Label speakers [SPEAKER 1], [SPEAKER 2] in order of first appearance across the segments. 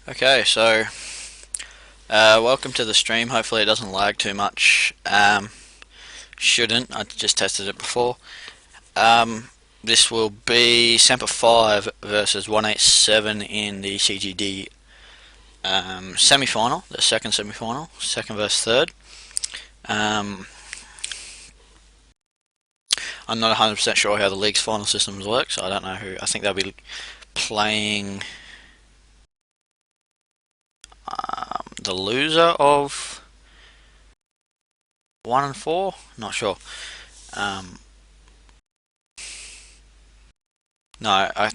[SPEAKER 1] Okay, so welcome to the stream. Hopefully it doesn't lag too much. Shouldn't. I just tested it before. This will be Semper 5 versus 187 in the CGd Semi-Final, the second semi-final, second versus third. I'm not 100% sure how the league's final systems work, so I don't know who. I think they'll be playing the loser of 1 and 4. Not sure. No, I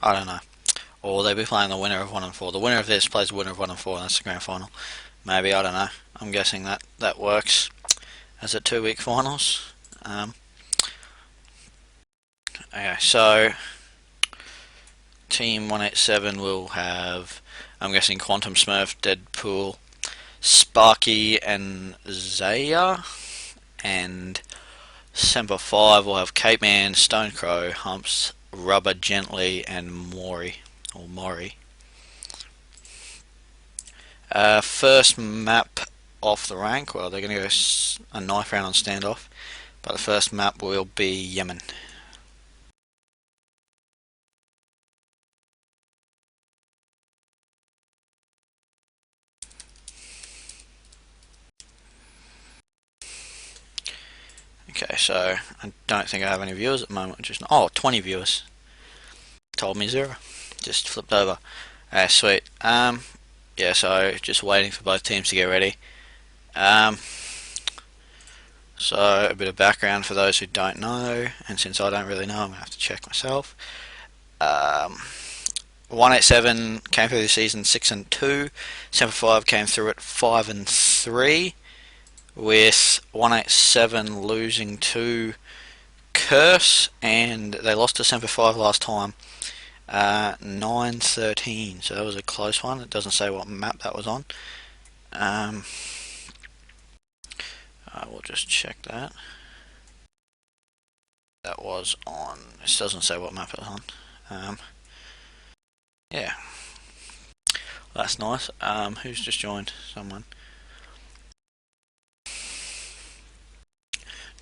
[SPEAKER 1] don't know. Or they'll be playing the winner of 1 and 4. The winner of this plays the winner of 1 and 4, and that's the grand final. Maybe, I don't know. I'm guessing that works as a 2-week finals. Okay, so Team 187 will have, I'm guessing, Quantum Smurf, Deadpool, Sparky, and Zaya. And Semper 5 will have Cape Man, Stonecrow, Humps, Rubber Gently, and Mori. First map off the rank, well, they're going to go a knife round on standoff, but the first map will be Yemen. Okay, so I don't think I have any viewers at the moment. Just 20 viewers. Told me 0. Just flipped over. Sweet. Yeah, so just waiting for both teams to get ready. So a bit of background for those who don't know, and since I don't really know, I'm gonna have to check myself. 187 came through the season 6 and 2. Semper 5 came through at 5 and 3, with 187 losing to Curse, and they lost to Semper 5 last time, 9-13. So that was a close one. It doesn't say what map that was on. We'll just check that. That was on. This doesn't say what map it was on. Yeah, that's nice. Who's just joined? Someone.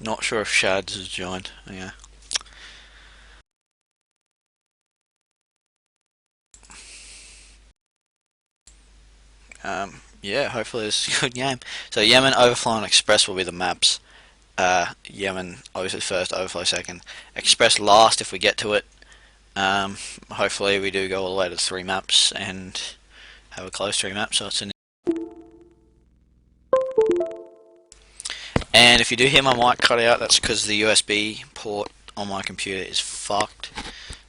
[SPEAKER 1] Not sure if Shads has joined. Yeah. Yeah, hopefully this is a good game. So Yemen, Overflow, and Express will be the maps. Yemen obviously first, Overflow second, Express last if we get to it. Hopefully we do go all the way to 3 maps and have a close 3 maps. So it's an. And if you do hear my mic cut out, that's because the USB port on my computer is fucked.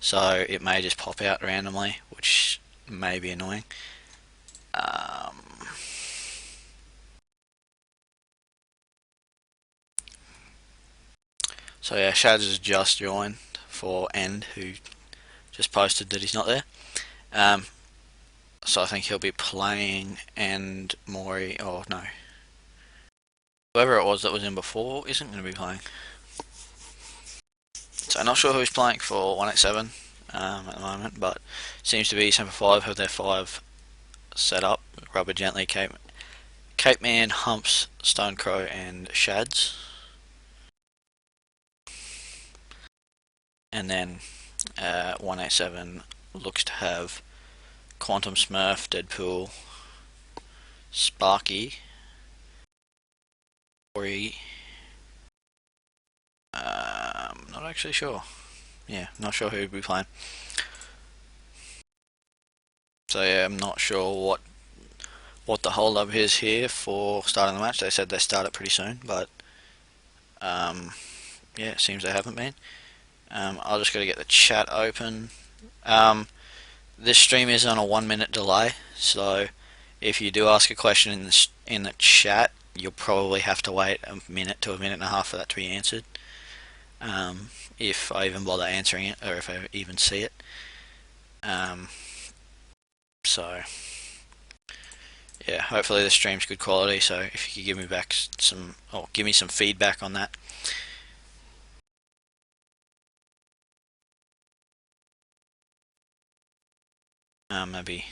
[SPEAKER 1] So it may just pop out randomly, which may be annoying. So yeah, Shads has just joined for End, who just posted that he's not there. So I think he'll be playing, and Mori, or no, whoever it was that was in before isn't going to be playing. So I'm not sure who he's playing for 187 at the moment, but seems to be Semper 5 have their 5 set up. Rubber Gently, Cape Man, Humps, Stonecrow, and Shads. And then 187 looks to have Quantum Smurf, Deadpool, Sparky, Ori. Not actually sure. Yeah, not sure who would be playing. So yeah, I'm not sure what the hold up is here for starting the match. They said they start it pretty soon, but yeah, it seems they haven't been. I'll just gotta get the chat open. This stream is on a 1-minute delay, so if you do ask a question in the chat, you'll probably have to wait a minute to a minute and a half for that to be answered. If I even bother answering it, or if I even see it. So yeah, hopefully the stream's good quality. So if you could give me back some, or give me some feedback on that. Maybe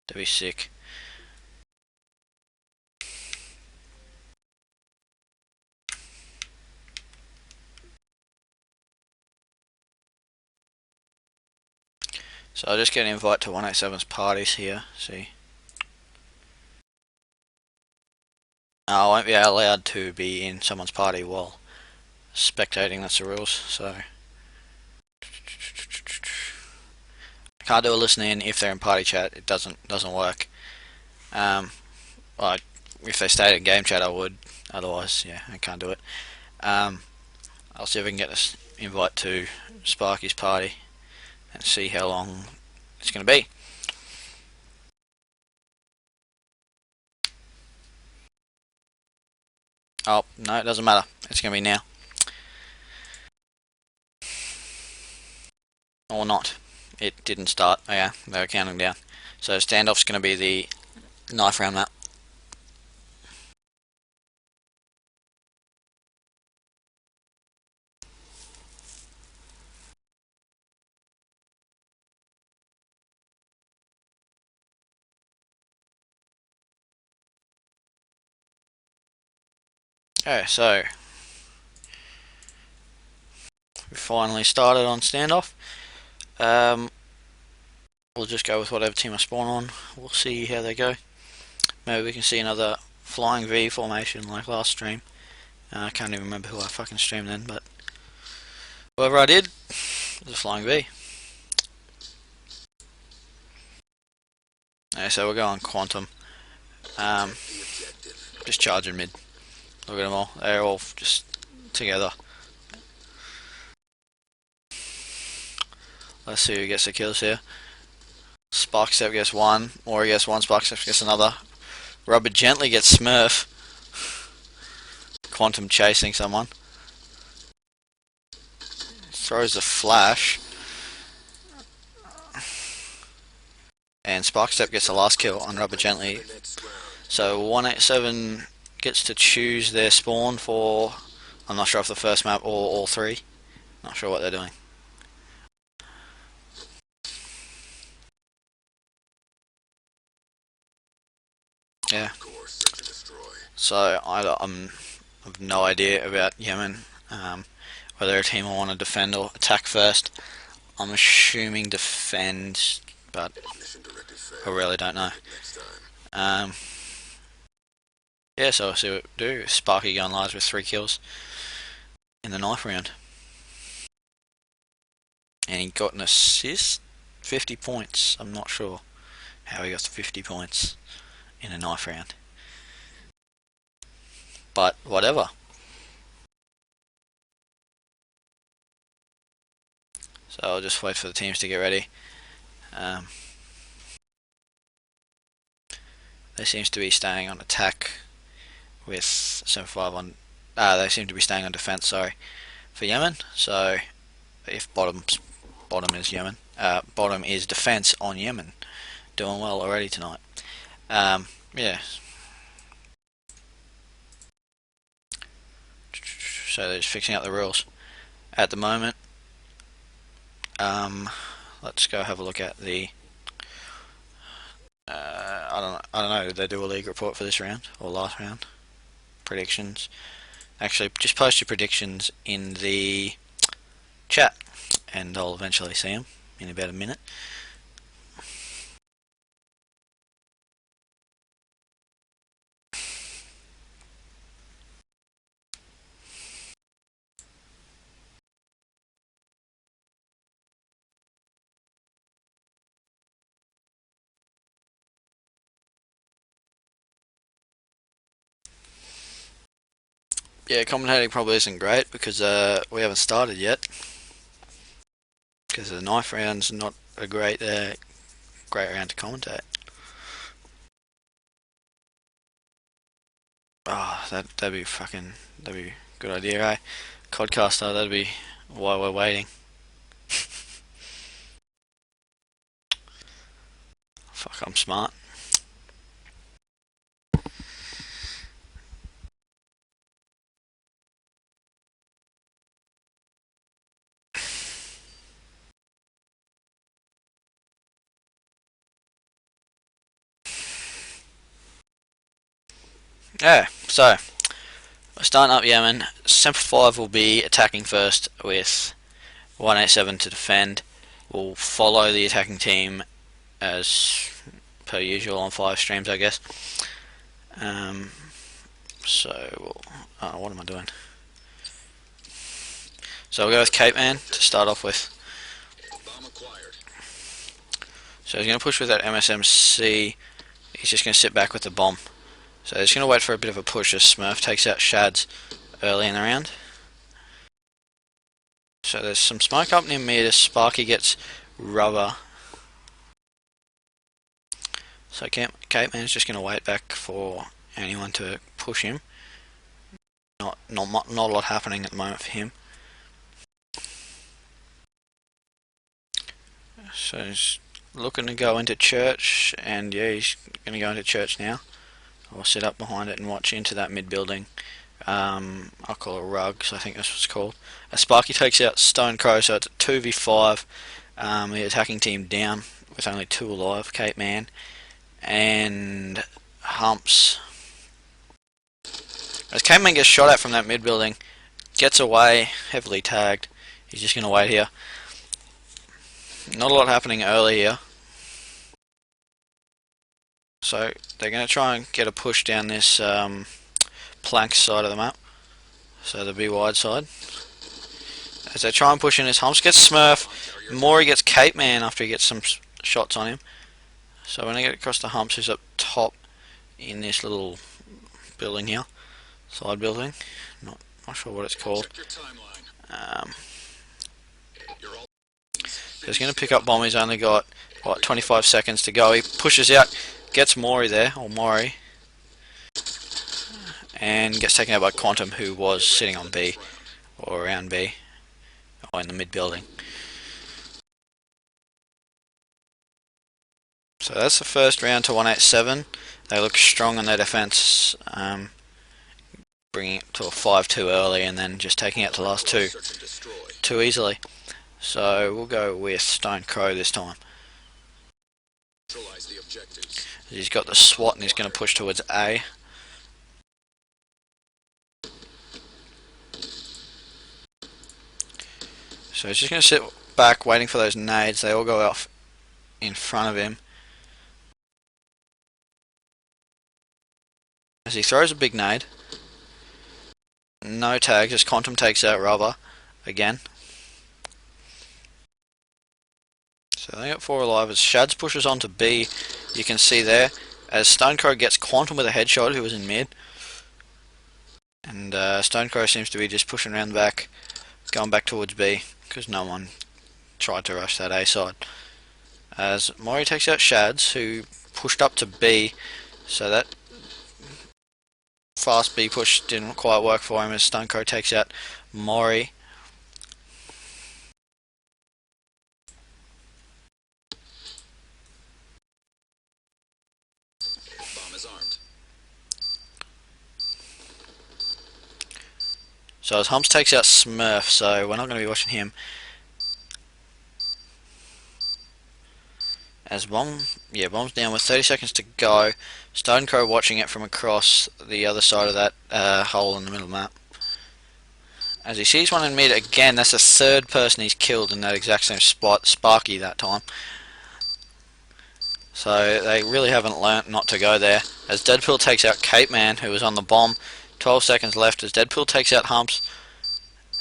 [SPEAKER 1] To be sick. So I'll just get an invite to 187's parties here, see. I won't be allowed to be in someone's party while spectating, that's the rules, so. I can't do a listen in if they're in party chat, it doesn't work. Like, if they stayed in game chat I would, otherwise, yeah, I can't do it. I'll see if I can get this invite to Sparky's party and see how long it's going to be. Oh, no, it doesn't matter. It's going to be now. Or not. It didn't start. Oh yeah, they were counting down. So standoff's going to be the knife round map. Okay, so we finally started on standoff. We'll just go with whatever team I spawn on. We'll see how they go. Maybe we can see another flying V formation like last stream. I can't even remember who I fucking streamed then, but whoever I did, it was a flying V. Okay, so we're going quantum. Just charging mid. Look at them all. They're all just together. Let's see who gets the kills here. Sparkstep gets one, or he gets one, Sparkstep gets another. Rubber gently gets Smurf. Quantum chasing someone. Throws a flash. And Sparkstep gets the last kill on Rubber Gently. So 187 gets to choose their spawn for, I'm not sure if the first map or all three. Not sure what they're doing. Yeah. So I have no idea about Yemen. Whether a team will want to defend or attack first. I'm assuming defend, but I really don't know. Yeah, so I'll see what we do. Sparky going live with 3 kills in the knife round. And he got an assist? 50 points. I'm not sure how he got 50 points in a knife round. But whatever. So I'll just wait for the teams to get ready. They seems to be staying on attack with 7-5 on. They seem to be staying on defense. Sorry, for Yemen. So if bottom is Yemen, bottom is defense on Yemen. Doing well already tonight. Yeah. So they're just fixing up the rules at the moment. Let's go have a look at the. I don't know. Did they do a league report for this round or last round? Predictions. Actually, just post your predictions in the chat, and I'll eventually see them in about a minute. Yeah, commentating probably isn't great because we haven't started yet. Because the knife round's not a great round to commentate. Oh, that'd be a good idea, eh? Codcaster, that'd be why we're waiting. Fuck, I'm smart. Yeah, so we're starting up Yemen. Semper 5 will be attacking first with 187 to defend. We'll follow the attacking team as per usual on 5 streams, I guess. Um, what am I doing? So we'll go with Cape Man to start off with. So he's going to push with that MSMC. He's just going to sit back with the bomb. So he's going to wait for a bit of a push as Smurf takes out Shads early in the round. So there's some smoke up near mid as Sparky gets rubber. So Cape Man's just going to wait back for anyone to push him. Not a lot happening at the moment for him. So he's looking to go into church, and yeah, he's going to go into church now. I'll sit up behind it and watch into that mid building. I'll call it rugs, I think that's what it's called. Sparky takes out Stone Crow, so it's a 2v5. The attacking team down with only 2 alive, Cape Man and Humps. As Cape Man gets shot at from that mid building, gets away, heavily tagged. He's just going to wait here. Not a lot happening early here. So they're going to try and get a push down this plank side of the map. So the B wide side. As they try and push in his Humps gets Smurf. Maury gets Cape Man after he gets some shots on him. So when I get across the Humps, who's up top in this little building here. Side building. Not sure what it's called. He's going to pick up bomb. He's only got 25 seconds to go. He pushes out, gets Maury there, or Maury, and gets taken out by Quantum, who was sitting on B, or around B, or in the mid building. So that's the first round to 187. They look strong in their defense, bringing it to a 5-2 early, and then just taking out the last two easily. So we'll go with Stone Crow this time. He's got the SWAT and he's going to push towards A. So he's just going to sit back waiting for those nades. They all go off in front of him. As he throws a big nade. No tags as Quantum takes out rubber again. So they got 4 alive as Shads pushes onto B. You can see there as Stonecrow gets Quantum with a headshot who was in mid. And Stonecrow seems to be just pushing around the back, going back towards B because no one tried to rush that A side. As Maury takes out Shads who pushed up to B, so that fast B push didn't quite work for him as Stonecrow takes out Maury. So as Humps takes out Smurf, so we're not going to be watching him. As bomb's down with 30 seconds to go. Stonecrow watching it from across the other side of that hole in the middle map. As he sees one in mid again, that's the 3rd person he's killed in that exact same spot, Sparky that time. So they really haven't learnt not to go there. As Deadpool takes out Cape Man, who was on the bomb. 12 seconds left as Deadpool takes out Humps.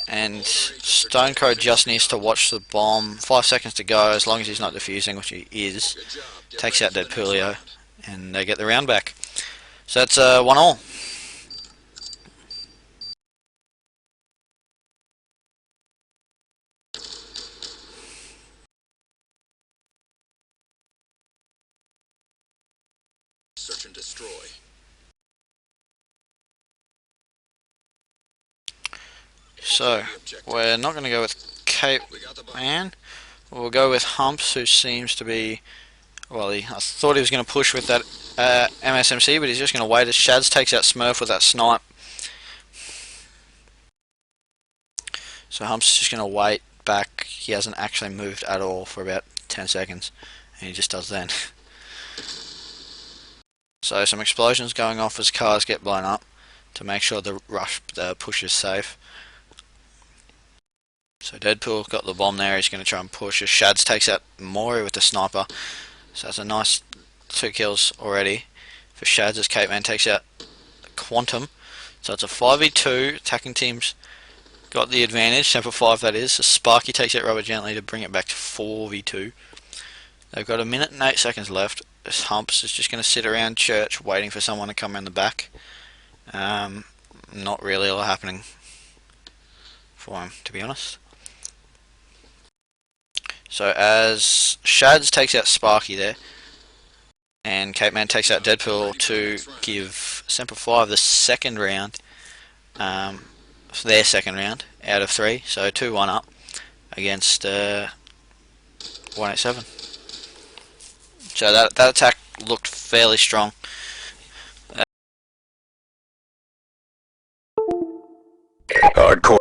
[SPEAKER 1] And Stonecrow just needs to watch the bomb. 5 seconds to go, as long as he's not defusing, which he is. Takes out Deadpoolio, and they get the round back. So that's 1-1. Search and destroy. So, we're not going to go with Cape Man. We'll go with Humps, who seems to be... Well, I thought he was going to push with that MSMC, but he's just going to wait as Shads takes out Smurf with that snipe. So Humps is just going to wait back. He hasn't actually moved at all for about 10 seconds. And he just does then. So some explosions going off as cars get blown up to make sure the push is safe. So Deadpool got the bomb there, he's going to try and push as Shads takes out Mori with the sniper. So that's a nice 2 kills already for Shads as Cape Man takes out Quantum. So it's a 5v2, attacking teams got the advantage, Semper 5 that is. So Sparky takes out Rubber Gently to bring it back to 4v2. They've got 1 minute and 8 seconds left. This Humps is just going to sit around church waiting for someone to come around the back. Not really a lot happening for him, to be honest. So as Shads takes out Sparky there, and Cape Man takes out Deadpool to give Semper 5 the second round, their second round out of 3, so 2-1 up against 187. So that attack looked fairly strong.
[SPEAKER 2] Hardcore.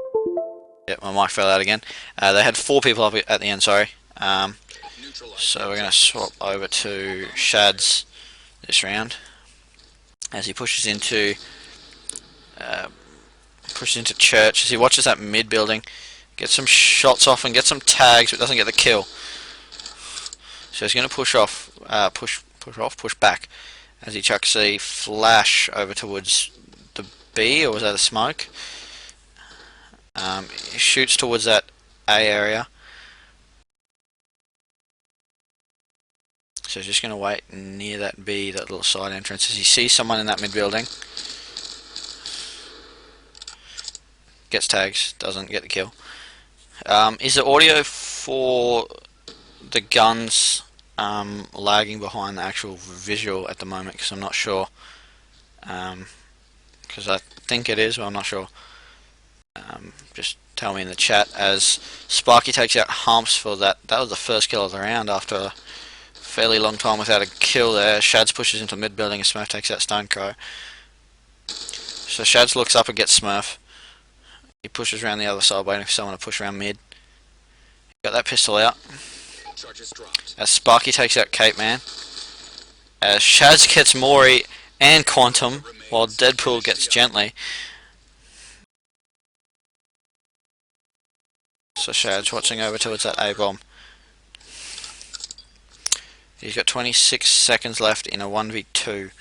[SPEAKER 1] Yep, my mic fell out again. They had 4 people up at the end, sorry. So we're going to swap over to Shads this round as he pushes into church, as he watches that mid building, gets some shots off and gets some tags, but doesn't get the kill. So he's going to push back as he chucks a flash over towards the B, or was that a smoke? He shoots towards that A area. So he's just going to wait near that B, that little side entrance, as he sees someone in that mid building. Gets tags, doesn't get the kill. Is the audio for the guns lagging behind the actual visual at the moment? Because I'm not sure. Because I think it is, but I'm not sure. Just tell me in the chat. As Sparky takes out Humps for that. That was the first kill of the round after a fairly long time without a kill there. Shads pushes into mid building and Smurf takes out Stonecrow. So Shads looks up and gets Smurf. He pushes around the other side waiting for someone to push around mid. Got that pistol out. As Sparky takes out Cape Man. As Shads gets Mori and Quantum while Deadpool gets Gently. So Shads watching over towards that A-bomb. He's got 26 seconds left in a 1v2.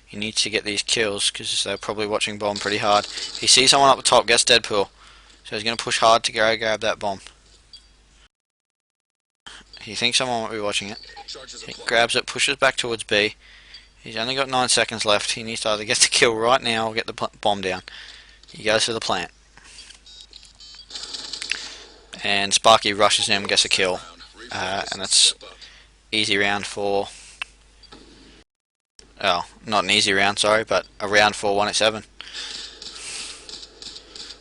[SPEAKER 1] He needs to get these kills because they're probably watching bomb pretty hard. He sees someone up the top, gets Deadpool. So he's going to push hard to go grab that bomb. He thinks someone might be watching it. He grabs it, pushes back towards B. He's only got 9 seconds left. He needs to either get the kill right now or get the bomb down. He goes to the plant. And Sparky rushes him and gets a kill. And that's easy round for... Oh, not an easy round, sorry, but a round for 187.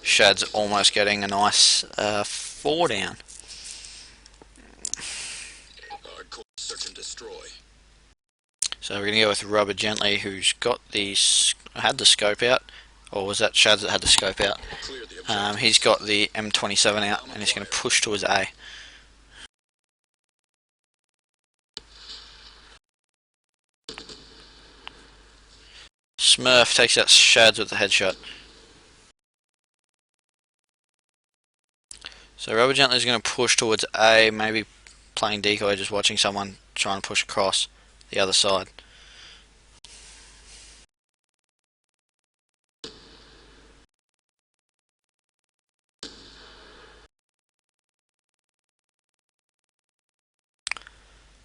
[SPEAKER 1] Shad's almost getting a nice 4 down. So we're going to go with Rubber Gently, who's got had the scope out, or was that Shads that had the scope out? He's got the M27 out, and he's going to push towards A. Smurf takes out Shads with the headshot. So Rubber Gently is going to push towards A, maybe playing decoy, just watching someone trying to push across the other side.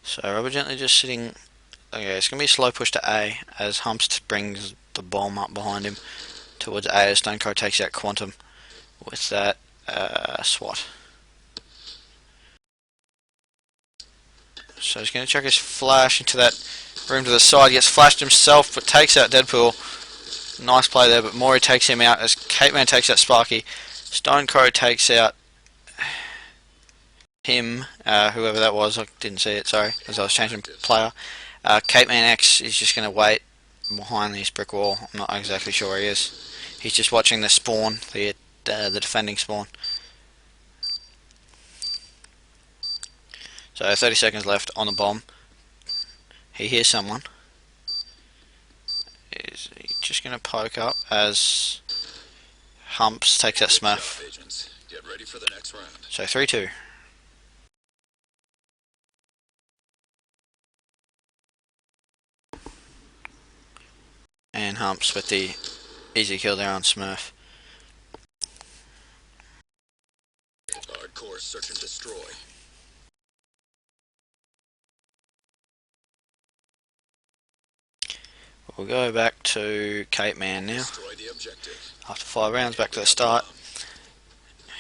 [SPEAKER 1] So Rubber Gently just sitting... Okay, it's going to be a slow push to A as Humps brings the bomb up behind him towards A as Stonecrow takes out Quantum with that SWAT. So he's going to chuck his flash into that room to the side. He gets flashed himself but takes out Deadpool. Nice play there, but Mori takes him out as Cape Man takes out Sparky. Stonecrow takes out him, whoever that was. I didn't see it, sorry, as I was changing player. Cape Man X is just going to wait behind this brick wall. I'm not exactly sure where he is. He's just watching the spawn, the defending spawn. So 30 seconds left on the bomb. He hears someone. Is he just going to poke up as Humps takes that Smurf?
[SPEAKER 2] Get ready for the next round.
[SPEAKER 1] So 3-2. And Humps with the easy kill there on Smurf.
[SPEAKER 2] Hardcore search and destroy.
[SPEAKER 1] We'll go back to Cape Man now.
[SPEAKER 2] Destroy the objective.
[SPEAKER 1] After 5 rounds, back to the start.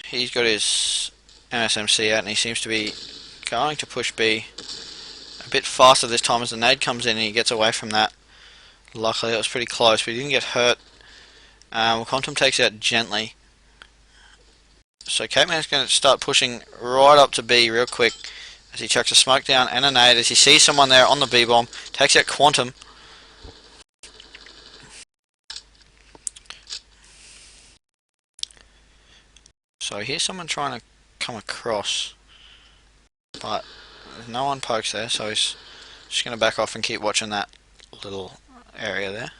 [SPEAKER 1] He's got his MSMC out and he seems to be going to push B a bit faster this time as the nade comes in and he gets away from that. Luckily it was pretty close, but he didn't get hurt. Quantum takes it out gently. So Cape Man's going to start pushing right up to B real quick as he chucks a smoke down and a nade as he sees someone there on the B bomb. Takes out Quantum. So here's someone trying to come across, but no one pokes there, so he's just going to back off and keep watching that little area there.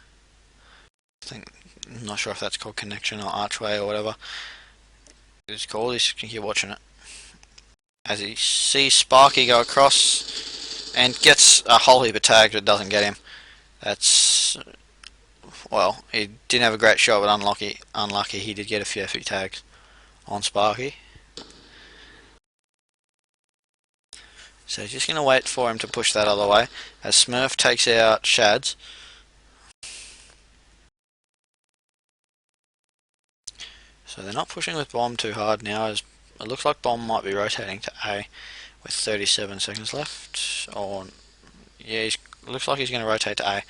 [SPEAKER 1] I'm not sure if that's called connection or archway or whatever it's called. He's going to keep watching it as he sees Sparky go across and gets a whole heap of tags but doesn't get him. That's, well, he didn't have a great shot, but unlucky he did get a few tags on Sparky. So just going to wait for him to push that other way as Smurf takes out Shads. So they're not pushing with Bomb too hard now as it looks like Bomb might be rotating to A with 37 seconds left. Or yeah, looks like he's going to rotate to A.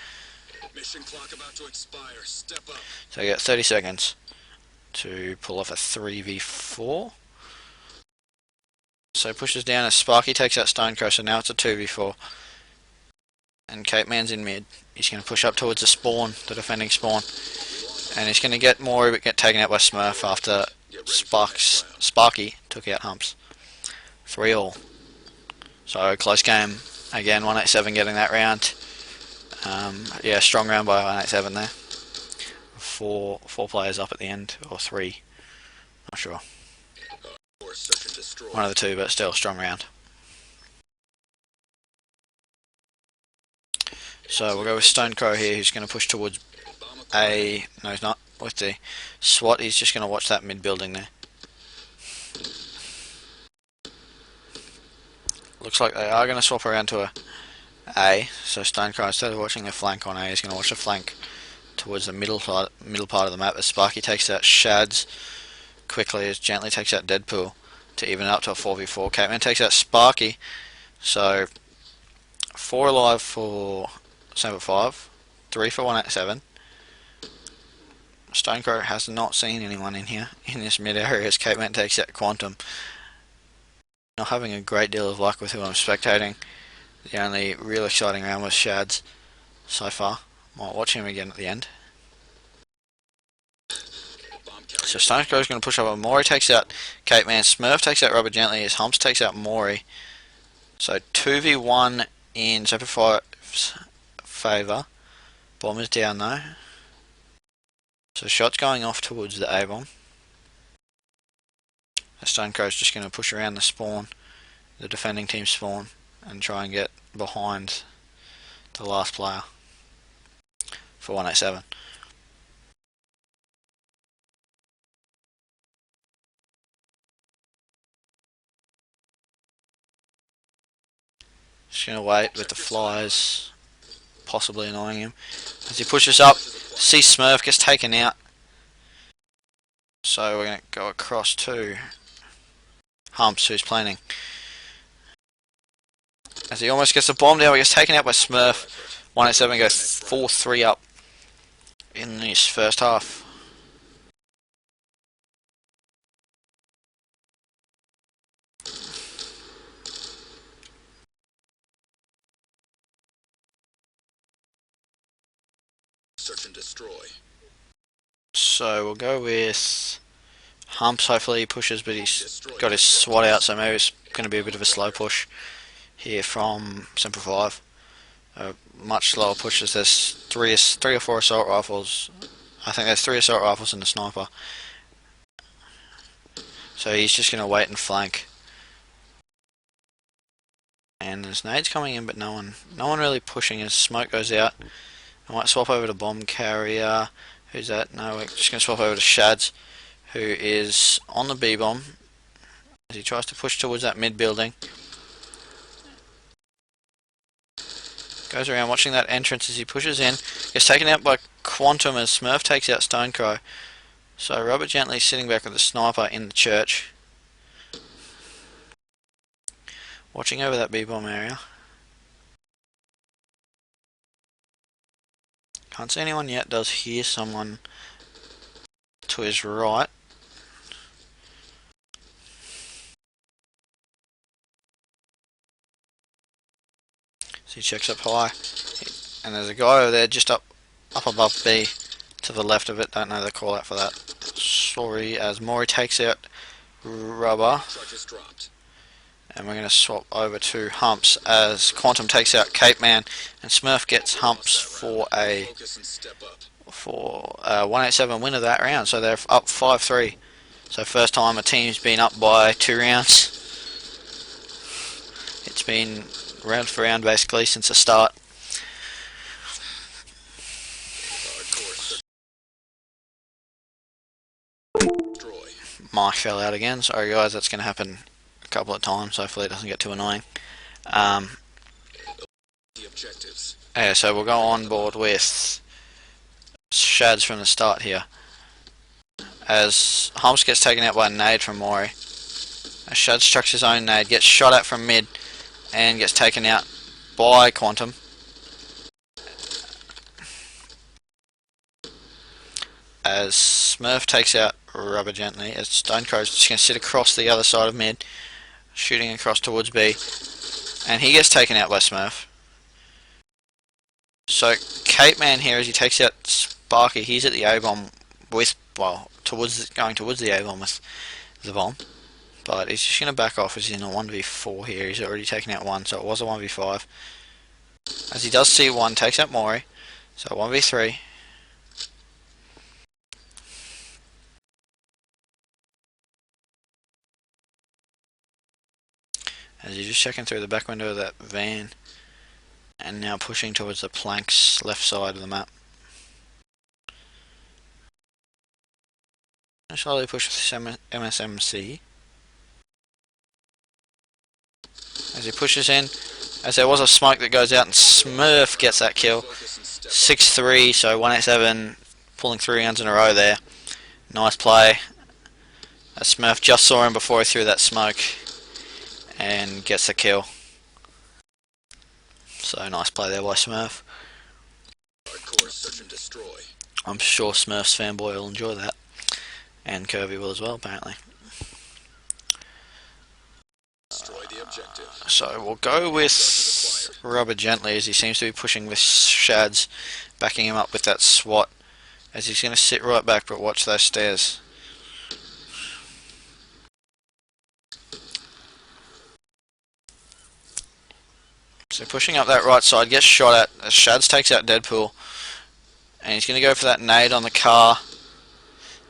[SPEAKER 2] Mission clock about to expire. Step up.
[SPEAKER 1] So you got 30 seconds to pull off a 3v4. So pushes down as Sparky takes out Stonecrow, so now it's a 2v4. And Cape Man's in mid. He's going to push up towards the spawn, the defending spawn. And he's going to get Maury but get taken out by Smurf after Sparky took out Humps. 3-all. So close game. Again, 187 getting that round. Yeah, strong round by 187 there. Four players up at the end, or 3. Not sure. One of the 2, but still strong round. So we'll go with Stonecrow here, who's going to push towards A. No, he's not. With the SWAT, he's just going to watch that mid building there. Looks like they are going to swap around to A. So Stonecrow, instead of watching the flank on A, is going to watch the flank towards the middle part of the map as Sparky takes out Shads quickly, as Gently takes out Deadpool to even up to a 4v4. Cape Man takes out Sparky, so 4 alive for Semper 5, 3 for 187. Stonecrow has not seen anyone in here in this mid area as Cape Man takes out Quantum. Not having a great deal of luck with who I'm spectating. The only real exciting round was Shads so far. Might watch him again at the end. So Stonecrow is going to push up. Maury takes out Cape Man. Smurf takes out Rubber Gently as Humps takes out Maury. So 2v1 in Semper 5's favour. Bomb is down though. So shots going off towards the A bomb. Stonecrow is just going to push around the spawn, the defending team spawn, and try and get behind the last player for 187. Just going to wait with the flies, possibly annoying him. As he pushes up, sees Smurf, gets taken out. So we're going to go across to Humps, who's planning. As he almost gets the bomb down, he gets taken out by Smurf. 187 goes 4-3 up in this first half.
[SPEAKER 2] Search and destroy.
[SPEAKER 1] So we'll go with Humps. Hopefully he pushes, but he's got his SWAT out, so maybe it's going to be a bit of a slow push here from Semper 5. Much slower pushes. There's three or four assault rifles. I think there's three assault rifles and a sniper. So he's just going to wait and flank. And there's nades coming in, but no one really pushing as smoke goes out. I might swap over to bomb carrier. Who's that? No, we're just going to swap over to Shads, who is on the B bomb as he tries to push towards that mid building. Goes around watching that entrance as he pushes in. Gets taken out by Quantum as Smurf takes out Stonecrow. So Robert Gently sitting back with the sniper in the church. Watching over that B-bomb area. Can't see anyone yet. Does hear someone to his right. So he checks up high. And there's a guy over there just up above B to the left of it. Don't know the call out for that. Sorry, as Maury takes out Rubber. And we're going to swap over to Humps as Quantum takes out Cape Man and Smurf gets Humps for a 187 win of that round. So they're up 5-3. So first time a team's been up by 2 rounds. It's been round for round basically since the start. Mike fell out again. Sorry guys, that's going to happen a couple of times. Hopefully it doesn't get too annoying. Yeah, so we'll go on board with Shads from the start here. As Humps gets taken out by a nade from Maury. As Shads chucks his own nade, gets shot at from mid and gets taken out by Quantum. As Smurf takes out Rubber Gently, as Stonecrow's just going to sit across the other side of mid, shooting across towards B, and he gets taken out by Smurf. So Cape Man here, as he takes out Sparky, he's at the A bomb with, well, going towards the A bomb with the bomb, but he's just going to back off as he's in a 1v4 here. He's already taken out one, so it was a 1v5. As he does see one, takes out Maury, so 1v3. As he's just checking through the back window of that van and now pushing towards the planks left side of the map. Slowly push with MSMC. As he pushes in, as there was a smoke that goes out and Smurf gets that kill. 6-3, so 187, pulling 3 rounds in a row there. Nice play. Smurf just saw him before he threw that smoke and gets the kill. So nice play there by Smurf. I'm sure Smurf's fanboy will enjoy that. And Kirby will as well, apparently. So we'll go with Rubber Gently as he seems to be pushing with Shads, backing him up with that SWAT. As he's going to sit right back, but watch those stairs. So pushing up that right side, gets shot at as Shads takes out Deadpool. And he's going to go for that nade on the car.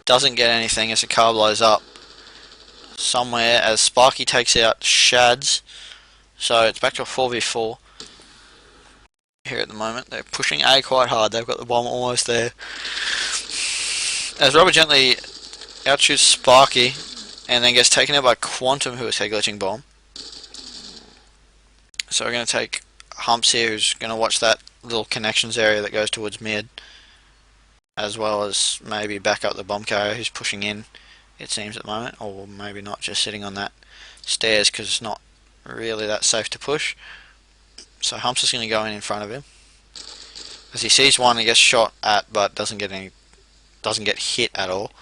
[SPEAKER 1] Doesn't get anything as the car blows up somewhere as Sparky takes out Shads. So it's back to a 4v4 here at the moment. They're pushing A quite hard. They've got the bomb almost there. As Robert Gently outshoots Sparky and then gets taken out by Quantum, who is head glitching bomb. So we're going to take Humps here, who's going to watch that little connections area that goes towards mid, as well as maybe back up the bomb carrier who's pushing in, it seems at the moment, or maybe not, just sitting on that stairs because it's not really that safe to push. So Humps is going to go in front of him. As he sees one, he gets shot at, but doesn't get hit at all.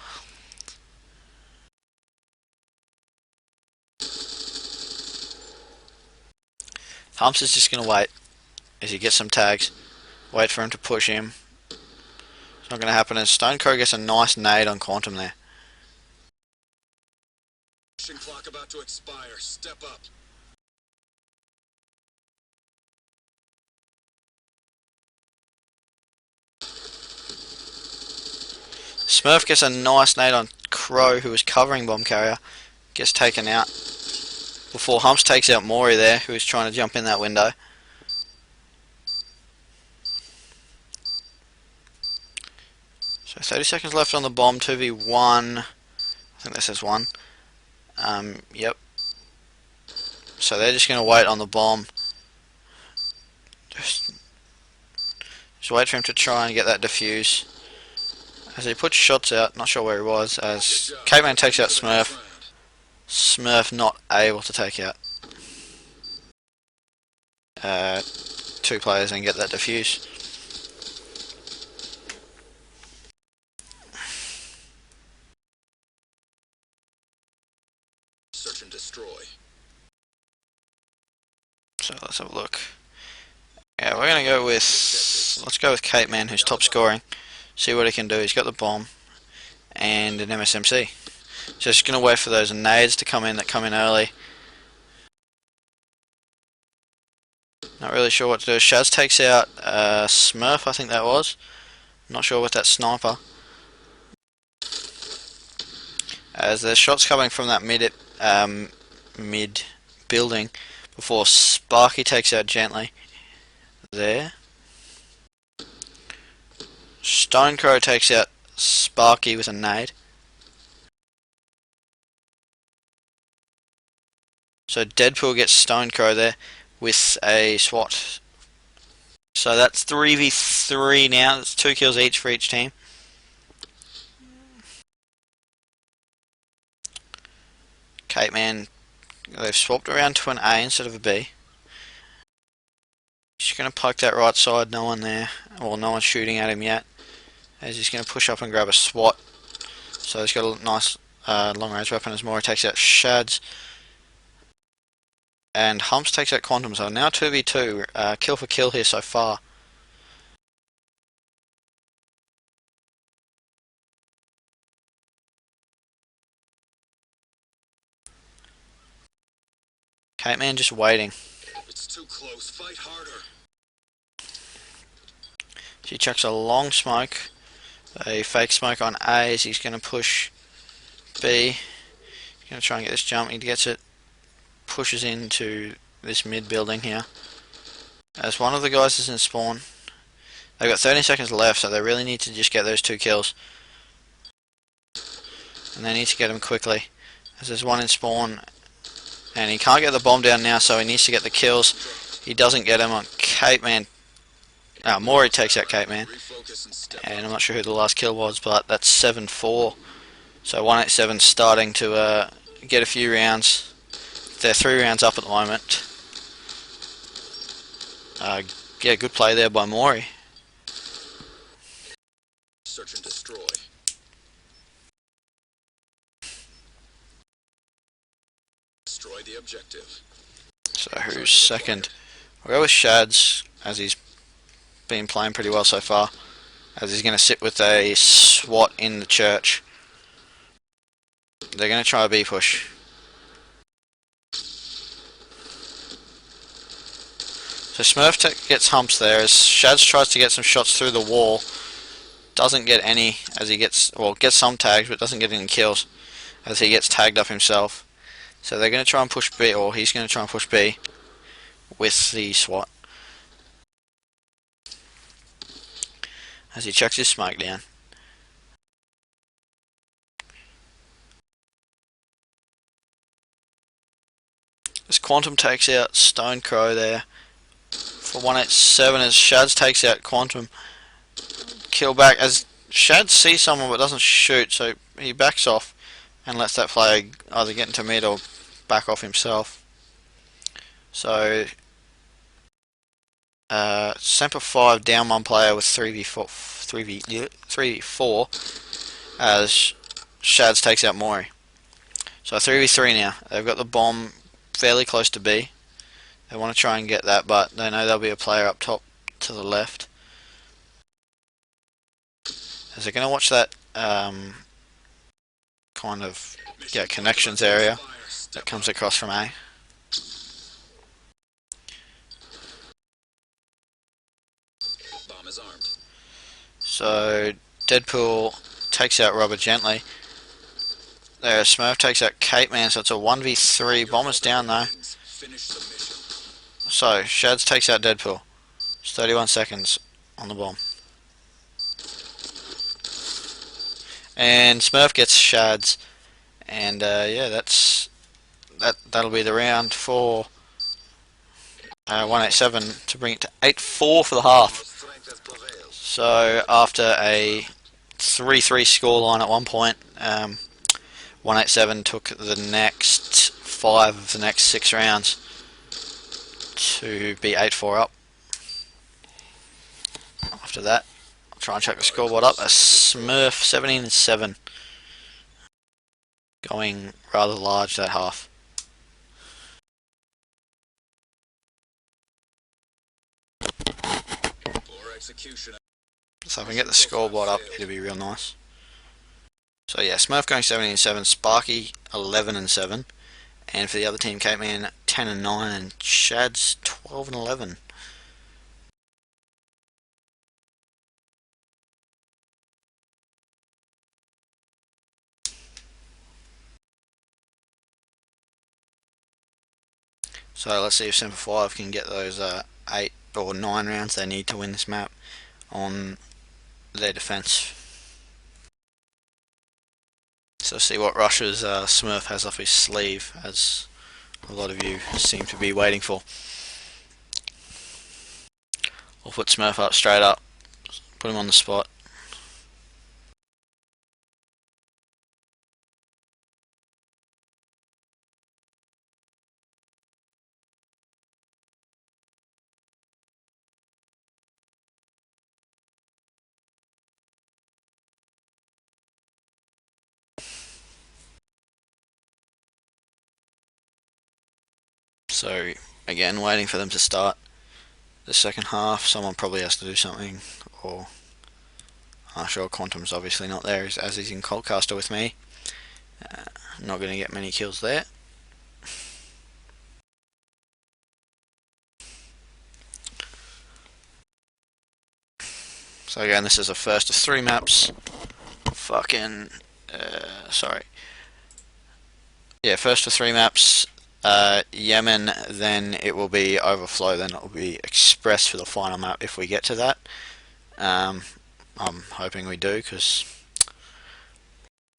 [SPEAKER 1] Humps is just going to wait as he gets some tags, wait for him to push him. It's not going to happen as Stonecrow gets a nice nade on Quantum there.
[SPEAKER 2] Clock about to expire. Step up.
[SPEAKER 1] Smurf gets a nice nade on Crow, who was covering bomb carrier. Gets taken out before Humps takes out Maury there, who is trying to jump in that window. So 30 seconds left on the bomb, 2v1. I think this is 1. Yep. So they're just going to wait on the bomb. Just wait for him to try and get that defuse. As he puts shots out, not sure where he was, as Caveman takes out Smurf. Smurf not able to take out 2 players and get that defuse.
[SPEAKER 2] Search and destroy.
[SPEAKER 1] So let's have a look. Yeah, we're gonna go with, let's go with Caveman, who's top scoring. See what he can do. He's got the bomb and an MSMC. So just gonna wait for those nades to come in that come in early. Not really sure what to do. Shaz takes out Smurf, I think that was. Not sure with that sniper. As there's shots coming from that mid building before Sparky takes out Gently. There. Stonecrow takes out Sparky with a nade. So Deadpool gets Stonecrow there with a SWAT. So that's 3v3 now. That's 2 kills each for each team. Caveman, they've swapped around to an A instead of a B. He's going to poke that right side, no one there. Well, no one's shooting at him yet. As he's going to push up and grab a SWAT. So he's got a nice long range weapon as Maury takes out Shads. And Humps takes out Quantum. So now 2v2, kill for kill here so far. Caveman just waiting.
[SPEAKER 2] It's too close. Fight harder.
[SPEAKER 1] She chucks a long smoke, a fake smoke on A as he's going to push B. He's going to try and get this jump. He gets it, pushes into this mid building here. As one of the guys is in spawn. They've got 30 seconds left, so they really need to just get those 2 kills. And they need to get them quickly. As there's one in spawn, and he can't get the bomb down now, so he needs to get the kills. He doesn't get him on Caveman. Maury takes out Caveman. And I'm not sure who the last kill was, but that's 7-4. So 187 starting to get a few rounds. They're 3 rounds up at the moment. Yeah, good play there by Maury.
[SPEAKER 2] Search and destroy. Destroy the objective.
[SPEAKER 1] So who's second? We'll go with Shads, as he's been playing pretty well so far. As he's going to sit with a SWAT in the church. They're going to try a B push. So Smurf gets Humps there as Shads tries to get some shots through the wall. Doesn't get any as he gets, well, gets some tags but doesn't get any kills as he gets tagged up himself. So they're going to try and push B, or he's going to try and push B with the SWAT. As he chucks his smoke down. As Quantum takes out Stonecrow there for 187 as Shads takes out Quantum. Kill back as Shads sees someone but doesn't shoot, so he backs off and lets that player either get into mid or back off himself. So Semper 5 down 1 player with 3v4 as Shads takes out Maury. So 3v3 now. They've got the bomb fairly close to B. They want to try and get that, but they know there'll be a player up top to the left. As they're going to watch that kind of connections area that comes across from A.
[SPEAKER 2] Bomb is armed.
[SPEAKER 1] So Deadpool takes out Robert gently. There, Smurf takes out Cape Man, so it's a 1v3. Bomber's down though. So, Shads takes out Deadpool. It's 31 seconds on the bomb. And Smurf gets Shads. And yeah, that'll be the round for 187 to bring it to 8-4 for the half. So after a 3-3 scoreline at one point, 187 took the next 5 of the next 6 rounds to be 8-4 up. After that, I'll try and check the scoreboard up. A Smurf 17-7, going rather large that half. So if I can get the scoreboard up, it'll be real nice. So yeah, Smurf going 17-7, Sparky 11-7, and for the other team, Cape Man 10-9, and Shad's 12-11. So let's see if Semper 5 can get those 8 or 9 rounds they need to win this map on their defense. So see what rushes Smurf has up his sleeve, as a lot of you seem to be waiting for. We'll put Smurf up straight up, put him on the spot. So again, waiting for them to start the second half. Someone probably has to do something, or sure, Quantum's obviously not there as he's in Coldcaster with me. Not going to get many kills there. So again, this is a first of 3 maps. Sorry. Yeah, first of 3 maps. Yemen, then it will be Overflow, then it will be Express for the final map if we get to that. I'm hoping we do, because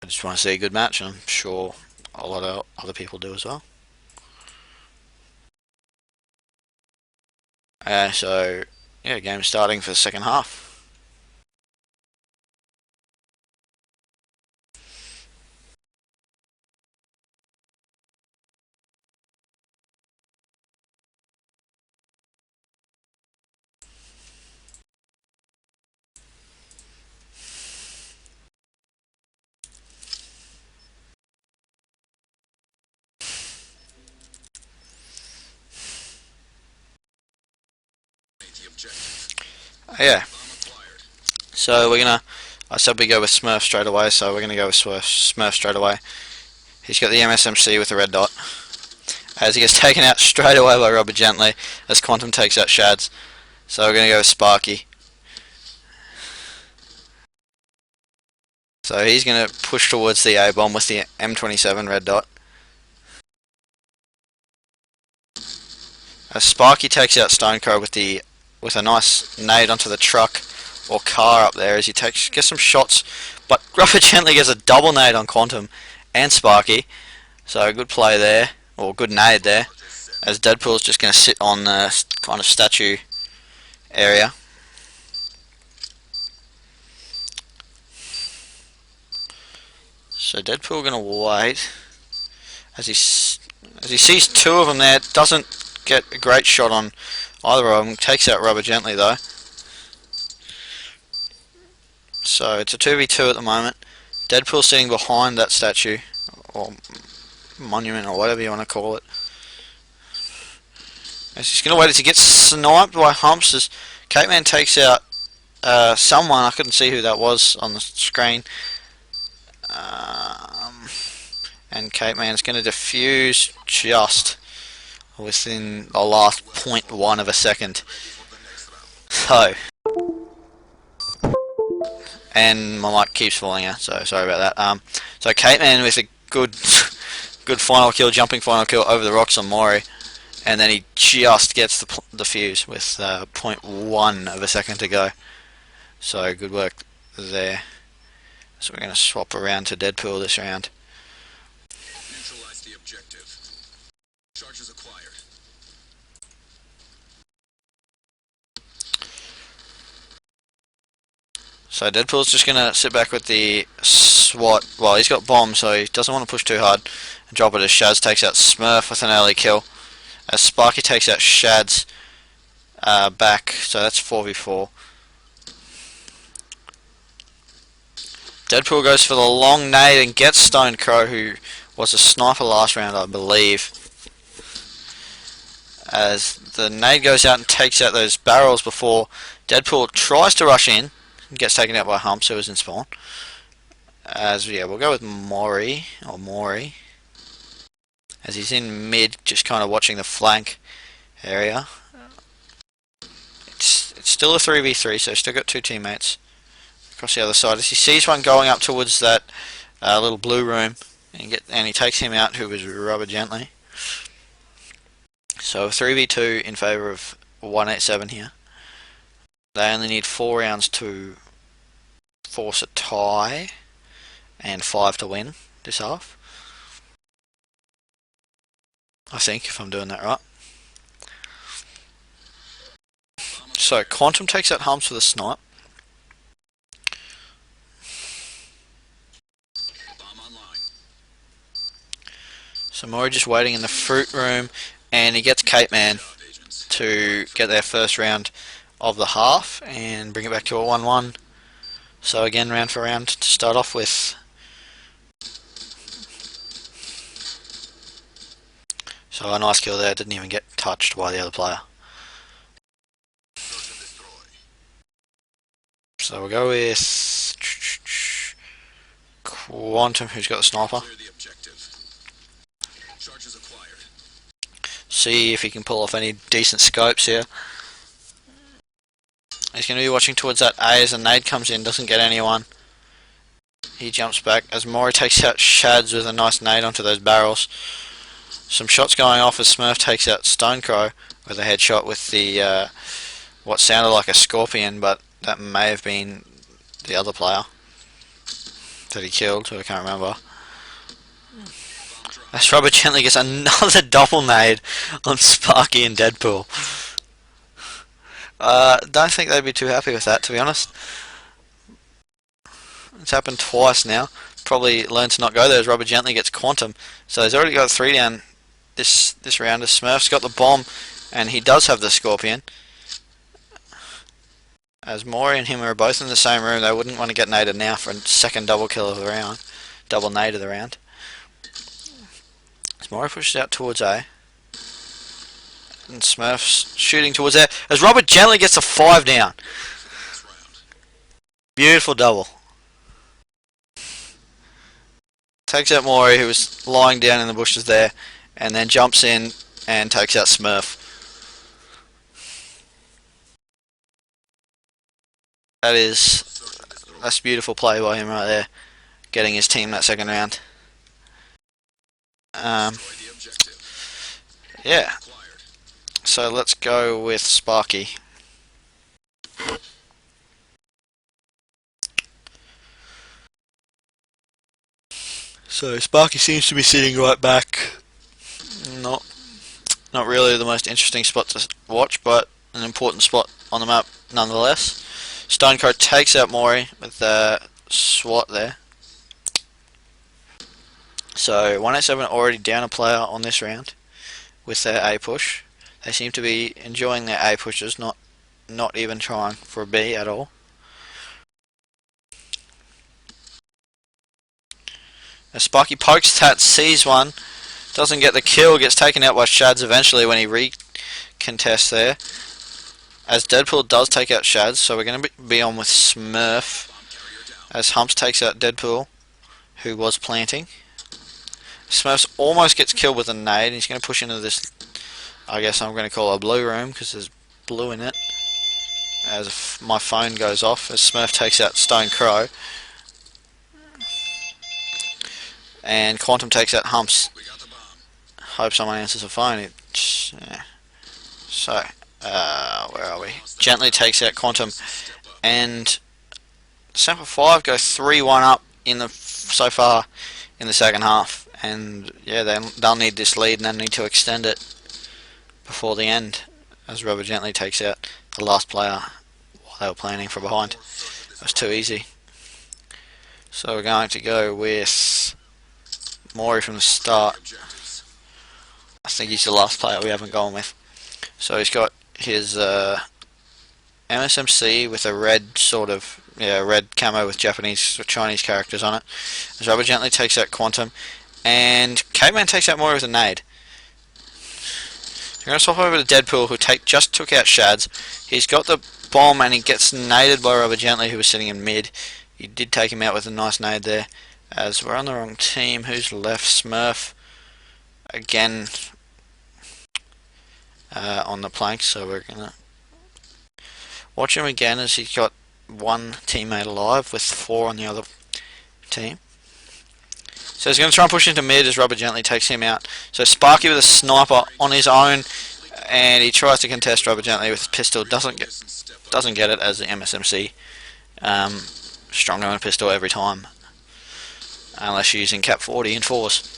[SPEAKER 1] I just want to see a good match, and I'm sure a lot of other people do as well. So yeah, game starting for the second half. Yeah. So I said we go with Smurf straight away, so we're gonna go with Smurf straight away. He's got the MSMC with the red dot, as he gets taken out straight away by Robert Gently, as Quantum takes out Shads. So we're gonna go with Sparky. So he's gonna push towards the A-bomb with the M27 red dot. As Sparky takes out Stonecrow with a nice nade onto the truck or car up there, as he gets some shots, but Robert Gently gets a double nade on Quantum and Sparky. So good play there, or good nade there, as Deadpool's just going to sit on the kind of statue area. So Deadpool going to wait as he sees 2 of them there. Doesn't get a great shot on either of them. Takes out Robert Gently though. So it's a 2v2 at the moment. Deadpool sitting behind that statue, or monument, or whatever you want to call it. As he's going to wait as he gets sniped by Humps, as Cape Man takes out someone. I couldn't see who that was on the screen. And Cape Man's going to defuse just within the last 0.1 of a second. So And my mic keeps falling out, so sorry about that. So Cape Man with a good, good final kill, jumping final kill over the rocks on Mori, and then he just gets the fuse with zero point 0.1 of a second to go. So good work there. So we're going to swap around to Deadpool this round.
[SPEAKER 2] Neutralize the objective. Charges acquired.
[SPEAKER 1] So Deadpool's just going to sit back with the SWAT. Well, he's got bombs, so he doesn't want to push too hard and drop it as Shaz takes out Smurf with an early kill. As Sparky takes out Shad's back, so that's 4v4. Deadpool goes for the long nade and gets Stone Crow, who was a sniper last round, I believe. As the nade goes out and takes out those barrels before Deadpool tries to rush in and gets taken out by Humps, who was in spawn. As yeah, we'll go with Mori, as he's in mid, just kind of watching the flank area. It's still a 3v3, so still got two teammates across the other side. As he sees one going up towards that little blue room, and he takes him out, who was Rubber Gently. So 3v2 in favour of 187 here. They only need 4 rounds to force a tie and 5 to win this half. I think, if I'm doing that right. So Quantum takes out Humps with a snipe. So Mori just waiting in the fruit room, and he gets Cape Man to get their first round of the half and bring it back to a 1-1. So again, round for round to start off with. So a nice kill there, didn't even get touched by the other player. So we'll go with Quantum, who's got the sniper. See if he can pull off any decent scopes here. He's going to be watching towards that A as a nade comes in, doesn't get anyone. He jumps back as Mori takes out Shads with a nice nade onto those barrels. Some shots going off as Smurf takes out Stonecrow with a headshot with the what sounded like a scorpion, but that may have been the other player that he killed, who I can't remember. As Rubber Gently gets another double nade on Sparky and Deadpool. Don't think they'd be too happy with that, to be honest. It's happened twice now. Probably learned to not go there as Rubber Gently gets Quantum. So he's already got 3 down this round as Smurf's got the bomb, and he does have the scorpion. As Mori and him are both in the same room, they wouldn't want to get naded now for a second double kill of the round. Double nade of the round. As Mori pushes out towards A. And Smurf's shooting towards there. As Robert Gently gets a 5 down. Beautiful double. Takes out Mori, who was lying down in the bushes there. And then jumps in and takes out Smurf. That's beautiful play by him right there, getting his team that second round. Yeah. So let's go with Sparky. So Sparky seems to be sitting right back. Not really the most interesting spot to watch, but an important spot on the map nonetheless. Stonecrow takes out Mori with the SWAT there. So 187 already down a player on this round with their A push. They seem to be enjoying their A pushes, not even trying for a B at all. As Sparky pokes Tat, sees one, doesn't get the kill, gets taken out by Shads eventually when he recontests there. As Deadpool does take out Shads, so we're going to be on with Smurf. As Humps takes out Deadpool, who was planting. Smurf almost gets killed with a nade, and he's going to push into this, I guess I'm going to call it a blue room, because there's blue in it. as my phone goes off as Smurf takes out Stone Crow, and Quantum takes out Humps.
[SPEAKER 2] We got the bomb.
[SPEAKER 1] Hope someone answers the phone. Yeah. So, where are we? Gently takes out Quantum, and Semper 5 go 3-1 up in the so far in the second half, and yeah, they'll need this lead and they need to extend it before the end, as Rubber Gently takes out the last player while they were planning from behind. It was too easy. So we're going to go with Maury from the start. I think he's the last player we haven't gone with. So he's got his MSMC with a red sort of red camo with Japanese or Chinese characters on it. As Rubber Gently takes out Quantum, and Caveman takes out Maury with a nade. We're going to swap over to Deadpool, who just took out Shads. He's got the bomb and he gets naded by Rubber Gently, who was sitting in mid. He did take him out with a nice nade there. As we're on the wrong team, who's left? Smurf again on the plank, so we're going to watch him again as he's got one teammate alive with 4 on the other team. So he's going to try and push into mid as Rubber Gently takes him out. So Sparky with a sniper on his own, and he tries to contest Rubber Gently with his pistol. Doesn't get it as the MSMC. Stronger than a pistol every time, unless you're using Cap 40 and 4s.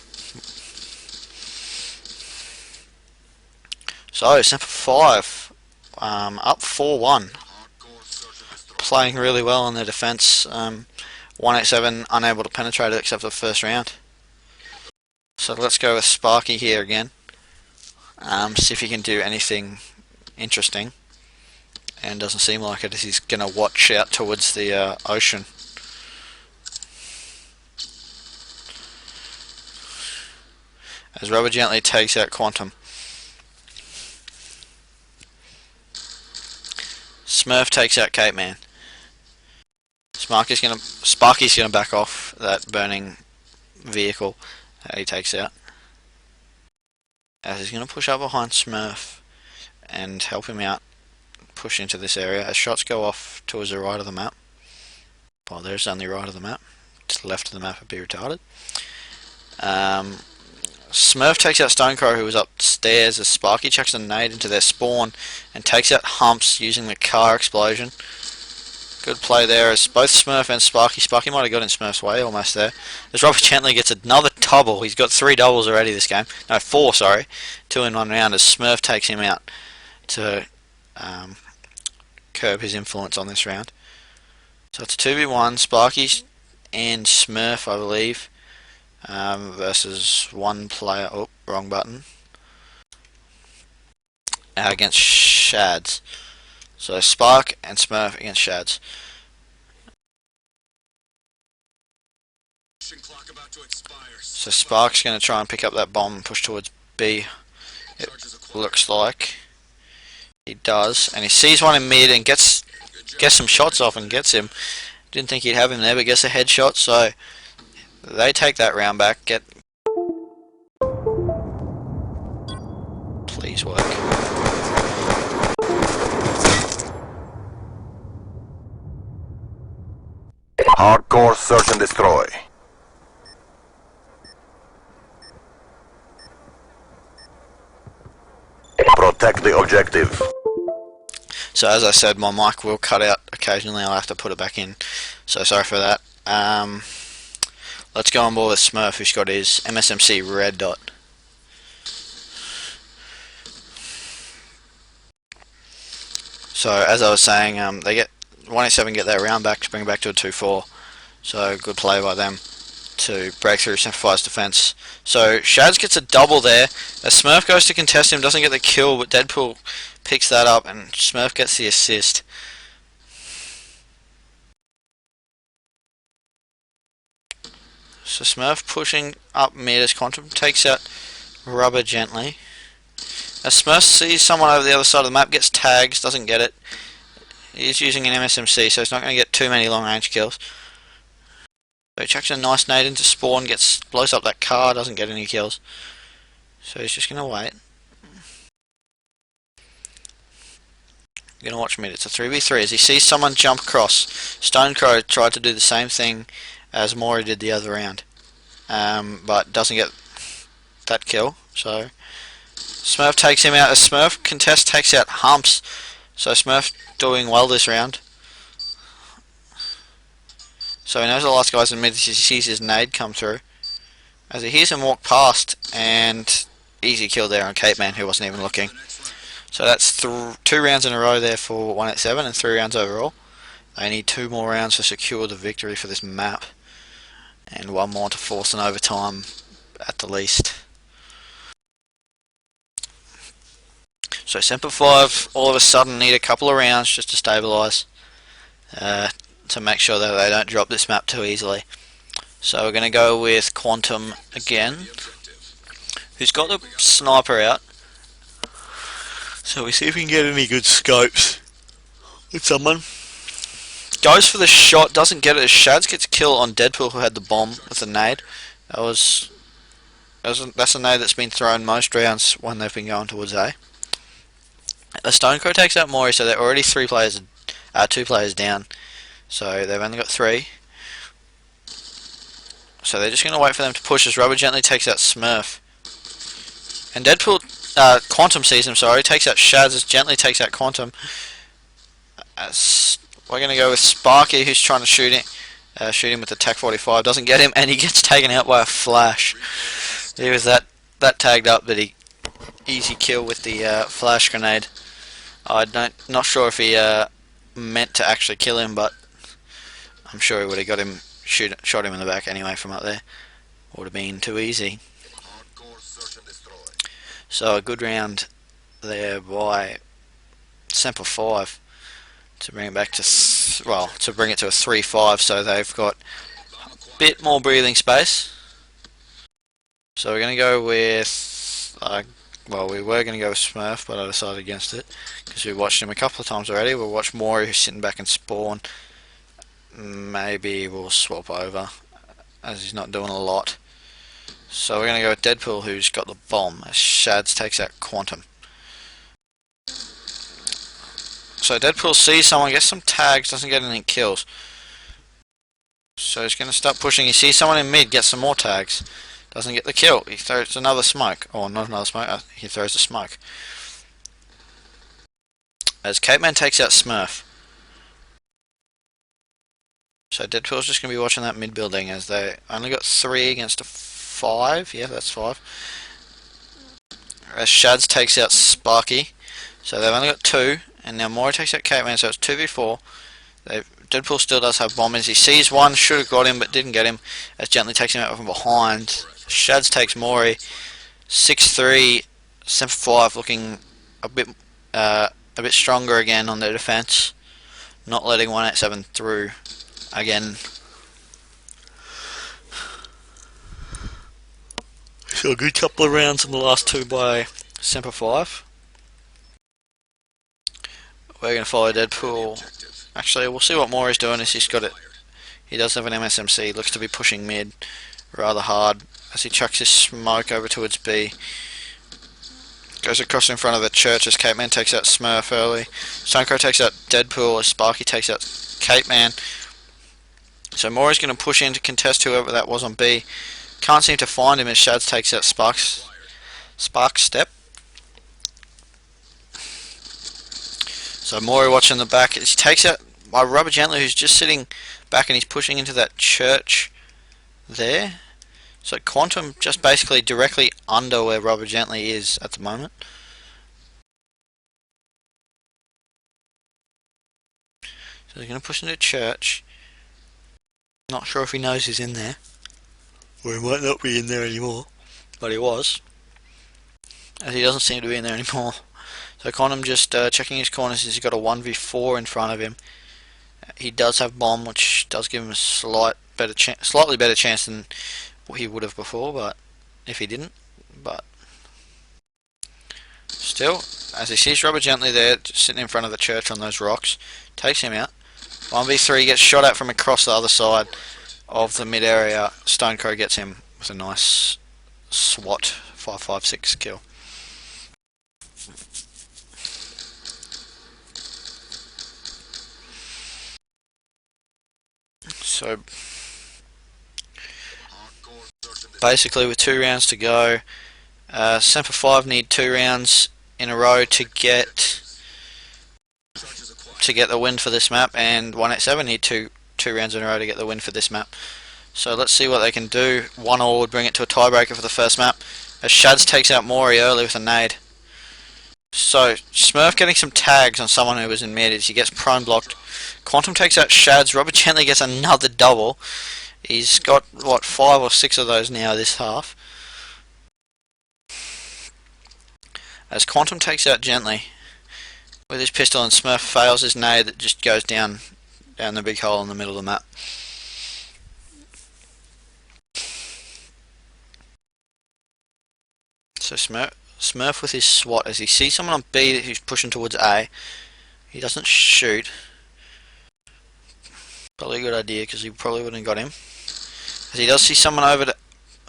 [SPEAKER 1] So Semper 5 up 4-1, playing really well on their defense. 187 unable to penetrate it except for the first round. So let's go with Sparky here again. See if he can do anything interesting. And doesn't seem like it as he's going to watch out towards the ocean. As Rubber Gently takes out Quantum. Smurf takes out Caveman. Sparky's gonna back off that burning vehicle that he takes out. As he's gonna push up behind Smurf and help him out push into this area as shots go off towards the right of the map. Well, there's only right of the map. To the left of the map would be retarded. Smurf takes out Stonecrow, who was upstairs, as Sparky chucks a nade into their spawn and takes out Humps using the car explosion. Good play there as both Smurf and Sparky might have got in Smurf's way almost there. As Robert Gently gets another double. He's got 3 doubles already this game. No, 4, sorry. 2 in 1 round as Smurf takes him out to curb his influence on this round. So it's 2v1, Sparky and Smurf, I believe, versus one player. Oh, wrong button. Against Shads. So Spark and Smurf against Shads. So Spark's going to try and pick up that bomb and push towards B. It looks like he does, and he sees one in mid and gets some shots off and gets him. Didn't think he'd have him there, but gets a headshot. So they take that round back. Please work.
[SPEAKER 3] Hardcore search and destroy. Protect the objective.
[SPEAKER 1] So as I said, my mic will cut out occasionally. I'll have to put it back in. So sorry for that. Let's go on board with Smurf, who's got his MSMC red dot. So as I was saying, they get 187 get their round back to bring it back to a 2-4. So good play by them to break through Semper 5's defense. So Shads gets a double there. As Smurf goes to contest him, doesn't get the kill, but Deadpool picks that up and Smurf gets the assist. So Smurf pushing up mid as Quantum takes out Rubber Gently. As Smurf sees someone over the other side of the map, gets tags, doesn't get it. He's using an MSMC, so he's not going to get too many long range kills. So he chucks a nice nade into spawn, blows up that car, doesn't get any kills. So he's just going to wait. You're gonna watch mid. It's a 3v3 as he sees someone jump across. Stonecrow tried to do the same thing as Maury did the other round, but doesn't get that kill. So Smurf takes him out. A Smurf contest takes out Humps. So Smurf doing well this round. So he knows the last guy's in mid. He sees his nade come through as he hears him walk past, and easy kill there on Cape Man, who wasn't even looking. So that's 2 rounds in a row there for 187 and 3 rounds overall. They need 2 more rounds to secure the victory for this map, and 1 more to force an overtime at the least. So Semper 5 all of a sudden need a couple of rounds just to stabilise, to make sure that they don't drop this map too easily. So we're going to go with Quantum again, who's got the sniper out. So we see if we can get any good scopes with someone. Goes for the shot, doesn't get it as Shads gets a kill on Deadpool, who had the bomb with the nade. That's a nade that's been thrown most rounds when they've been going towards A. The Stonecrow takes out Maury, so they're already 2 players down. So they've only got 3. So they're just going to wait for them to push as Rubber gently takes out Smurf. And Deadpool, Quantum sees him, sorry, takes out Shads as gently takes out Quantum. We're going to go with Sparky, who's trying to shoot him with the TAC 45. Doesn't get him, and he gets taken out by a flash. He was that tagged up that he easy kill with the flash grenade. Not sure if he meant to actually kill him, but I'm sure he would have got him, shot him in the back anyway from up there. Would have been too easy. So a good round there by Semper 5 to bring it back to to bring it to a 3-5. So they've got a bit more breathing space. So we're going to go with we were going to go with Smurf, but I decided against it because we watched him a couple of times already. We'll watch Maury, who's sitting back in spawn. Maybe we'll swap over as he's not doing a lot. So we're going to go with Deadpool, who's got the bomb, as Shads takes out Quantum. So Deadpool sees someone, gets some tags, doesn't get any kills. So he's going to start pushing. He sees someone in mid, gets some more tags. Doesn't get the kill. He throws another smoke. Or not another smoke, he throws a smoke. As Cape Man takes out Smurf. So Deadpool's just going to be watching that mid building as they only got 3 against a 5. Yeah, that's 5. As Shads takes out Sparky. So they've only got 2. And now Maury takes out Cape Man, so it's 2v4. Deadpool still does have bombers. He sees one, should have got him, but didn't get him. As gently takes him out from behind. Shads takes Maury. 6-3. Semper 5 looking a bit stronger again on their defense. Not letting 187 through again. So a good couple of rounds in the last 2 by Semper 5. We're going to follow Deadpool. Actually, we'll see what Maury's doing. As he's got it. He does have an MSMC. Looks to be pushing mid rather hard as he chucks his smoke over towards B. Goes across in front of the church as Cape Man takes out Smurf early. Stonecrow takes out Deadpool as Sparky takes out Cape Man. So Maury's going to push in to contest whoever that was on B. Can't seem to find him as Shads takes out Spark Step. So Maury watching the back. He takes out by Rubber Gently, who's just sitting back, and he's pushing into that church there. So Quantum just basically directly under where Rubber Gently is at the moment. So he's going to push into church. Not sure if he knows he's in there. Or he might not be in there anymore. But he was. As he doesn't seem to be in there anymore. So Quantum just checking his corners as he's got a 1v4 in front of him. He does have bomb, which does give him a slightly better chance than he would have before, but if he didn't. But still, as he sees Rubber Gently there, just sitting in front of the church on those rocks, takes him out. 1v3 gets shot at from across the other side of the mid area. Stonecrow gets him with a nice SWAT 5.56 kill. So
[SPEAKER 2] Hardcore search and destroy.
[SPEAKER 1] basically with 2 rounds to go, Semper 5 need 2 rounds in a row to get
[SPEAKER 2] Charges acquired.
[SPEAKER 1] the win for this map, and 187 need two rounds in a row to get the win for this map. So let's see what they can do. 1-all would bring it to a tiebreaker for the first map, as Shads takes out Mori early with a nade. So Smurf getting some tags on someone who was in mid as he gets prone blocked. Quantum takes out Shads. Robert gently gets another double. He's got what, 5 or 6 of those now this half. As Quantum takes out Gently with his pistol, and Smurf fails his nade that just goes down the big hole in the middle of the map. So Smurf with his SWAT as he sees someone on B who's pushing towards A. He doesn't shoot. Probably a good idea because he probably wouldn't have got him. As he does see someone over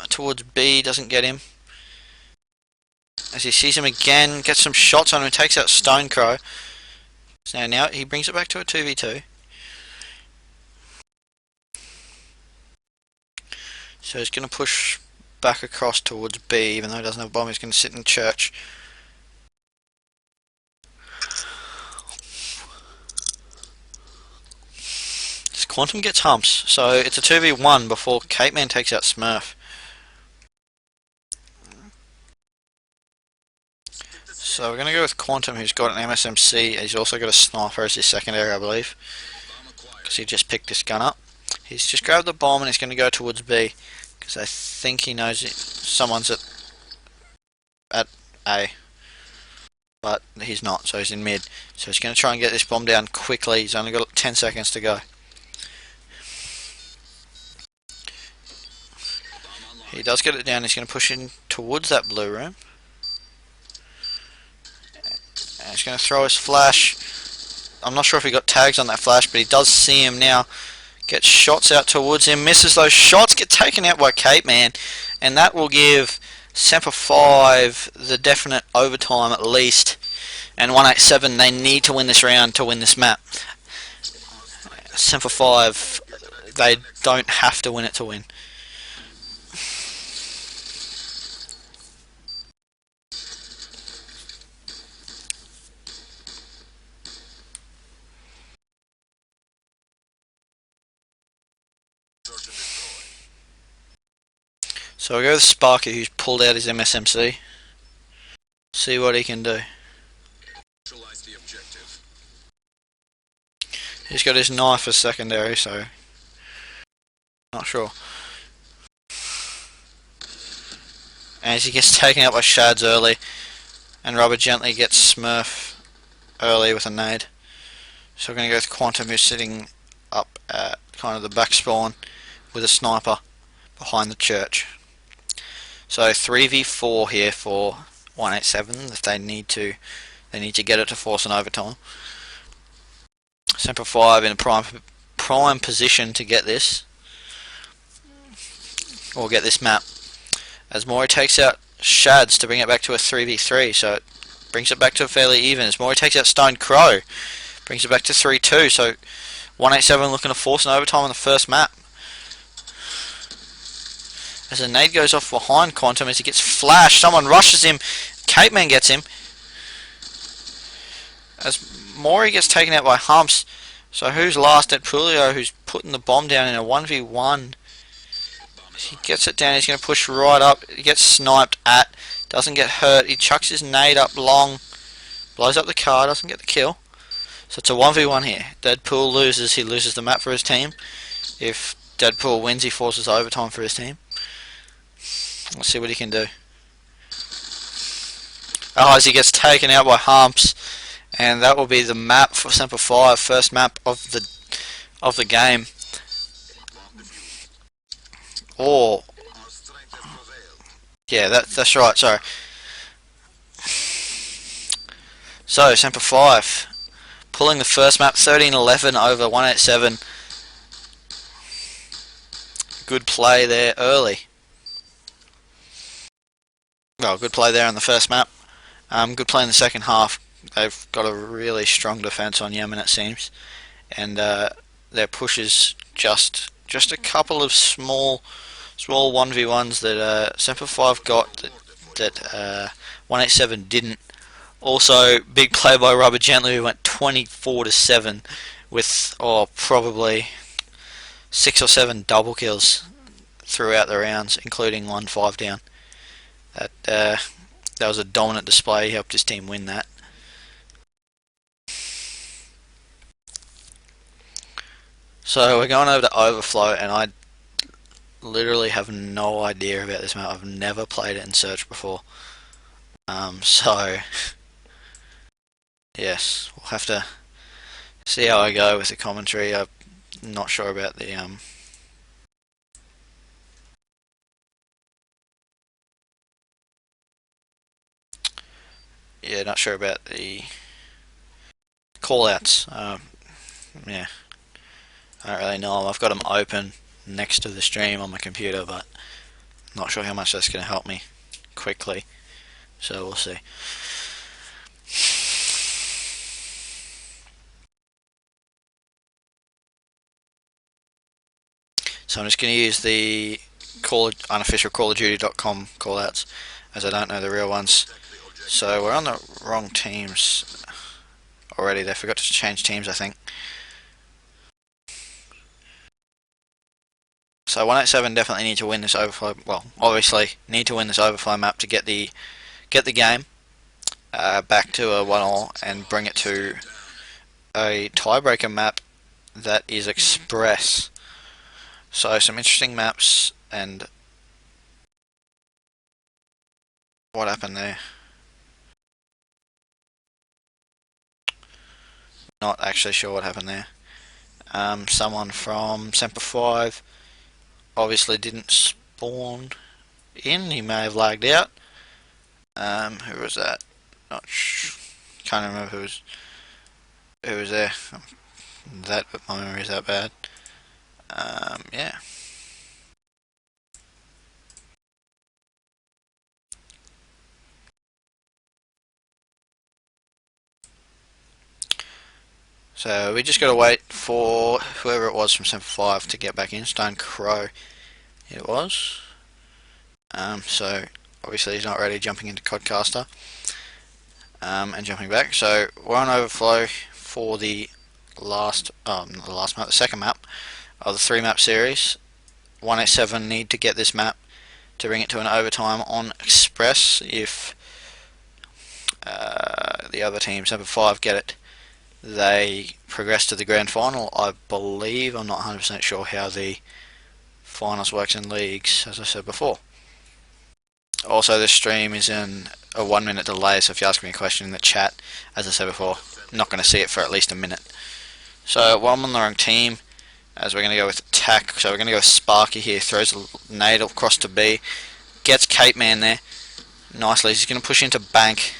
[SPEAKER 1] towards B, doesn't get him. As he sees him again, gets some shots on him, takes out Stonecrow. So now he brings it back to a 2v2. So he's going to push back across towards B, even though he doesn't have a bomb. He's going to sit in church. This Quantum gets humps, so it's a 2v1 before Capeman takes out Smurf. So we're going to go with Quantum, who's got an MSMC. He's also got a sniper as his secondary, I believe,
[SPEAKER 2] Bomb acquired.
[SPEAKER 1] because he just picked this gun up. He's just grabbed the bomb and he's going to go towards B, because I think he knows someone's at A. But he's not, so he's in mid. So he's going to try and get this bomb down quickly. He's only got 10 seconds to go.
[SPEAKER 2] Bomb online.
[SPEAKER 1] He does get it down. He's going to push in towards that blue room. And he's going to throw his flash. I'm not sure if he got tags on that flash, but he does see him now. Gets shots out towards him. Misses those shots. Get taken out by Capeman. And that will give Semper 5 the definite overtime at least. And 187, they need to win this round to win this map. Semper 5, they don't have to win it to win.
[SPEAKER 2] Search and destroy.
[SPEAKER 1] So we'll go with Sparky, who's pulled out his MSMC. See what he can do.
[SPEAKER 2] Neutralize the objective.
[SPEAKER 1] He's got his knife as secondary, so not sure. As he gets taken out by Shads early, and Rubber gently gets Smurf early with a nade. So we're going to go with Quantum, who's sitting up at kind of the back spawn with a sniper behind the church. So 3v4 here for 187 if they need to get it to force an overtime. Semper 5 in a prime position to get this, or get this map, as Mori takes out Shads to bring it back to a 3v3, so it brings it back to a fairly even. As Mori takes out Stone Crow, brings it back to 3-2, so 187 looking to force an overtime on the first map. As a nade goes off behind Quantum as he gets flashed, someone rushes him, Capeman gets him. As Mori gets taken out by Humps, so who's last? At Pulio, who's putting the bomb down in a 1v1. He gets it down, he's going to push right up, he gets sniped at, doesn't get hurt, he chucks his nade up long, blows up the car, doesn't get the kill. So it's a 1v1 here. Deadpool loses, he loses the map for his team. If Deadpool wins, he forces overtime for his team. Let's see what he can do. Oh, as he gets taken out by Humps, and that will be the map for Semper 5, first map of the game. Or
[SPEAKER 2] Our strength has prevailed.
[SPEAKER 1] yeah, that's right. Sorry. So Semper 5 pulling the first map, 13-11 over 187. Good play there early. Well, good play there in the first map. Good play in the second half. They've got a really strong defence on Yemen, it seems, and their pushes just just a couple of small 1v1s that Semper 5 got that 187 didn't. Also, big play by Rubber Gently, who went 24-7 with probably 6 or 7 double kills throughout the rounds, including one 5 down. That was a dominant display. He helped his team win that. So we're going over to Overflow, and I literally have no idea about this map. I've never played it in Search before. So yes, we'll have to see how I go with the commentary. I'm not sure about the not sure about the call-outs. Yeah, I don't really know. I've got them open next to the stream on my computer, but not sure how much that's going to help me quickly. So we'll see. So I'm just going to use the unofficial CallOfDuty.com callouts, as I don't know the real ones. So we're on the wrong teams already. They forgot to change teams, I think. So 187 definitely need to win this overflow. Well, obviously need to win this overflow map to get the game back to a 1-all and bring it to a tiebreaker map that is Express. So some interesting maps, and what happened there? Not actually sure what happened there. Someone from Semper 5 obviously didn't spawn in. He may have lagged out. Who was that? Can't remember who was there. My memory is that bad. Yeah. So we just got to wait for whoever it was from Semper 5 to get back in. Stone Crow it was. So obviously he's not ready, jumping into Codcaster and jumping back. So we're on Overflow for the the second map of the 3-map series. 187 need to get this map to bring it to an overtime on Express. If the other team, Semper 5, get it, they progress to the grand final, I believe. I'm not 100% sure how the finals works in leagues, as I said before. Also, this stream is in a 1-minute delay, so if you ask me a question in the chat, as I said before, I'm not going to see it for at least a minute. So, I'm on the wrong team, as we're going to go with attack. So we're going to go with Sparky here, throws a nade across to B, gets Cape Man there nicely. He's going to push into Bank.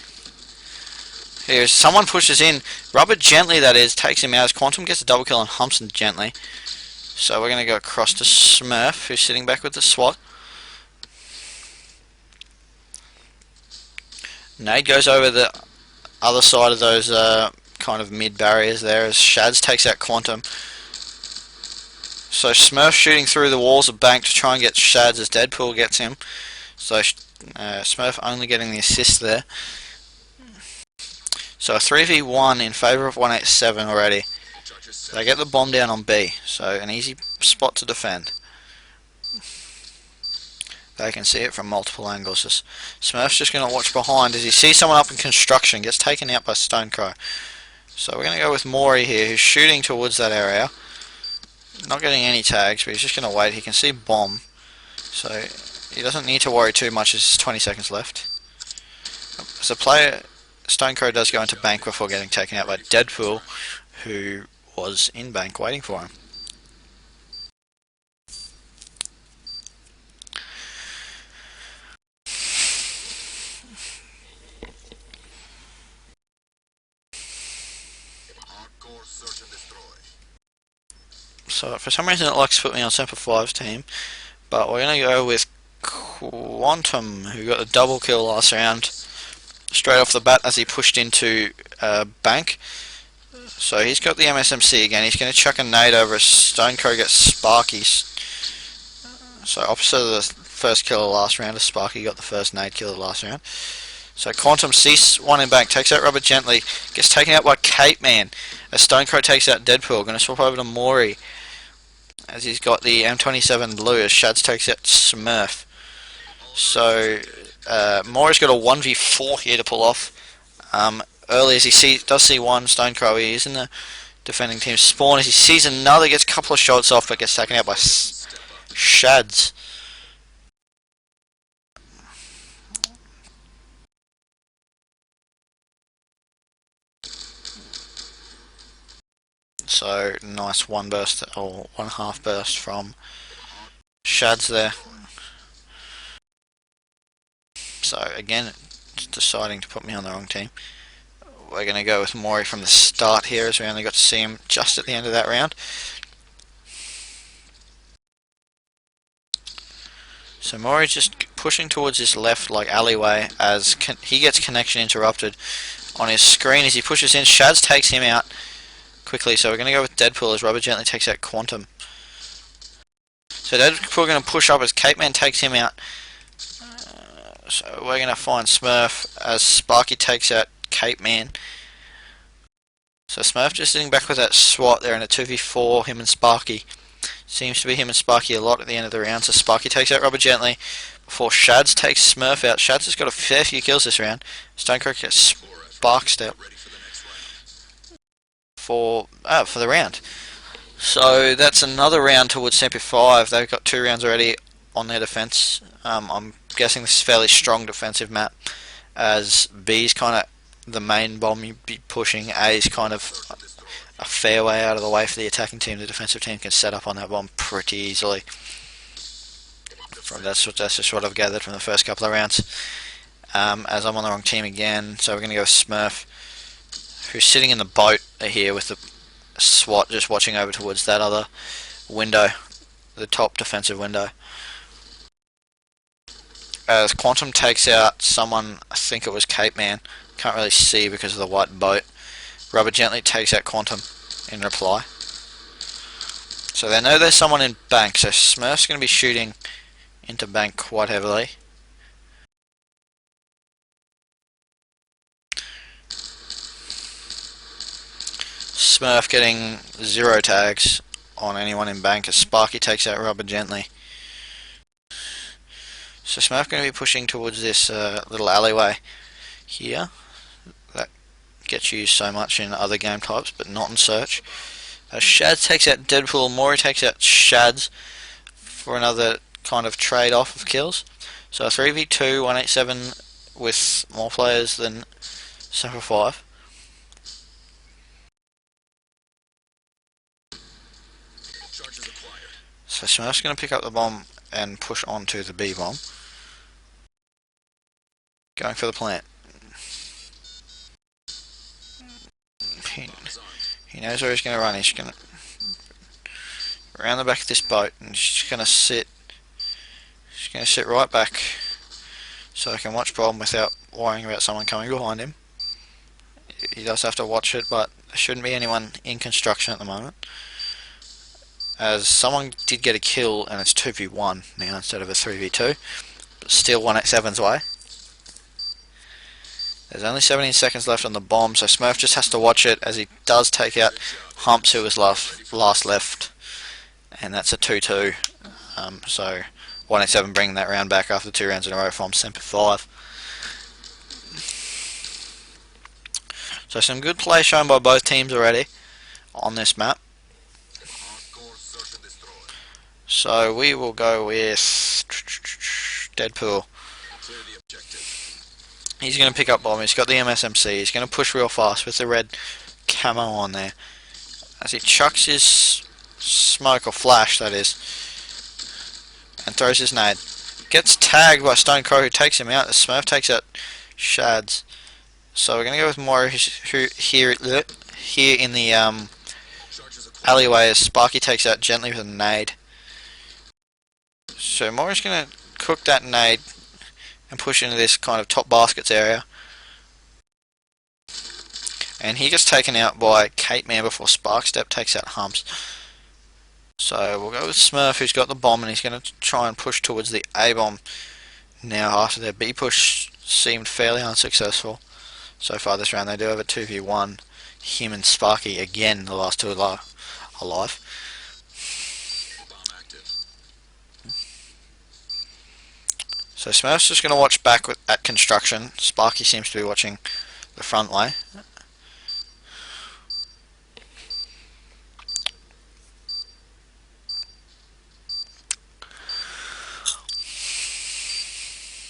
[SPEAKER 1] Here's someone pushes in, Rubber Gently that is, takes him out as Quantum gets a double kill on Humps and Gently. So we're going to go across to Smurf, who's sitting back with the SWAT. Nade goes over the other side of those kind of mid barriers there as Shads takes out Quantum. So Smurf shooting through the walls of Bank to try and get Shads as Deadpool gets him. So Smurf only getting the assist there. So a 3v1 in favour of 187 already. They get the bomb down on B, so an easy spot to defend. They can see it from multiple angles. Smurf's just going to watch behind as he sees someone up in construction, gets taken out by Stone Crow. So we're going to go with Maury here, who's shooting towards that area. Not getting any tags, but he's just going to wait. He can see bomb, so he doesn't need to worry too much. There's 20 seconds left. As a player, Stone Crow does go into Bank before getting taken out by Deadpool, who was in Bank waiting for him. So for some reason it likes to put me on Semper 5's team, but we're going to go with Quantum, who got a double kill last round straight off the bat as he pushed into Bank. So he's got the MSMC again. He's going to chuck a nade over as Stonecrow gets Sparky. So opposite of the first kill of the last round, as Sparky got the first nade kill of the last round. So Quantum sees one in bank, takes out Rubber Gently, gets taken out by Cape Man. As Stonecrow takes out Deadpool, going to swap over to Maury as he's got the M27 blue as Shads takes out Smurf. So Maury's got a 1v4 here to pull off. Early as he does see one Stonecrow, he is in the defending team's spawn. As he sees another, gets a couple of shots off, but gets taken out by Shads. So nice one burst or one half burst from Shads there. So again, deciding to put me on the wrong team. We're going to go with Maury from the start here, as we only got to see him just at the end of that round. So Maury's just pushing towards this left like alleyway as he gets connection interrupted on his screen as he pushes in. Shads takes him out quickly, so we're going to go with Deadpool as Rubber Gently takes out Quantum. So Deadpool going to push up as Cape Man takes him out. So we're going to find Smurf as Sparky takes out Cape Man. So Smurf just sitting back with that SWAT there in a 2v4, him and Sparky. Seems to be him and Sparky a lot at the end of the round. So Sparky takes out Rubber Gently before Shads takes Smurf out. Shads has got a fair few kills this round. Stonecrow gets sparked out for the round. So that's another round towards Semper 5. They've got 2 rounds already on their defence. I'm guessing this is a fairly strong defensive map, as B's kind of the main bomb you'd be pushing. A's kind of a fair way out of the way for the attacking team. The defensive team can set up on that bomb pretty easily. That's just what I've gathered from the first couple of rounds. As I'm on the wrong team again, so we're going to go with Smurf, who's sitting in the boat here with the SWAT just watching over towards that other window, the top defensive window. As Quantum takes out someone, I think it was Cape Man, can't really see because of the white boat. Rubber Gently takes out Quantum in reply. So they know there's someone in bank, so Smurf's going to be shooting into bank quite heavily. Smurf getting 0 tags on anyone in bank as Sparky takes out Rubber Gently. So Smurf going to be pushing towards this little alleyway here that gets used so much in other game types, but not in Search. Shads takes out Deadpool, Maury takes out Shads for another kind of trade-off of kills. So 3v2, 187 with more players than Semper 5. So Smurf's going to pick up the bomb and push onto the B bomb. Going for the plant. He knows where he's going to run. He's going to around the back of this boat and he's just going to sit. He's going to sit right back so I can watch bomb without worrying about someone coming behind him. He does have to watch it, but there shouldn't be anyone in construction at the moment, as someone did get a kill and it's 2v1 now instead of a 3v2, but still 187's way. There's only 17 seconds left on the bomb, so Smurf just has to watch it as he does take out Humps, who was last left, and that's a 2-2. So 187 bringing that round back after 2 rounds in a row from Semper 5. So some good play shown by both teams already on this map. So we will go with Deadpool. He's going to pick up bomb. He's got the MSMC. He's going to push real fast with the red camo on there. As he chucks his smoke, or flash that is, and throws his nade. Gets tagged by Stonecrow, who takes him out. The Smurf takes out Shads. So we're going to go with Maury, who here in the alleyway as Sparky takes out Gently with a nade. So Maury's going to cook that nade and push into this kind of top baskets area. and he gets taken out by Kate Man before Sparkstep takes out Humps. So we'll go with Smurf, who's got the bomb, and he's going to try and push towards the A bomb now after their B push seemed fairly unsuccessful so far this round. They do have a 2v1, him and Sparky again, the last two alive. So Smurf's just going to watch back at construction. Sparky seems to be watching the front way.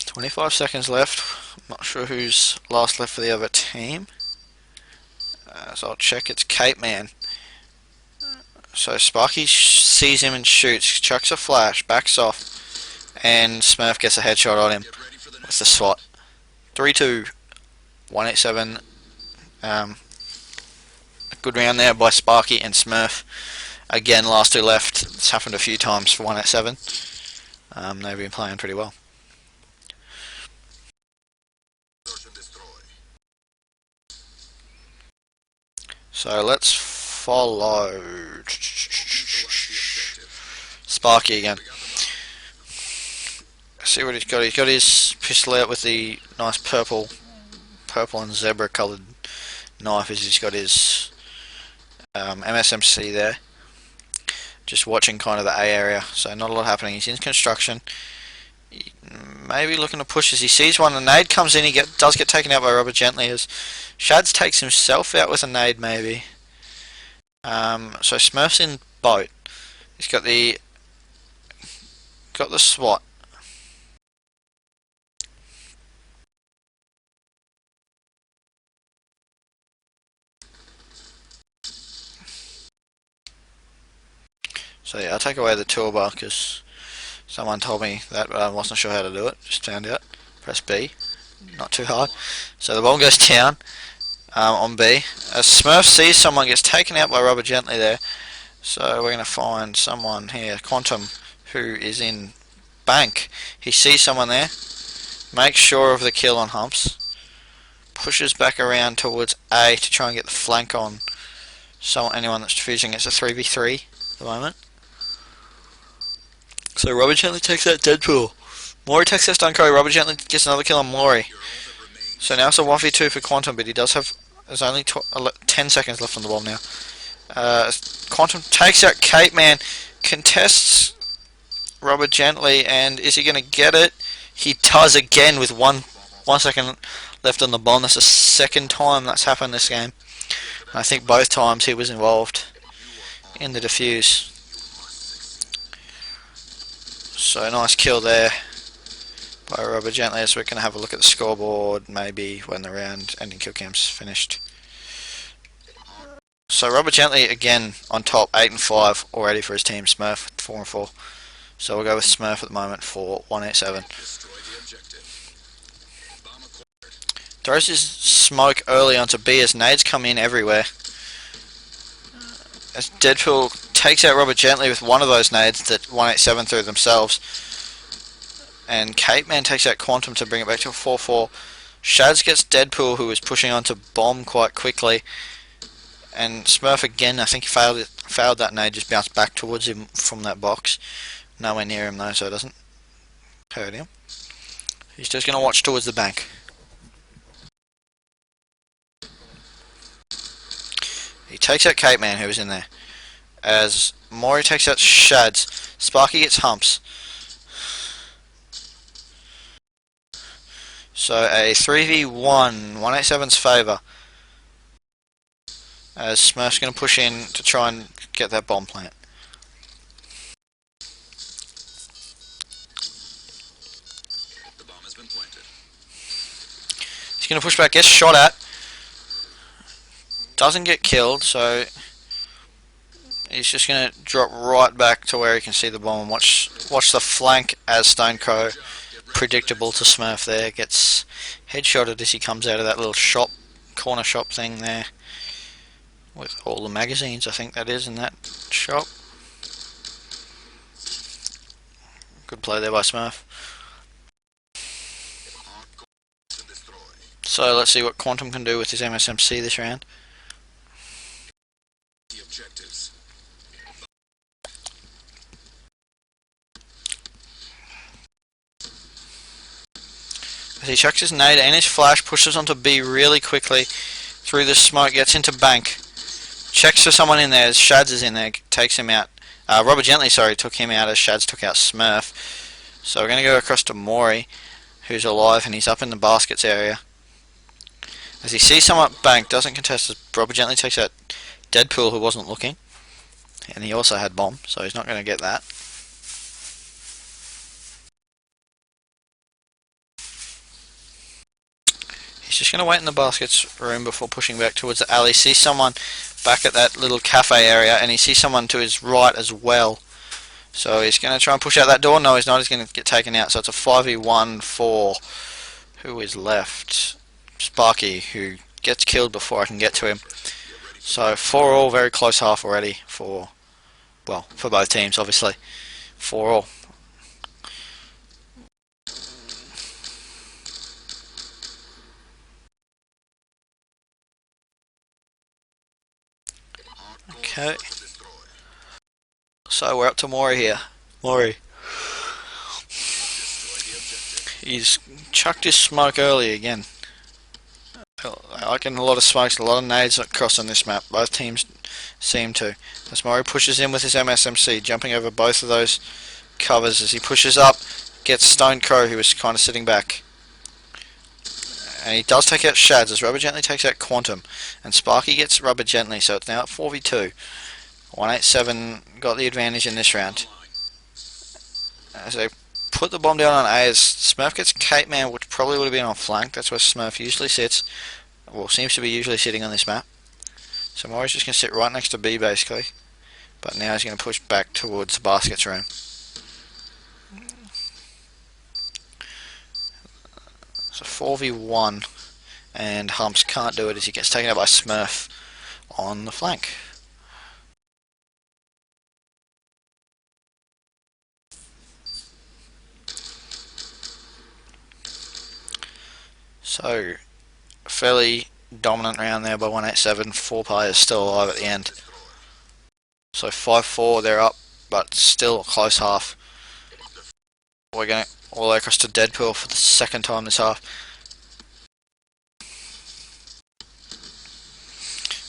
[SPEAKER 1] "25 seconds left. I'm not sure who's last left for the other team. So I'll check. It's Cape Man. So Sparky sees him and shoots, chucks a flash, backs off, and Smurf gets a headshot on him with the SWAT. 3-2, 187. A good round there by Sparky and Smurf. Again, last two left. It's happened a few times for 187. They've been playing pretty well. So let's follow Sparky again. See what he's got. He's got his pistol out with the nice purple and zebra coloured knife. He's got his MSMC there. Just watching kind of the A area. So not a lot happening. He's in construction. Maybe looking to push as he sees one. A nade comes in. He does get taken out by Robert Gently as Shads takes himself out with a nade maybe. So Smurf's in boat. He's got the SWAT. So yeah, I'll take away the toolbar because someone told me that, but I wasn't sure how to do it. Just found out. Press B. Not too hard. So the ball goes down on B. As Smurf sees someone, gets taken out by Robert Gently there. So we're going to find someone here, Quantum, who is in bank. He sees someone there. Makes sure of the kill on Humps. Pushes back around towards A to try and get the flank on anyone that's defusing. It's a 3v3 at the moment. So Robert Gently takes out Deadpool. Maury takes out Stone Curry. Robert Gently gets another kill on Maury. So now it's a 1v2 for Quantum, but he does have... There's only 10 seconds left on the bomb now. Quantum takes out Cape Man. Contests Robert Gently, and is he going to get it? He does again with 1 second left on the bomb. That's the second time that's happened this game. I think both times he was involved in the defuse. So nice kill there by Robert Gently, as we're going to have a look at the scoreboard maybe when the round ending kill cam's finished. So Robert Gently again on top, 8-5 already for his team. Smurf 4-4. So we'll go with Smurf at the moment for 187. Throws his smoke early onto B as nades come in everywhere. As Deadpool takes out Robert Gently with one of those nades that 187 through themselves. And Cape Man takes out Quantum to bring it back to a 4-4. Shads gets Deadpool, who is pushing onto bomb quite quickly. And Smurf again, I think he failed that nade, just bounced back towards him from that box. Nowhere near him though, so it doesn't hurt him. He's just going to watch towards the bank. He takes out Cape Man, who was in there. As Maury takes out Shads. Sparky gets Humps. So a 3v1, 187's favour. As Smurf's going to push in to try and get that bomb plant.
[SPEAKER 2] The bomb has been planted.
[SPEAKER 1] He's going to push back, gets shot at. Doesn't get killed, so he's just going to drop right back to where he can see the bomb and watch the flank as Stone Crow, predictable to Smurf there, gets headshotted as he comes out of that little shop, corner shop thing there, with all the magazines I think that is in that shop. Good play there by Smurf. So let's see what Quantum can do with his MSMC this round. As he chucks his nade and his flash, pushes onto B really quickly through the smoke, gets into bank, checks for someone in there as Shads is in there, takes him out. Robert Gently, sorry, took him out as Shads took out Smurf. So we're going to go across to Maury, who's alive, and he's up in the baskets area. As he sees someone at bank, doesn't contest as Robert Gently takes out Deadpool, who wasn't looking. And he also had bomb, so he's not going to get that. He's just going to wait in the baskets room before pushing back towards the alley. Sees someone back at that little cafe area, and he sees someone to his right as well. So he's going to try and push out that door. No, he's not. He's going to get taken out. So it's a 5v1 for who is left? Sparky, who gets killed before I can get to him. So 4-all, very close half already for, well, for both teams, obviously. 4-all. Okay. So we're up to Maury here. Maury. He's chucked his smoke early again. I reckon a lot of smokes, a lot of nades across on this map. Both teams seem to. As Maury pushes in with his MSMC, jumping over both of those covers as he pushes up, gets Stone Crow, who is kind of sitting back. And he does take out Shads as Rubber Gently takes out Quantum. And Sparky gets Rubber Gently, so it's now at 4v2. 187 got the advantage in this round. As they put the bomb down on A, as Smurf gets Cape Man, which probably would have been on flank. That's where Smurf usually sits. Well, seems to be usually sitting on this map. So Maury's just going to sit right next to B, basically. But now he's going to push back towards the baskets room. So 4v1, and Humps can't do it as he gets taken out by Smurf on the flank. So, fairly dominant round there by 187, 4 players still alive at the end. So 5-4, they're up, but still a close half. We're going all the way across to Deadpool for the second time this half.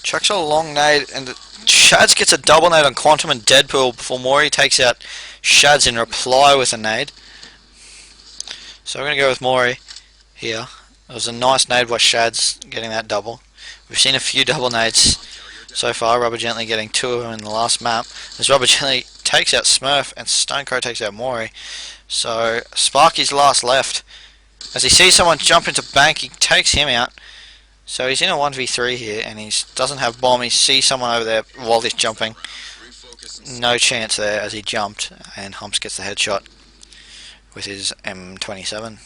[SPEAKER 1] Chucks a long nade, and Shads gets a double nade on Quantum and Deadpool before Maury takes out Shads in reply with a nade. So we're going to go with Maury here. It was a nice nade by Shads getting that double. We've seen a few double nades so far, Rubber Gently getting 2 of them in the last map. As Rubber Gently takes out Smurf and Stone Crow takes out Maury. So Sparky's last left. As he sees someone jump into bank, he takes him out. So he's in a 1v3 here, and he doesn't have bomb. He sees someone over there while he's jumping. No chance there as he jumped, and Humps gets the headshot with his M27.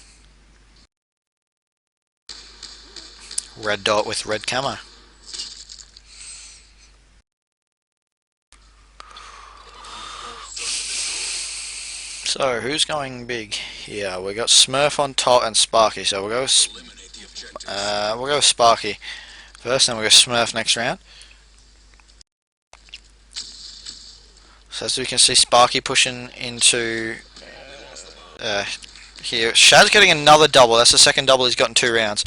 [SPEAKER 1] Red dot with red camo. So who's going big here? We got Smurf on top and Sparky. So we'll go with Sparky first, then we'll go Smurf next round. So as we can see, Sparky pushing into here. Shad's getting another double. That's the second double he's got in 2 rounds.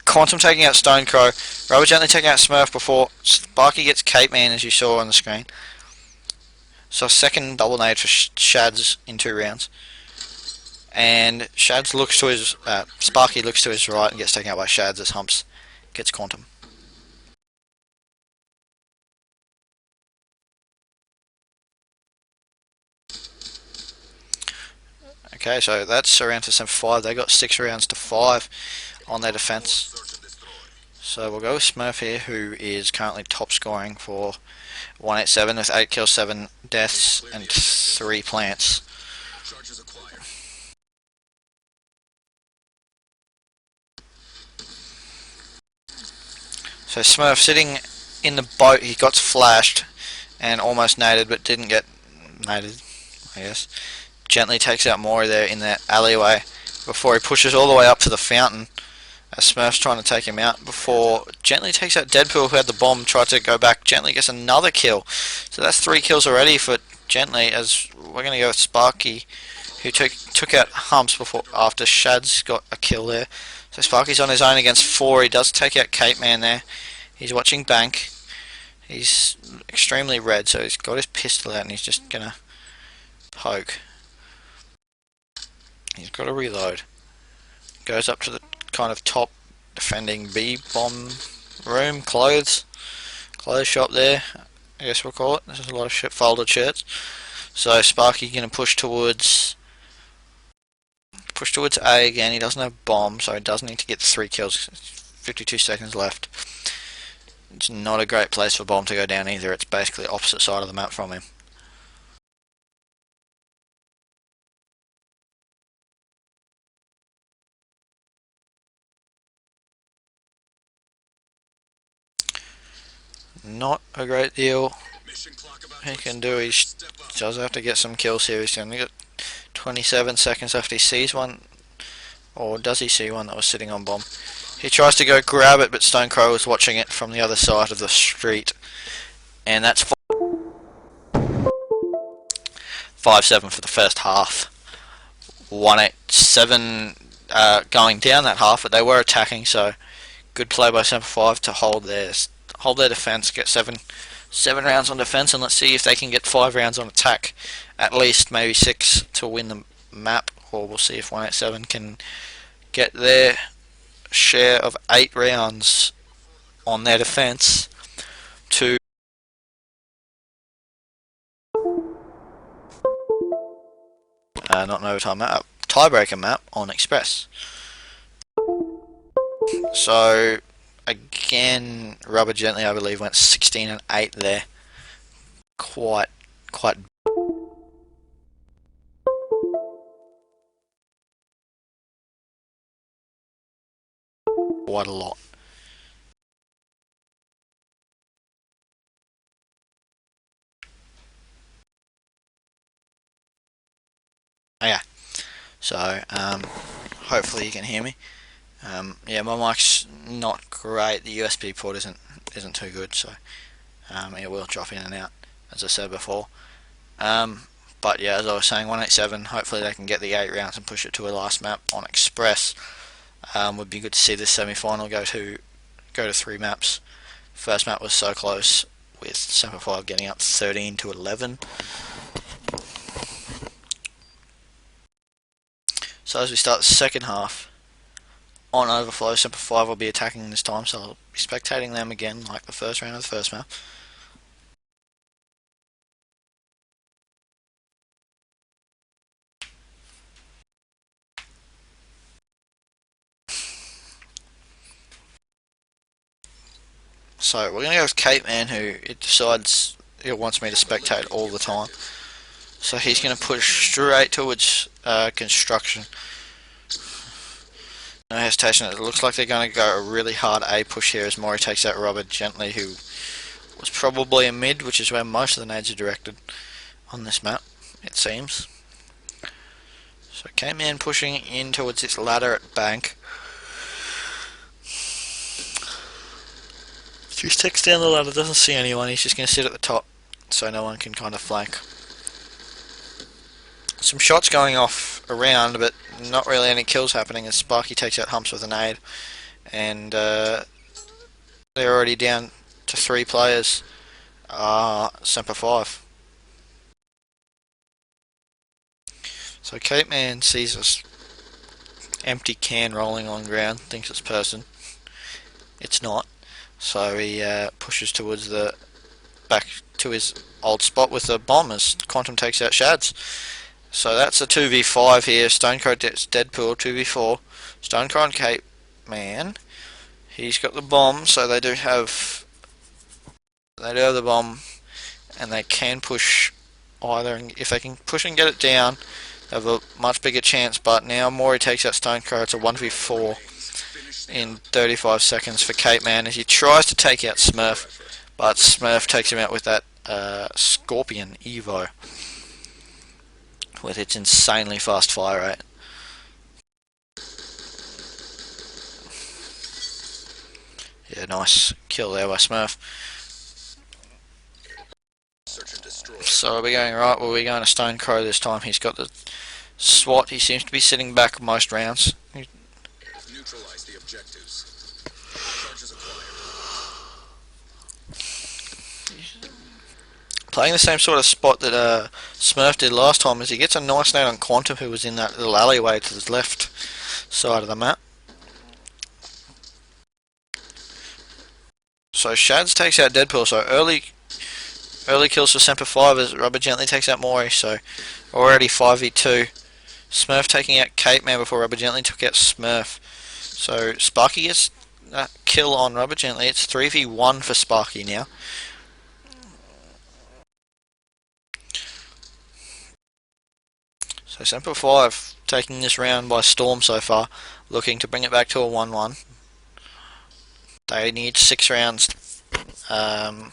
[SPEAKER 1] Quantum taking out Stone Crow. Rubber Gently taking out Smurf before Sparky gets Cape Man, as you saw on the screen. So second double nade for Shads in 2 rounds. And Shads looks to his Sparky looks to his right and gets taken out by Shads as Humps gets Quantum. Okay, so that's a round to Semper 5. They got 6 rounds to 5 on their defense. So we'll go with Smurf here, who is currently top scoring for 187 with 8 kills, 7 deaths, and 3 plants. So Smurf sitting in the boat, he got flashed and almost naded, but didn't get naded, I guess. Gently takes out Maury there in the alleyway before he pushes all the way up to the fountain. As Smurf's trying to take him out before Gently takes out Deadpool, who had the bomb, tried to go back. Gently gets another kill. So that's 3 kills already for Gently, as we're going to go with Sparky, who took out Humps after Shad's got a kill there. So Sparky's on his own against 4. He does take out Cape Man there. He's watching Bank. He's extremely red, so he's got his pistol out and he's just gonna poke. He's got to reload. Goes up to the kind of top defending B bomb room, clothes shop there, I guess we'll call it. There's a lot of folded shirts. So Sparky gonna push towards A again. He doesn't have bomb, so he does need to get 3 kills. 52 seconds left. It's not a great place for bomb to go down either. It's basically opposite side of the map from him. Not a great deal he can do. He does have to get some kills here. He's only got 27 seconds after he sees one. Or does he see one that was sitting on bomb? He tries to go grab it, but Stonecrow was watching it from the other side of the street. And that's 5-7 for the first half. 1-8-7 going down that half, but they were attacking, so good play by Semper 5 to hold their defense, get 7 rounds on defense, and let's see if they can get 5 rounds on attack, at least maybe 6 to win the map, or we'll see if 187 can get their share of 8 rounds on their defense to not an overtime map, tiebreaker map on Express. So again, Rubber Gently, I believe, went 16-8 there. Quite a lot. Okay, so hopefully you can hear me. Yeah, my mic's not great. The USB port isn't too good, so it will drop in and out, as I said before. But yeah, as I was saying, 187. Hopefully they can get the 8 rounds and push it to a last map on Express. Would be good to see this semi-final go to 3 maps. First map was so close, with Semper 5 getting up 13-11. So as we start the second half, on overflow, Semper 5 will be attacking this time, so I'll be spectating them again like the first round of the first map. So we're going to go with Cape Man, who it decides it wants me to spectate all the time. So he's going to push straight towards construction. No hesitation. It looks like they're going to go a really hard A push here as Maury takes out Robert Gently, who was probably a mid, which is where most of the nades are directed on this map, it seems. So Cape Man pushing in towards this ladder at Bank. He sticks down the ladder, doesn't see anyone, he's just going to sit at the top so no one can kind of flank. Some shots going off around, but not really any kills happening as Sparky takes out Humps with a nade. And they're already down to 3 players. Semper 5. So Cape Man sees this empty can rolling on ground, thinks it's person. It's not. So he pushes towards back to his old spot with the bomb as Quantum takes out Shads. So that's a 2v5 here. Stonecrow Deadpool 2v4. Stonecrow and Cape Man. He's got the bomb, so they do have the bomb, and they can push either. If they can push and get it down, they have a much bigger chance. But now Maury takes out Stonecrow. It's a 1v4 in 35 seconds for Cape Man as he tries to take out Smurf, but Smurf takes him out with that Scorpion Evo with its insanely fast fire rate. Yeah, nice kill there by Smurf. So are we going right? Well, we're going to Stonecrow this time. He's got the SWAT, he seems to be sitting back most rounds.
[SPEAKER 2] Neutralize the objectives. Charges acquired.
[SPEAKER 1] Playing the same sort of spot that Smurf did last time, as he gets a nice nade on Quantum, who was in that little alleyway to the left side of the map. So Shads takes out Deadpool, so early kills for Semper 5 as Rubber Gently takes out Mori, so already 5v2. Smurf taking out Cape Man before Rubber Gently took out Smurf. So Sparky gets a kill on Rubber Gently. It's 3v1 for Sparky now. So Semper 5 taking this round by storm so far, looking to bring it back to a 1-1. They need 6 rounds. Yeah,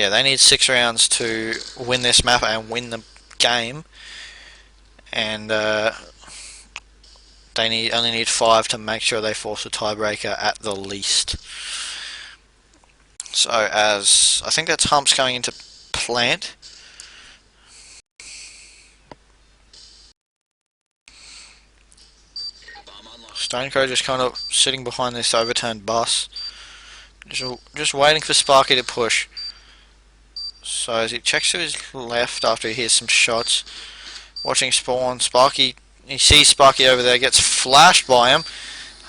[SPEAKER 1] they need 6 rounds to win this map and win the game. And they only need 5 to make sure they force a tiebreaker at the least. So as I think that's Humps going into plant. Stonecrow just kind of sitting behind this overturned bus, just waiting for Sparky to push. So as he checks to his left after he hears some shots, watching spawn, Sparky, he sees Sparky over there, gets flashed by him.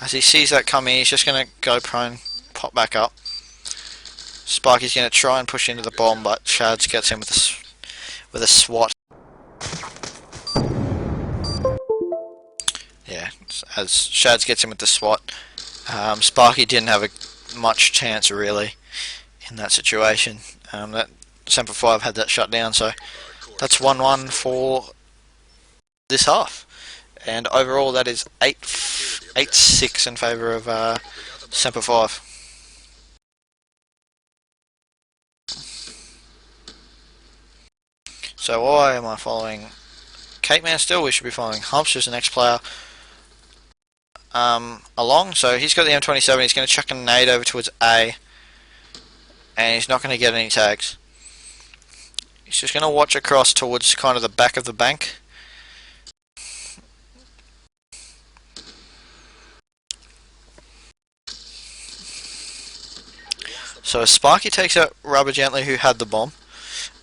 [SPEAKER 1] As he sees that coming, he's just going to go prone, pop back up. Sparky's going to try and push into the bomb, but Shads gets him with a SWAT. Yeah, as Shads gets him with the SWAT, Sparky didn't have much chance really in that situation. That Semper 5 had that shut down, so that's 1-1 for this half. And overall that is 8-6 in favour of Semper 5. So why am I following Cape Man still? We should be following Humps as the next player along. So he's got the M27, he's going to chuck a nade over towards A, and he's not going to get any tags. He's just going to watch across towards kind of the back of the bank. So Sparky takes out Rubber Gently, who had the bomb,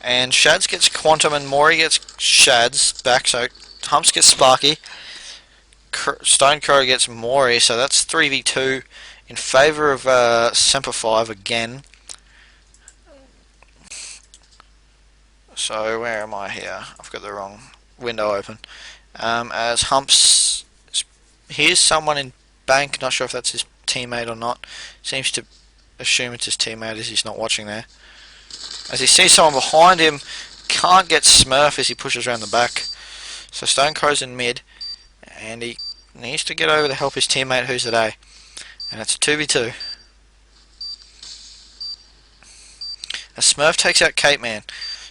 [SPEAKER 1] and Shads gets Quantum and Mori gets Shads back, so Humps gets Sparky, Stonecrow gets Mori, so that's 3v2 in favour of Semper 5 again. So where am I here? I've got the wrong window open. As Humps here's someone in bank, not sure if that's his teammate or not. Seems to assume it's his teammate as he's not watching there. As he sees someone behind him, can't get Smurf as he pushes around the back. So Stonecrow's in mid, and he needs to get over to help his teammate who's at A. And it's a 2v2. As Smurf takes out Cape Man,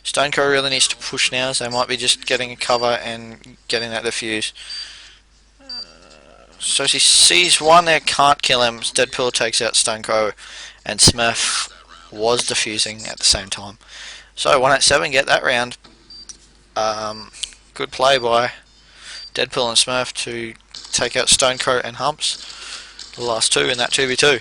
[SPEAKER 1] Stonecrow really needs to push now, so they might be just getting a cover and getting that defuse. So as he sees one there, can't kill him. Deadpool takes out Stonecrow, and Smurf was defusing at the same time. So 187, get that round. Good play by Deadpool and Smurf to take out Stonecrow and Humps, the last two in that 2v2.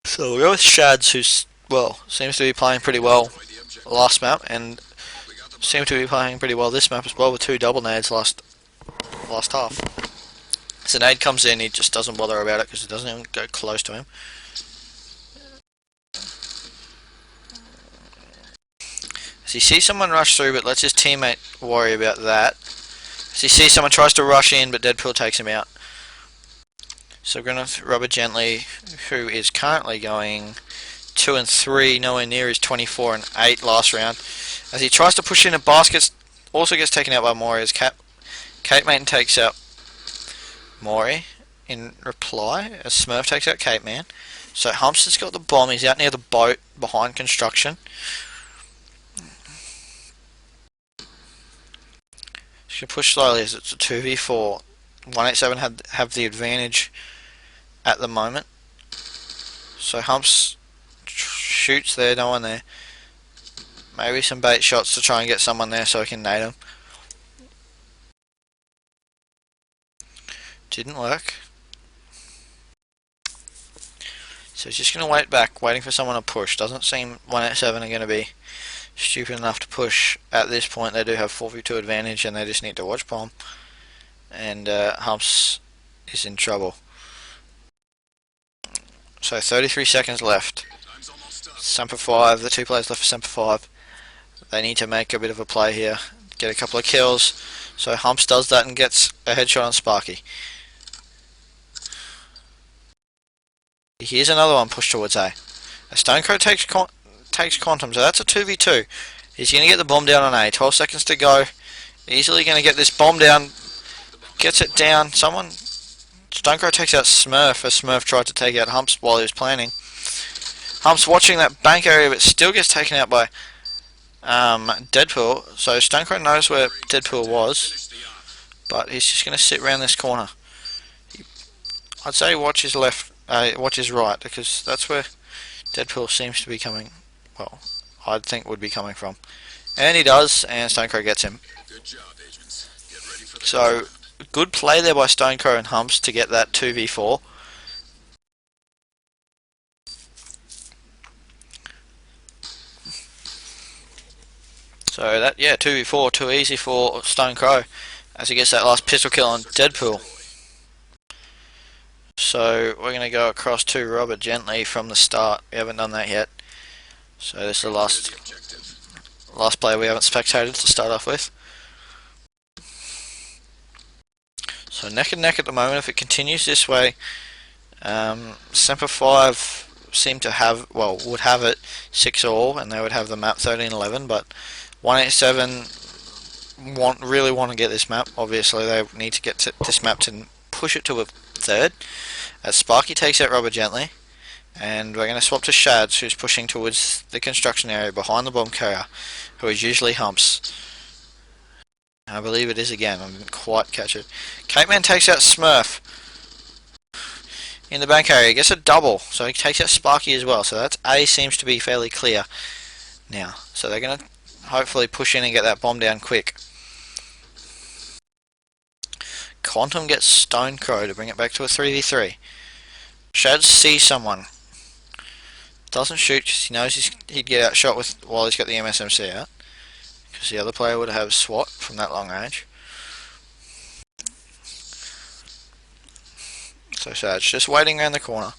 [SPEAKER 1] So we'll go with Shads, who's, well, seems to be playing pretty well last map, and seemed to be playing pretty well this map as well, with 2 double nades last half. As a nade comes in, he just doesn't bother about it because it doesn't even go close to him. As he sees someone rush through, but lets his teammate worry about that. As he sees someone tries to rush in, but Deadpool takes him out. So we're going to Rubber Gently, who is currently going 2 and 3, nowhere near his 24 and 8 last round. As he tries to push in a basket, also gets taken out by Mori as Cape Man takes out Mori in reply, as Smurf takes out Cape Man. So Humps has got the bomb, he's out near the boat behind construction. Should push slowly as it's a 2v4. 187 have the advantage at the moment. So Humps shoots there, no one there. Maybe some bait shots to try and get someone there so he can nade him. Didn't work. So he's just going to wait back, waiting for someone to push. Doesn't seem 187 are going to be stupid enough to push at this point. They do have 4v2 advantage and they just need to watch bomb. And Humps is in trouble. So 33 seconds left. Semper 5, the two players left for Semper 5. They need to make a bit of a play here, get a couple of kills. So Humps does that and gets a headshot on Sparky. Here's another one pushed towards A. Stonecrow takes Quantum, so that's a 2v2. He's going to get the bomb down on A. 12 seconds to go. Easily going to get this bomb down. Gets it down. Stonecrow takes out Smurf, as Smurf tried to take out Humps while he was planning. Humps watching that bank area, but still gets taken out by Deadpool. So Stonecrow knows where Deadpool was, but he's just going to sit around this corner. I'd say watch his left, watch his right, because that's where Deadpool seems to be coming. Well, I'd think would be coming from, and he does, and Stonecrow gets him.
[SPEAKER 2] Good job, agents. Get ready for the
[SPEAKER 1] So good play there by Stonecrow and Humps to get that 2v4. So that, yeah, 2v4, too easy for Stonecrow as he gets that last pistol kill on Deadpool. So we're going to go across to Robert Gently from the start. We haven't done that yet. So this is the last player we haven't spectated to start off with. So neck and neck at the moment. If it continues this way, Semper 5 seem to have, well, would have it 6-all, and they would have the map 13-11, but 187 really want to get this map. Obviously, they need to get to this map to push it to a third. As Sparky takes out Robert Gently, and we're going to swap to Shads, who's pushing towards the construction area behind the bomb carrier, who is usually Humps. I believe it is again. I didn't quite catch it. Cape Man takes out Smurf in the bank area. He gets a double, so he takes out Sparky as well. So that's A seems to be fairly clear now. So they're going to hopefully push in and get that bomb down quick. Quantum gets Stonecrow to bring it back to a 3v3. Shads sees someone. Doesn't shoot because he knows he'd get outshot with while he's got the MSMC out. Because the other player would have SWAT from that long range. So Shads just waiting around the corner.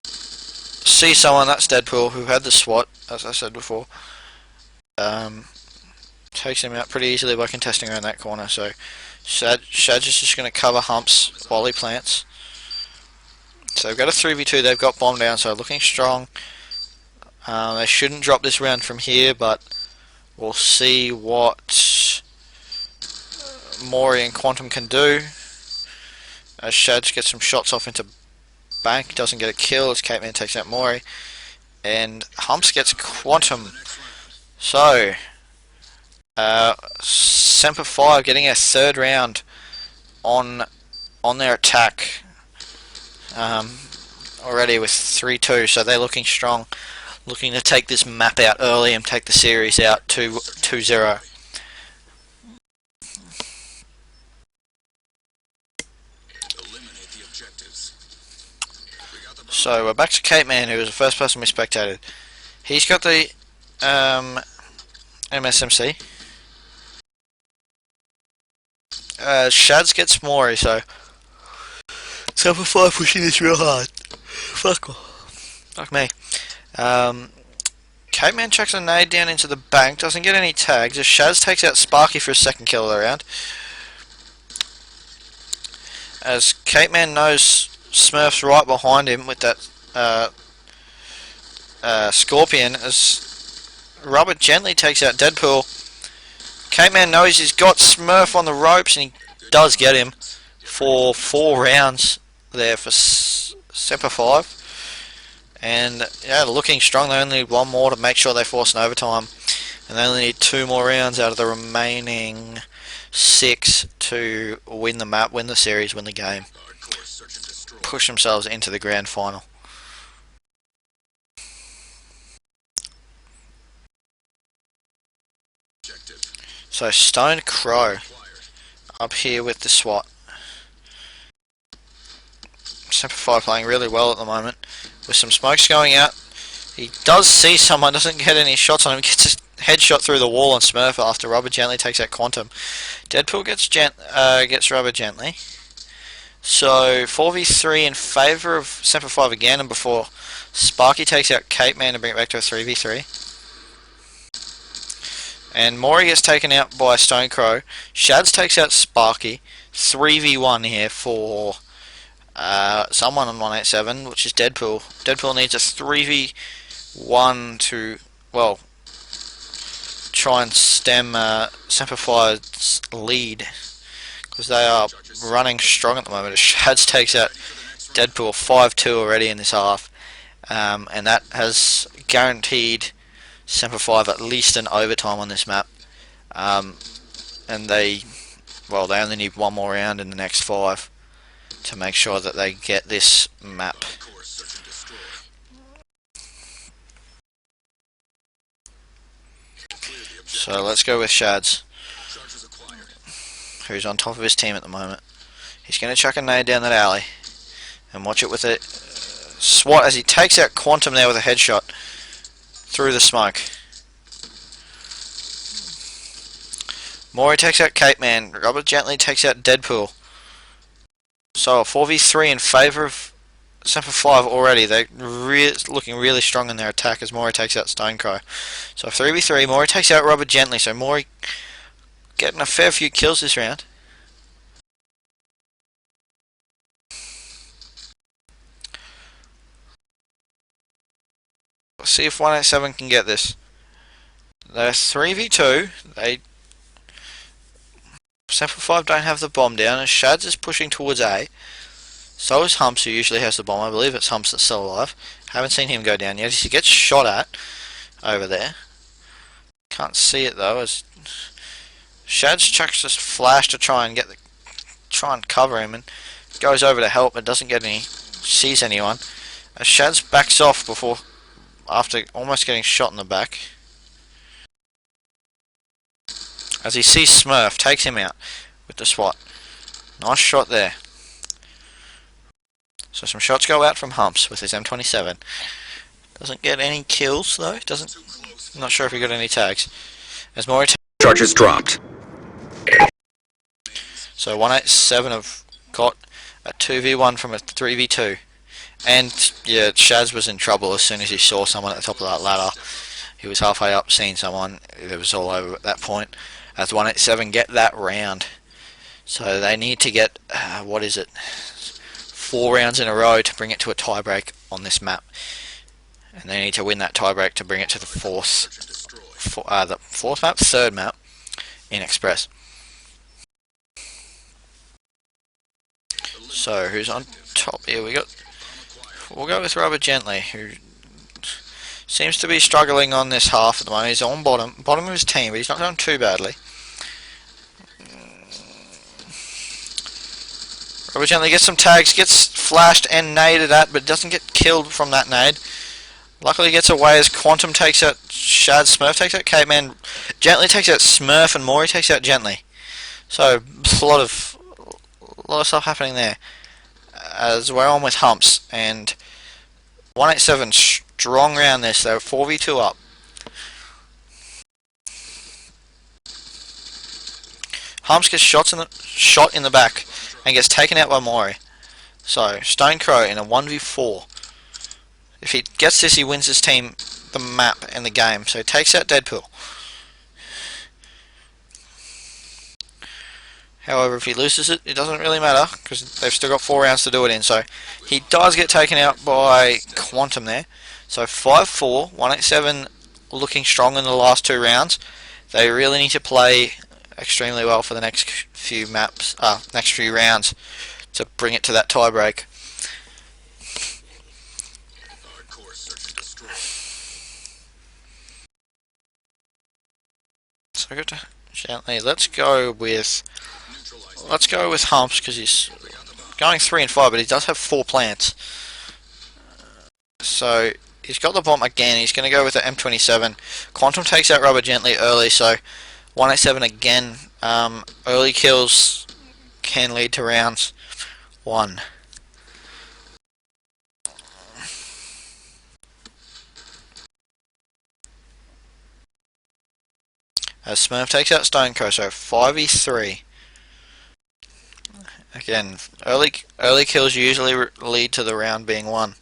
[SPEAKER 1] See someone, that's Deadpool, who had the SWAT, as I said before. Takes him out pretty easily by contesting around that corner. So Shads is just going to cover Humps while he plants. So they've got a 3v2, they've got bomb down, so looking strong. They shouldn't drop this round from here, but we'll see what Maury and Quantum can do. As Shads gets some shots off into bank, doesn't get a kill as Cape Man takes out Maury. And Humps gets Quantum. So, Semper 5 getting a third round on their attack already with 3-2, so they're looking strong, looking to take this map out early and take the series out to 2-0.
[SPEAKER 2] eliminate the objectives.
[SPEAKER 1] So we're back to Cape Man, who was the first person we spectated. He's got the MSMC. Shads gets Maury, so Semper 5 pushing this real hard. Fuck me. Cape Man chucks a nade down into the bank, doesn't get any tags, as Shads takes out Sparky for his second kill of the round. As Cape Man knows Smurf's right behind him with that Scorpion, as Robert Gently takes out Deadpool. Cape Man knows he's got Smurf on the ropes, and he does get him for 4 rounds there for Semper 5. And yeah, looking strong. They only need one more to make sure they force an overtime, and they only need 2 more rounds out of the remaining 6 to win the map, win the series, win the game, push themselves into the grand final. So Stoned Crow up here with the SWAT. Semper playing really well at the moment with some smokes going out. He does see someone, doesn't get any shots on him, gets a headshot through the wall on Smurf after Rubber gently takes out Quantum. Deadpool gets Rubber gently. So 4v3 in favour of Semper again, and before Sparky takes out Cape Man to bring it back to a 3v3. And Maury gets taken out by Stone Crow. Shads takes out Sparky. 3v1 here for someone on 187, which is Deadpool. Deadpool needs a 3v1 to, well, try and stem Semper's lead, because they are running strong at the moment. Shads takes out Deadpool 5-2 already in this half, and that has guaranteed Semper at least an overtime on this map. And they only need one more round in the next 5 to make sure that they get this map. So let's go with Shads, who's on top of his team at the moment. He's going to chuck a nade down that alley and watch it with a SWAT as he takes out Quantum there with a headshot through the smoke. Maury takes out Cape Man. Robert gently takes out Deadpool. So a 4v3 in favour of Semper already. They're looking really strong in their attack as Maury takes out Stonecrow. So 3v3, Maury takes out Robert gently. So Maury getting a fair few kills this round. Let's see if 187 can get this. They're 3v2. Semper don't have the bomb down, and Shads is pushing towards A. So is Humps, who usually has the bomb. I believe it's Humps that's still alive. Haven't seen him go down yet. He gets shot at over there. Can't see it though, as Shads chucks this flash to try and cover him, and goes over to help, but doesn't get any. Sees anyone. As Shads backs off after almost getting shot in the back. As he sees Smurf, takes him out with the SWAT. Nice shot there. So some shots go out from Humps with his M27. Doesn't get any kills though. Not sure if he got any tags. As Maury
[SPEAKER 4] charges dropped.
[SPEAKER 1] So 187 have got a 2v1 from a 3v2. And yeah, Shaz was in trouble as soon as he saw someone at the top of that ladder. He was halfway up, seeing someone. It was all over at that point. As 187 get that round. So they need to get, 4 rounds in a row to bring it to a tiebreak on this map. And they need to win that tiebreak to bring it to the third map in Express. So who's on top here? We'll go with Rubber Gently, who seems to be struggling on this half at the moment. He's on bottom of his team, but he's not going too badly. Rubber Gently gets some tags, gets flashed and naded at, but doesn't get killed from that nade. Luckily gets away as Quantum takes out Shad, Smurf takes out Cape Man, Gently takes out Smurf, and Maury takes out Gently. So a lot of stuff happening there. As we're on with Humps, and 187 strong round this. They're 4v2 up. Humps gets shot in the back and gets taken out by Maury. So Stone Crow in a 1v4. If he gets this, he wins his team the map and the game. So he takes out Deadpool. However, if he loses it, it doesn't really matter, because they've still got 4 rounds to do it in. So he does get taken out by Quantum there. So 5-4, 187 looking strong in the last 2 rounds. They really need to play extremely well for the next few rounds to bring it to that tiebreak. So good to gently. Let's go with Humps, because he's going 3 and 5, but he does have 4 plants. So he's got the bomb again. He's going to go with the M27. Quantum takes out Rubber Gently early, so 187 again. Early kills can lead to rounds 1. As Smurf takes out Stonecrow, so 5v3. Again, early kills usually lead to the round being won.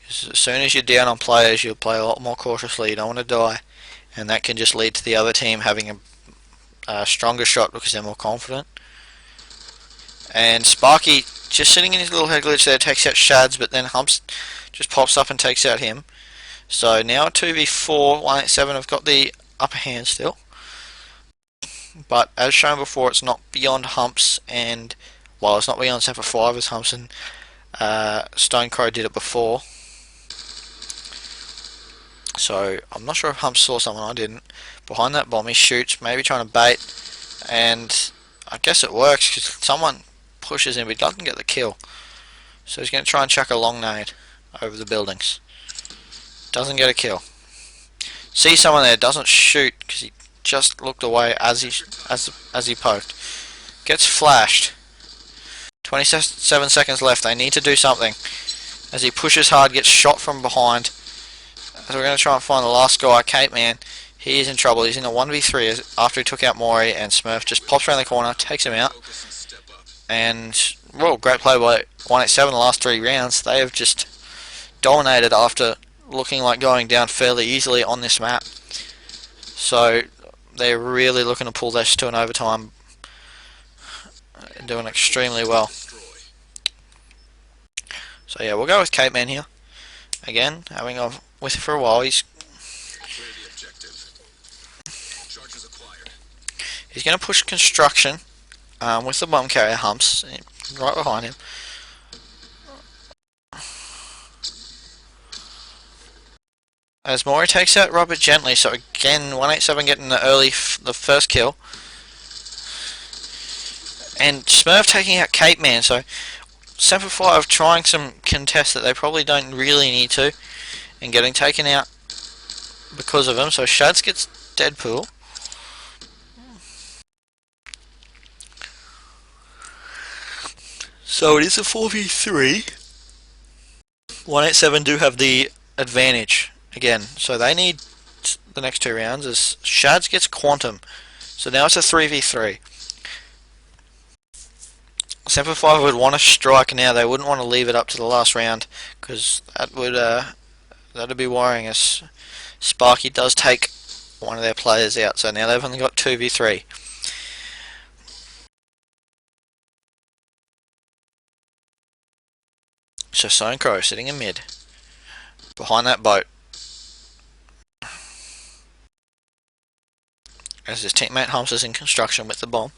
[SPEAKER 1] As soon as you're down on players, you'll play a lot more cautiously. You don't want to die, and that can just lead to the other team having a stronger shot because they're more confident. And Sparky just sitting in his little head glitch there takes out Shads, but then Humps just pops up and takes out him. So now 2v4, 187 have got the upper hand still. But as shown before, it's not beyond Humps, and well, it's not beyond Semper 5 as Humps and Stonecrow did it before. So I'm not sure if Humps saw someone, I didn't. Behind that bomb he shoots, maybe trying to bait, and I guess it works because someone pushes him but he doesn't get the kill. So he's going to try and chuck a long nade over the buildings. Doesn't get a kill. See someone there, doesn't shoot because he just looked away as he poked. Gets flashed. 27 seconds left. They need to do something. As he pushes hard, gets shot from behind. So we're going to try and find the last guy, Cape Man. He is in trouble. He's in a 1v3 after he took out Mori, and Smurf just pops around the corner, takes him out. And, well, great play by 187 the last 3 rounds. They have just dominated after looking like going down fairly easily on this map. So they're really looking to pull this to an overtime. Doing extremely well. So yeah, we'll go with Cape Man here. Again, having gone with it for a while, he's going to push construction with the bomb carrier Humps right behind him. As Mori takes out Robert gently, so again 187 getting the first kill. And Smurf taking out Cape Man, so Semper 5 trying some contests that they probably don't really need to, and getting taken out because of him. So Shads gets Deadpool. So it is a 4v3. 187 do have the advantage again, so they need the next 2 rounds as Shads gets Quantum. So now it's a 3v3. Semper 5 would want to strike now. They wouldn't want to leave it up to the last round because that'd be worrying as Sparky does take one of their players out. So now they've only got 2v3. So Stonecrow sitting in mid behind that boat as his teammate Humps is in construction with the bomb.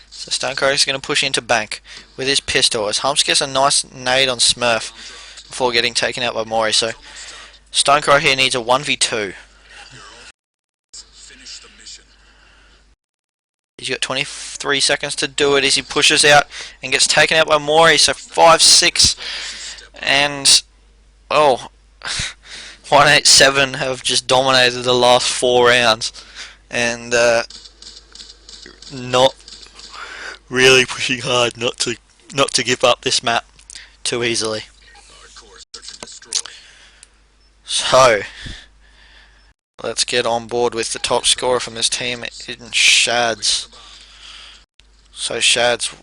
[SPEAKER 1] So Stonecrow is going to push into bank with his pistol as Humps gets a nice nade on Smurf before getting taken out by Mori. So Stonecrow here needs a 1v2. He's got 23 seconds to do it as he pushes out and gets taken out by Mori. So 5-6 and oh, 187 have just dominated the last 4 rounds and not really pushing hard not to give up this map too easily. So let's get on board with the top scorer from this team in Shads. So Shads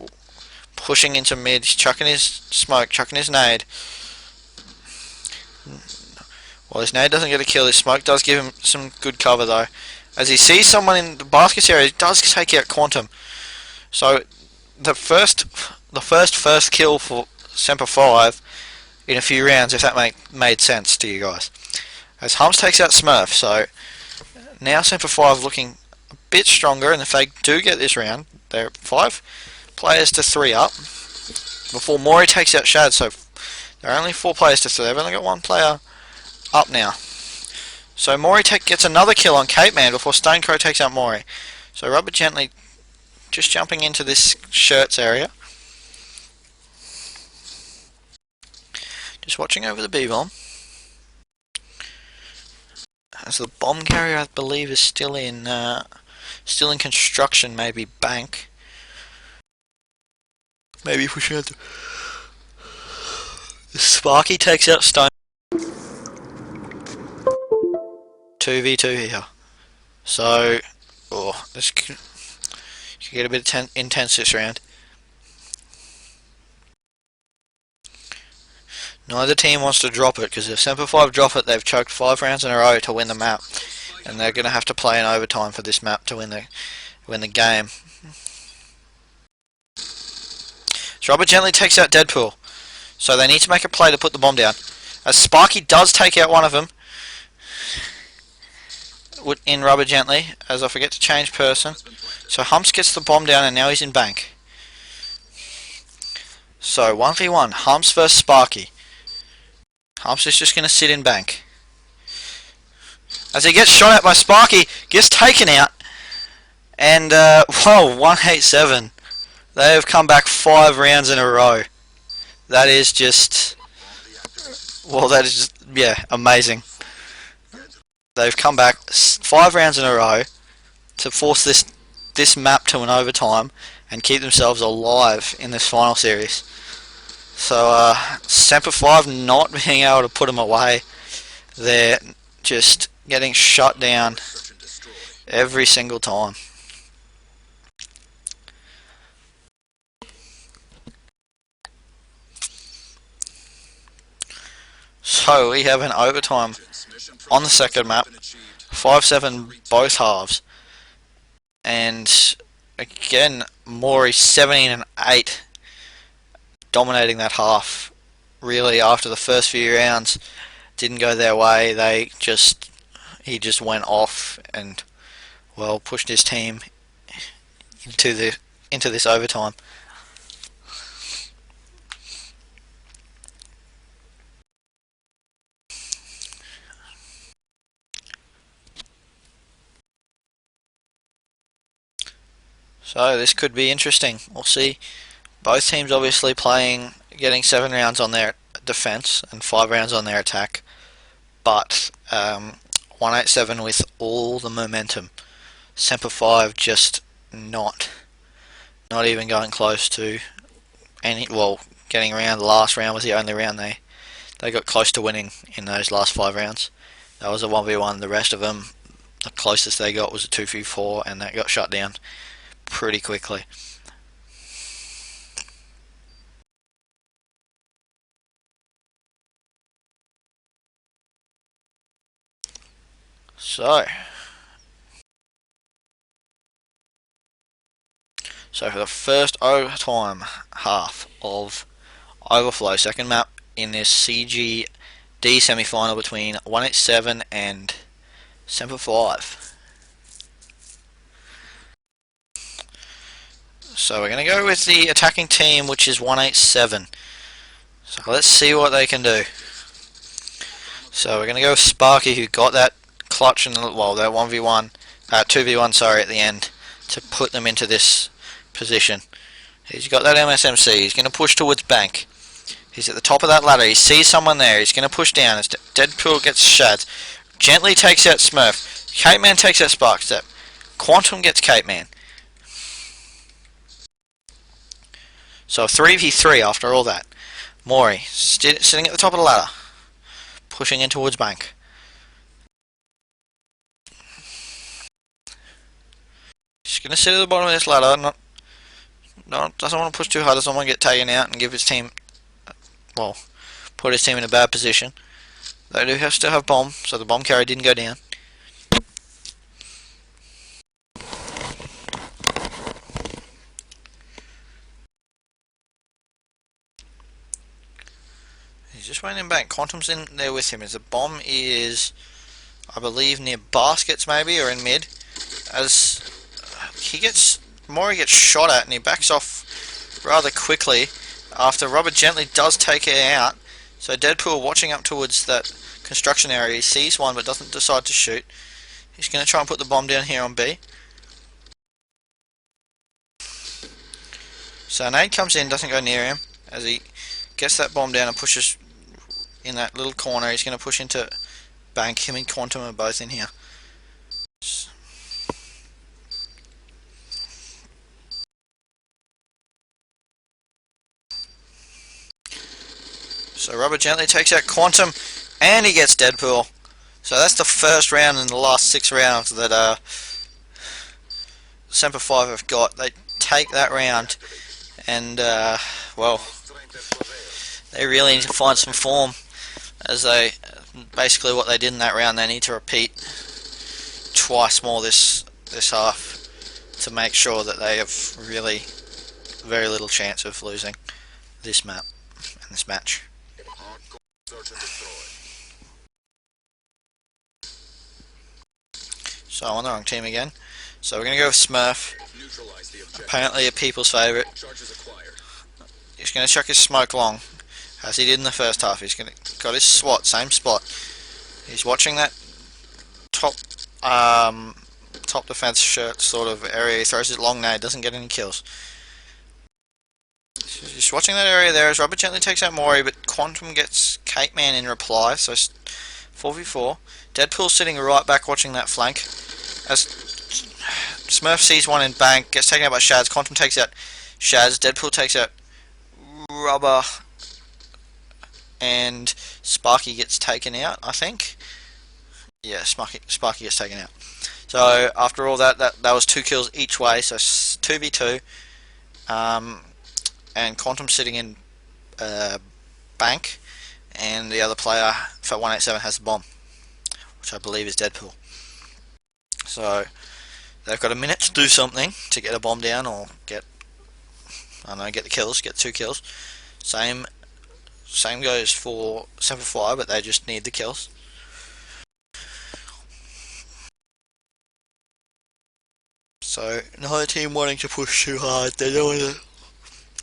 [SPEAKER 1] pushing into mid, he's chucking his smoke, chucking his nade. Well, his nade doesn't get a kill, his smoke does give him some good cover though. As he sees someone in the baskets area, he does take out Quantum. So the first kill for Semper 5 in a few rounds, if that made sense to you guys. As Humps takes out Smurf, so now Semper 5 looking a bit stronger, and if they do get this round, they're 5 players to 3 up before Mori takes out Shad, so they're only 4 players to 3. They've only got 1 player up now. So Mori gets another kill on Cape Man before Stonecrow takes out Mori. So Robert gently just jumping into this shirts area. Just watching over the B-bomb. As the bomb carrier, I believe, is still in construction. Maybe bank. Maybe pushing out. Sparky takes out Stone. 2v2 here. So, this could get a bit intense this round. Neither team wants to drop it, because if Semper 5 drop it, they've choked 5 rounds in a row to win the map, and they're going to have to play in overtime for this map to win the game. So Robert gently takes out Deadpool, so they need to make a play to put the bomb down. As Sparky does take out one of them in Rubber Gently, as I forget to change person. So Humps gets the bomb down and now he's in bank. So 1v1, Humps versus Sparky. Humps is just going to sit in bank. As he gets shot at by Sparky, gets taken out. And, whoa, 187. They have come back 5 rounds in a row. That is just, yeah, amazing. They've come back 5 rounds in a row to force this map to an overtime and keep themselves alive in this final series. So Semper 5 not being able to put them away. They're just getting shut down every single time. So we have an overtime on the second map, 5-7 both halves, and again Maury 17 and 8 dominating that half. Really, after the first few rounds didn't go their way, he just went off and pushed his team into this overtime. So this could be interesting. We'll see. Both teams obviously getting 7 rounds on their defense and 5 rounds on their attack, but 187 with all the momentum. Semper 5 just not even going close to getting around. The last round was the only round they got close to winning in those last 5 rounds. That was a 1v1. The rest of them, the closest they got was a 2v4, and that got shut down pretty quickly. So for the first overtime half of Overflow, second map in this CGd Semi-Final between 187 and Semper 5. So we're going to go with the attacking team, which is 187. So let's see what they can do. So we're going to go with Sparky, who got that clutch and that 1v1, 2v1, sorry, at the end to put them into this position. He's got that MSMC. He's going to push towards bank. He's at the top of that ladder. He sees someone there. He's going to push down. As Deadpool gets shot. Gently takes out Smurf. Cape Man takes out Sparkstep. Quantum gets Cape Man. So 3v3 after all that. Maury sitting at the top of the ladder, pushing in towards bank. He's going to sit at the bottom of this ladder. Doesn't want to push too hard. Doesn't want to get taken out and give his team, put his team in a bad position. They do still have bomb, so the bomb carrier didn't go down. He's just waiting in bank. Quantum's in there with him. As the bomb is, I believe, near baskets maybe, or in mid. As Maury gets shot at and he backs off rather quickly after Robert gently does take it out. So Deadpool watching up towards that construction area. He sees one but doesn't decide to shoot. He's going to try and put the bomb down here on B. So Nade comes in, doesn't go near him. As he gets that bomb down and pushes in that little corner, he's going to push into bank. Him and Quantum are both in here. So Rubber gently takes out Quantum, and he gets Deadpool. So that's the first round in the last 6 rounds that Semper 5 have got. They take that round, and well, they really need to find some form, as they basically what they did in that round they need to repeat twice more this half to make sure that they have really very little chance of losing this map and this match. So I'm on the wrong team again. So we're going to go with Smurf. Apparently a people's favourite. He's going to chuck his smoke long, as he did in the first half. He's got his SWAT, same spot. He's watching that top defense shirt sort of area. He throws his long nade, doesn't get any kills. Just watching that area there as Rubber gently takes out Mori, but Quantum gets Cape Man in reply, so 4v4. Deadpool's sitting right back watching that flank. As Smurf sees one in bank, gets taken out by Shads. Quantum takes out Shads. Deadpool takes out Rubber, and Sparky gets taken out, I think. Yeah, Sparky gets taken out. So after all that was 2 kills each way, so 2v2. And Quantum sitting in bank, and the other player for 187 has the bomb, which I believe is Deadpool. So they've got a minute to do something to get a bomb down, or get the kills, get 2 kills. Same goes for Semper 5, but they just need the kills. So another team wanting to push too hard. They don't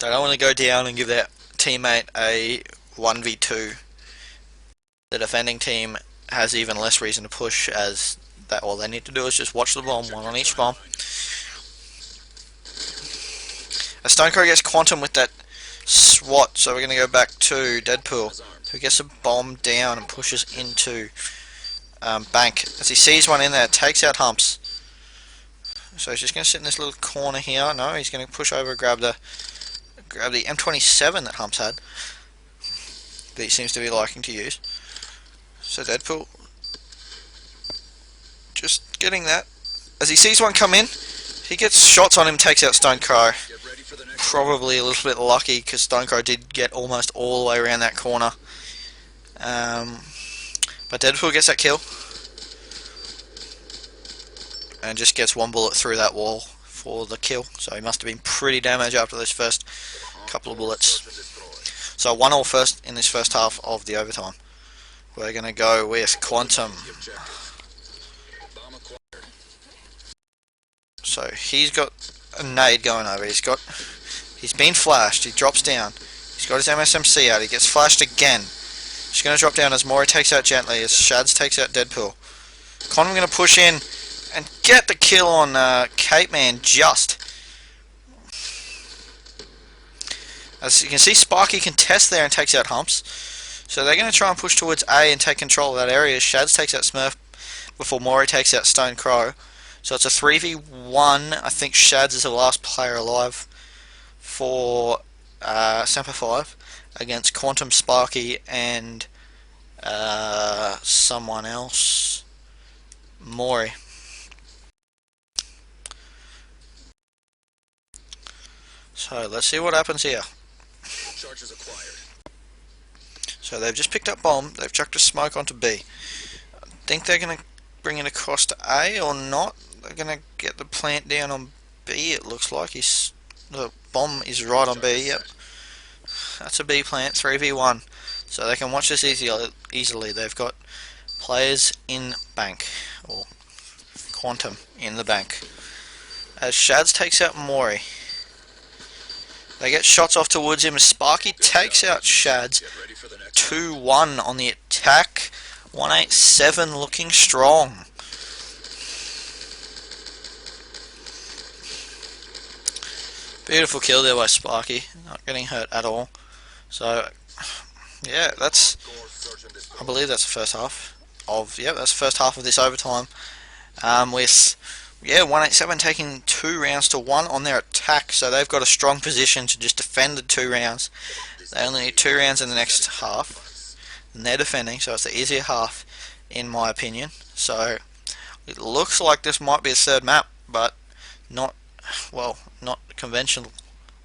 [SPEAKER 1] want to go down and give their teammate a 1v2. The defending team has even less reason to push, as that all they need to do is just watch the bomb, one on each bomb. A Stonecrow gets Quantum with that SWAT, so we're going to go back to Deadpool, who gets a bomb down and pushes into bank. As he sees one in there, takes out Humps. So he's just going to sit in this little corner here. No, he's going to push over and grab the M27 that Humps had, that he seems to be liking to use. So Deadpool just getting that. As he sees one come in, he gets shots on him, takes out Stonecrow. Probably a little bit lucky, because Stonecrow did get almost all the way around that corner. But Deadpool gets that kill, and just gets 1 bullet through that wall for the kill. So he must have been pretty damaged after those first couple of bullets. So 1-1 first in this first half of the overtime. We're going to go with Quantum. So he's got a nade going over. He's been flashed. He drops down. He's got his MSMC out. He gets flashed again. He's going to drop down as Mori takes out Gently, as Shads takes out Deadpool. Quantum going to push in and get the kill on Cape Man just. As you can see, Sparky contests there and takes out Humps. So they're going to try and push towards A and take control of that area. Shads takes out Smurf before Mori takes out Stone Crow. So it's a 3v1. I think Shads is the last player alive for Semper 5 against Quantum, Sparky, and someone else. Mori. So let's see what happens here.
[SPEAKER 2] Charges acquired.
[SPEAKER 1] So they've just picked up bomb. They've chucked a smoke onto B. I think they're going to bring it across to A or not. They're going to get the plant down on B, it looks like. The bomb is right on B, yep. That's a B plant, 3v1. So they can watch this easily. They've got players in bank, or Quantum in the bank. As Shads takes out Mori. They get shots off towards him as Sparky takes out Shads. 2-1 on the attack. 187 looking strong. Beautiful kill there by Sparky. Not getting hurt at all. So, yeah, I believe that's the first half. of that's the first half of this overtime. With 187 taking 2 rounds to 1 on their attack, so they've got a strong position to just defend the 2 rounds. They only need 2 rounds in the next half, and they're defending, so it's the easier half, in my opinion. So it looks like this might be a third map, but not the conventional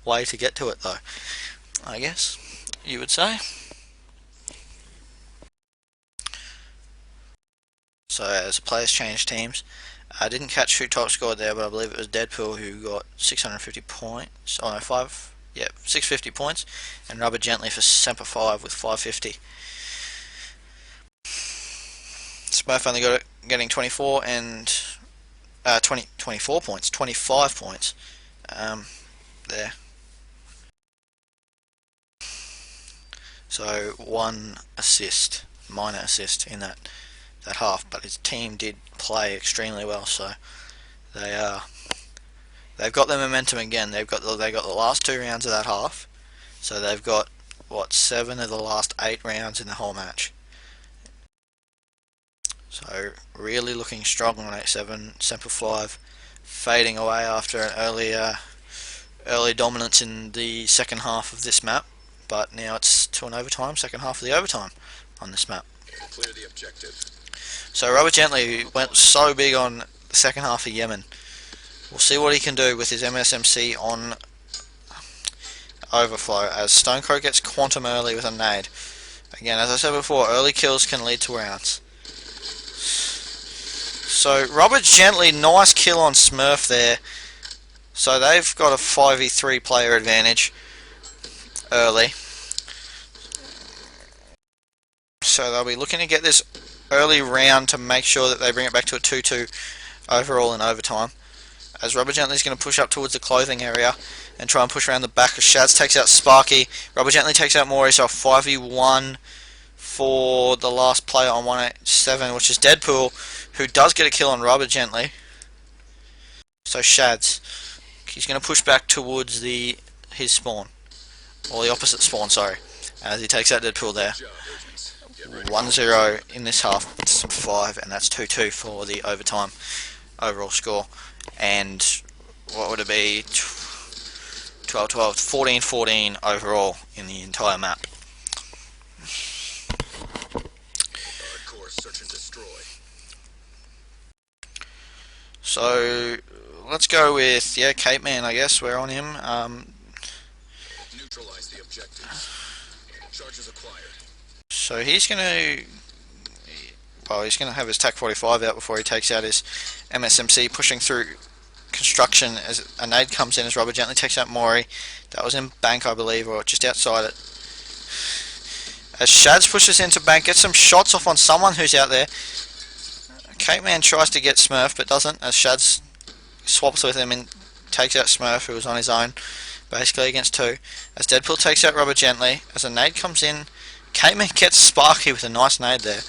[SPEAKER 1] way to get to it, though, I guess you would say. So as the players change teams, I didn't catch who top scored there, but I believe it was Deadpool who got 650 points. Oh no, 650 points, and Rubber Gently for Semper 5 with 550. Smurf only got it, getting 24 and 24 points, 25 points there. So 1 assist, minor assist in that half, but his team did play extremely well, so they've got the momentum again. They got the last 2 rounds of that half, so they've got 7 of the last 8 rounds in the whole match. So really looking strong on 8-7. Semper 5 fading away after an early dominance in the second half of this map, but now it's to an overtime, second half of the overtime on this map.
[SPEAKER 2] Clear the objective.
[SPEAKER 1] So Robert Gently went so big on the second half of Yemen. We'll see what he can do with his MSMC on overflow, as Stonecrow gets quantum early with a nade. Again, as I said before, early kills can lead to rounds. So Robert Gently, nice kill on Smurf there. So they've got a 5v3 player advantage early. So they'll be looking to get this early round to make sure that they bring it back to a 2-2 overall in overtime. As Robert Gently's going to push up towards the clothing area and try and push around the back. As Shads takes out Sparky, Robert Gently takes out Maury, so a 5v1 for the last player on 187, which is Deadpool, who does get a kill on Robert Gently. So Shads, he's going to push back towards his spawn, or the opposite spawn, sorry, as he takes out Deadpool there. 1-0 in this half, 5, and that's 2-2 for the overtime overall score. And what would it be? 12-12, 14-14 overall in the entire map.
[SPEAKER 2] Hardcore search and destroy.
[SPEAKER 1] So let's go with Cape Man. I guess we're on him.
[SPEAKER 2] Neutralize the objectives. Charges acquired.
[SPEAKER 1] So he's gonna have his TAC 45 out before he takes out his MSMC, pushing through construction as a nade comes in as Robert Gently takes out Maury. That was in bank, I believe, or just outside it. As Shads pushes into bank, gets some shots off on someone who's out there. Cape Man tries to get Smurf but doesn't, as Shads swaps with him and takes out Smurf, who was on his own basically against 2. As Deadpool takes out Robert Gently, as a nade comes in, Cape Man gets Sparky with a nice nade there.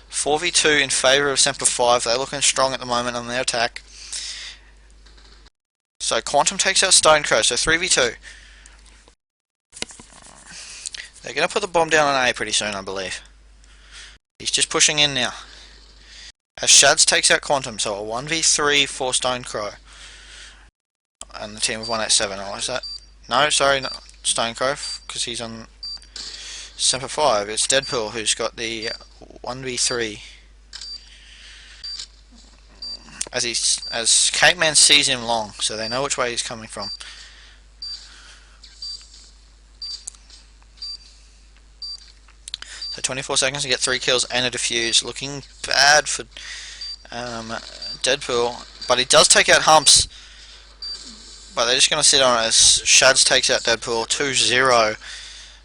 [SPEAKER 1] 4v2 in favour of Semper 5. They're looking strong at the moment on their attack. So Quantum takes out Stonecrow, so 3v2. They're going to put the bomb down on A pretty soon, I believe. He's just pushing in now. As Shads takes out Quantum, so a 1v3 for Stonecrow. And the team of 187, oh, is that? No, sorry, not Stonecrow, because he's on Semper 5. It's Deadpool who's got the 1v3. As Cape Man sees him long, so they know which way he's coming from. So 24 seconds to get 3 kills and a defuse. Looking bad for Deadpool, but he does take out Humps. But they're just going to sit on it as Shads takes out Deadpool 2-0.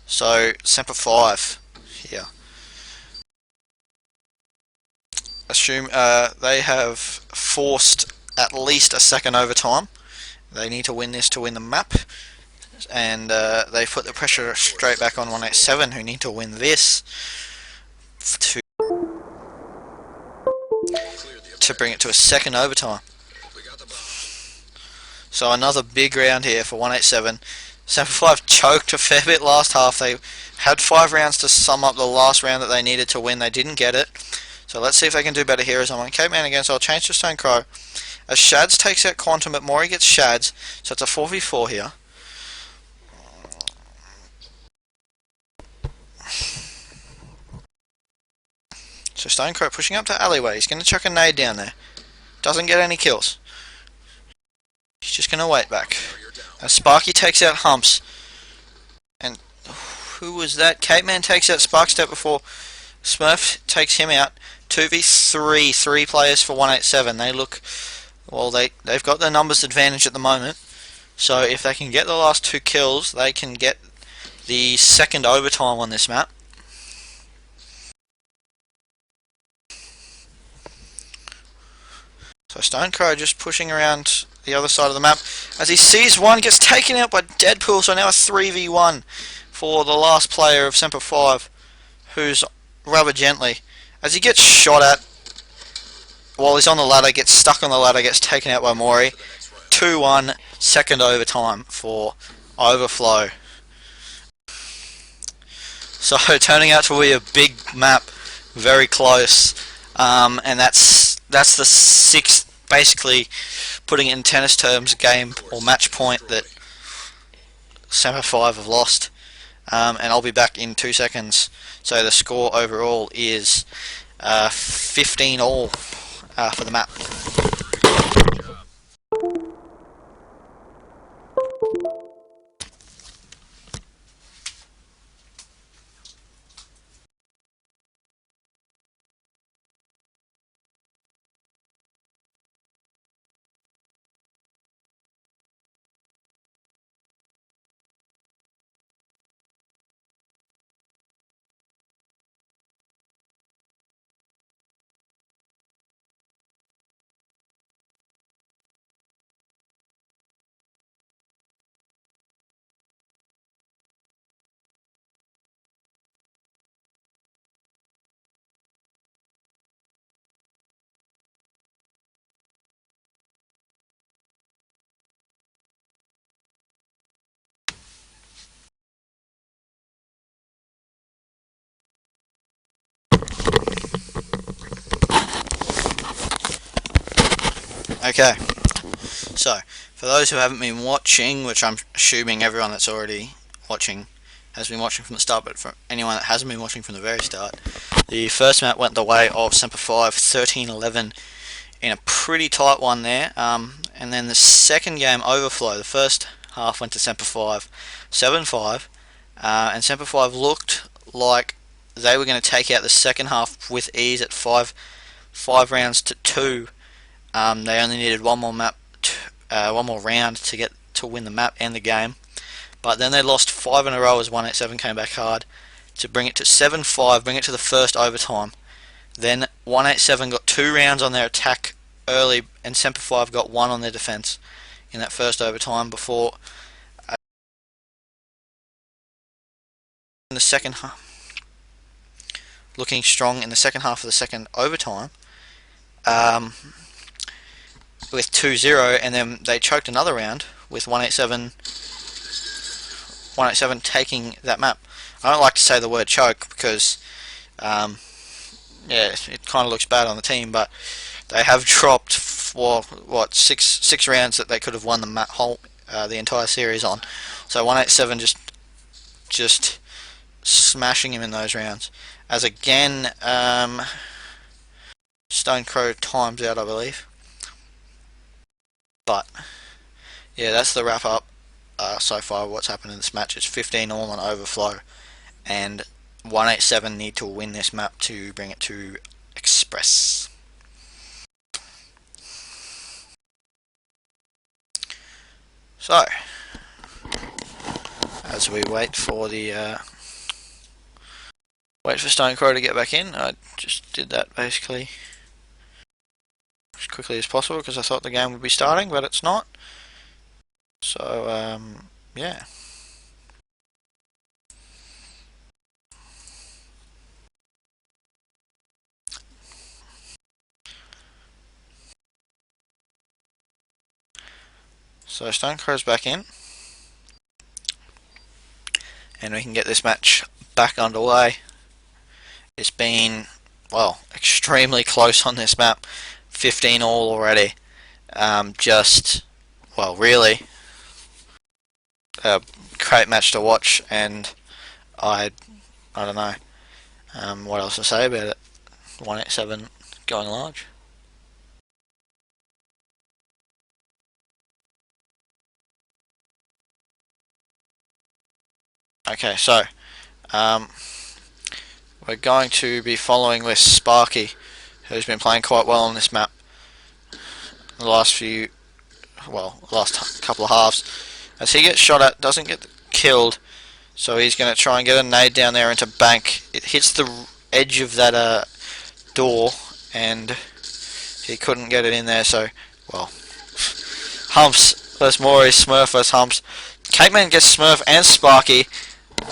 [SPEAKER 1] So Semper 5 here. Assume they have forced at least a second overtime. They need to win this to win the map, and they put the pressure straight back on 187, who need to win this to bring it to a second overtime. So another big round here for 187. Semper 5 choked a fair bit last half. They had 5 rounds to sum up the last round that they needed to win. They didn't get it. So let's see if they can do better here as I'm on Caveman again, so I'll change to Stone Crow. As Shads takes out Quantum, but Mori gets Shads, so it's a 4v4 here. So Stone Crow pushing up to alleyway. He's going to chuck a nade down there. Doesn't get any kills. He's just going to wait back. As Sparky takes out Humps. And who was that? Caveman takes out Sparkstep before Smurf takes him out. 2v3, 3 players for 187. They look, well, they've got the numbers advantage at the moment. So if they can get the last 2 kills, they can get the second overtime on this map. So Stone Crow just pushing around the other side of the map. As he sees one, gets taken out by Deadpool, so now a 3v1 for the last player of Semper 5, who's rather gently. As he gets shot at while he's on the ladder, gets stuck on the ladder, gets taken out by Mori. 2-1, second overtime for Overflow. So turning out to be a big map, very close, and that's the 6th, basically putting it in tennis terms, game or match point that Semper 5 have lost. And I'll be back in 2 seconds. So the score overall is 15 all for the map. Okay, so for those who haven't been watching, which I'm assuming everyone that's already watching has been watching from the start, but for anyone that hasn't been watching from the very start, the first map went the way of Semper 5, 13-11 in a pretty tight one there, and then the second game, Overflow, the first half went to Semper 5, 7-5, and Semper 5 looked like they were going to take out the second half with ease at 5 rounds to 2. They only needed one more round to win the map and the game, but then they lost 5 in a row as 187 came back hard to bring it to 7-5, bring it to the first overtime. Then 187 got 2 rounds on their attack early, and Semper 5 got 1 on their defense in that first overtime before in the second half, looking strong in the second half of the second overtime. With 2-0, and then they choked another round with 187 taking that map. I don't like to say the word choke because yeah, it kind of looks bad on the team, but they have dropped for what six rounds that they could have won the entire series on. So 187 just smashing him in those rounds. As again, Stone Crow times out, I believe. But yeah, that's the wrap up so far. What's happened in this match? It's 15 all on Overflow, and 187 need to win this map to bring it to Express. So as we wait for Stone Crow to get back in, I just did that basically as quickly as possible because I thought the game would be starting, but it's not. So yeah. So Stone Crow's back in, and we can get this match back underway. It's been well, extremely close on this map. 15 all already. Just, well, really, a great match to watch, and I don't know what else to say about it. 187 going large. Okay, so um, we're going to be following with Sparky, who's been playing quite well on this map the last few, well, last couple of halves. As he gets shot at, doesn't get killed, so he's going to try and get a nade down there into bank. It hits the edge of that door, and he couldn't get it in there, so, well, Humps versus Maury, Smurf versus Humps. Cakeman gets Smurf and Sparky,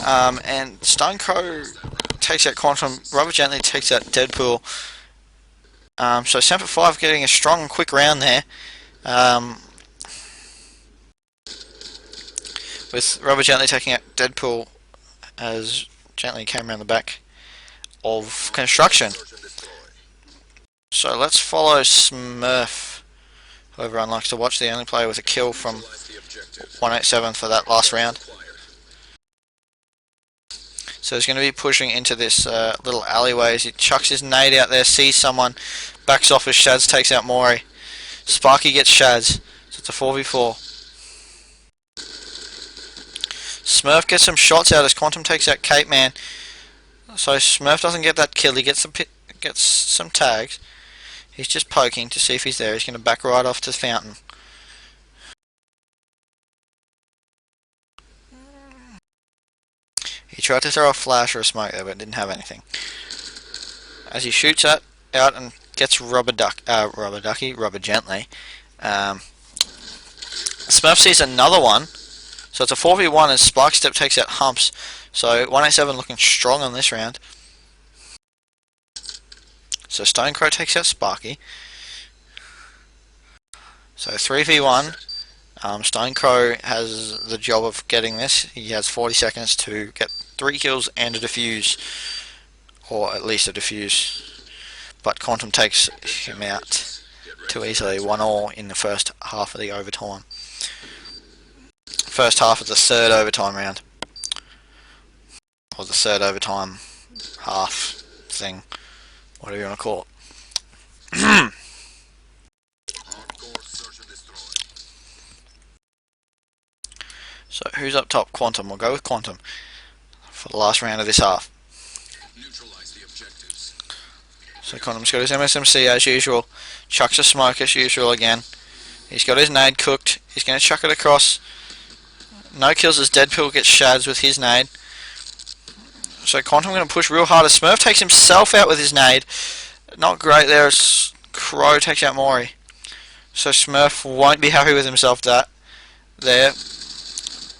[SPEAKER 1] and Stonecrow takes out Quantum, Rubber Gently takes out Deadpool. So Semper 5 getting a strong and quick round there. With Rubber Gently taking out Deadpool as Gently came around the back of Construction. So let's follow Smurf, who everyone likes to watch, the only player with a kill from 187 for that last round. So he's going to be pushing into this little alleyway as he chucks his nade out there, sees someone, backs off as Shads takes out Maury. Sparky gets Shads, so it's a 4v4. Smurf gets some shots out as Quantum takes out Cape Man. So Smurf doesn't get that kill, he gets some tags. He's just poking to see if he's there. He's going to back right off to the fountain. He tried to throw a flash or a smoke there, but didn't have anything. As he shoots out and gets Rubber Gently. Smurf sees another one, so it's a 4v1 as Sparkstep takes out Humps. So 187 looking strong on this round. So Stonecrow takes out Sparky. So 3v1. Stonecrow has the job of getting this. He has 40 seconds to get 3 kills and a defuse. Or at least a defuse. But Quantum takes him out too easily. 1-all in the first half of the overtime. First half of the third overtime round. Or the third overtime half thing. Whatever you want to call it. So who's up top? Quantum. We'll go with Quantum for the last round of this half. So Quantum's got his MSMC as usual. Chucks a smoke as usual again. He's got his nade cooked. He's going to chuck it across. No kills as Deadpool gets Shads with his nade. So Quantum going to push real hard as Smurf takes himself out with his nade. Not great there as Crow takes out Maury. So Smurf won't be happy with himself there.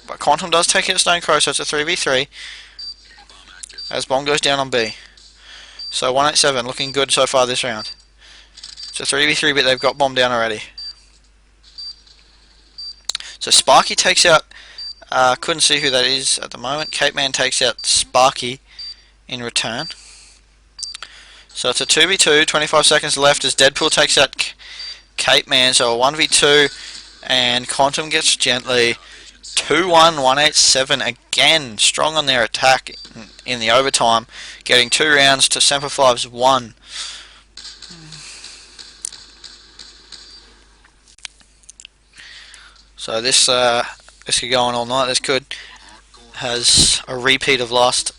[SPEAKER 1] But Quantum does take out Stonecrow, so it's a 3v3. As bomb goes down on B. So 187 looking good so far this round. It's a 3v3, but they've got bomb down already. So Sparky takes out, couldn't see who that is at the moment. Cape Man takes out Sparky in return. So it's a 2v2, 25 seconds left as Deadpool takes out Cape Man, so a 1v2, and Quantum gets Gently. 2-1, 187 again, strong on their attack in the overtime, getting 2 rounds to Semper 5's 1. So this could go on all night. This could has a repeat of the last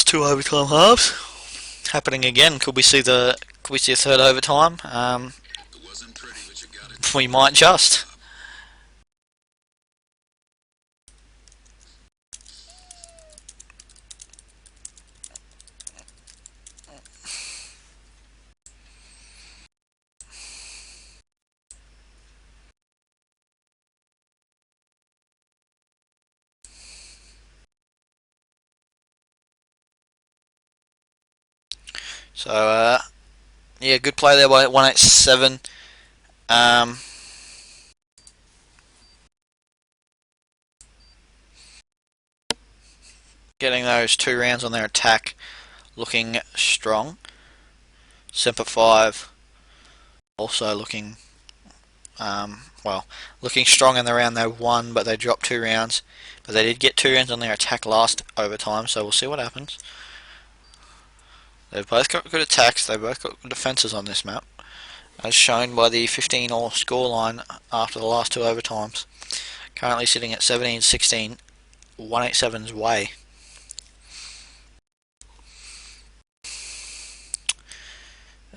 [SPEAKER 1] 2 overtime halves happening again. Could we see a third overtime? We might just. So yeah, good play there by 187. getting those 2 rounds on their attack looking strong. Semper 5 also looking looking strong in the round they won, but they dropped 2 rounds. But they did get 2 rounds on their attack last overtime, so we'll see what happens. They've both got good attacks, they've both got good defences on this map, as shown by the 15-all scoreline after the last 2 overtimes. Currently sitting at 17-16, 187's way.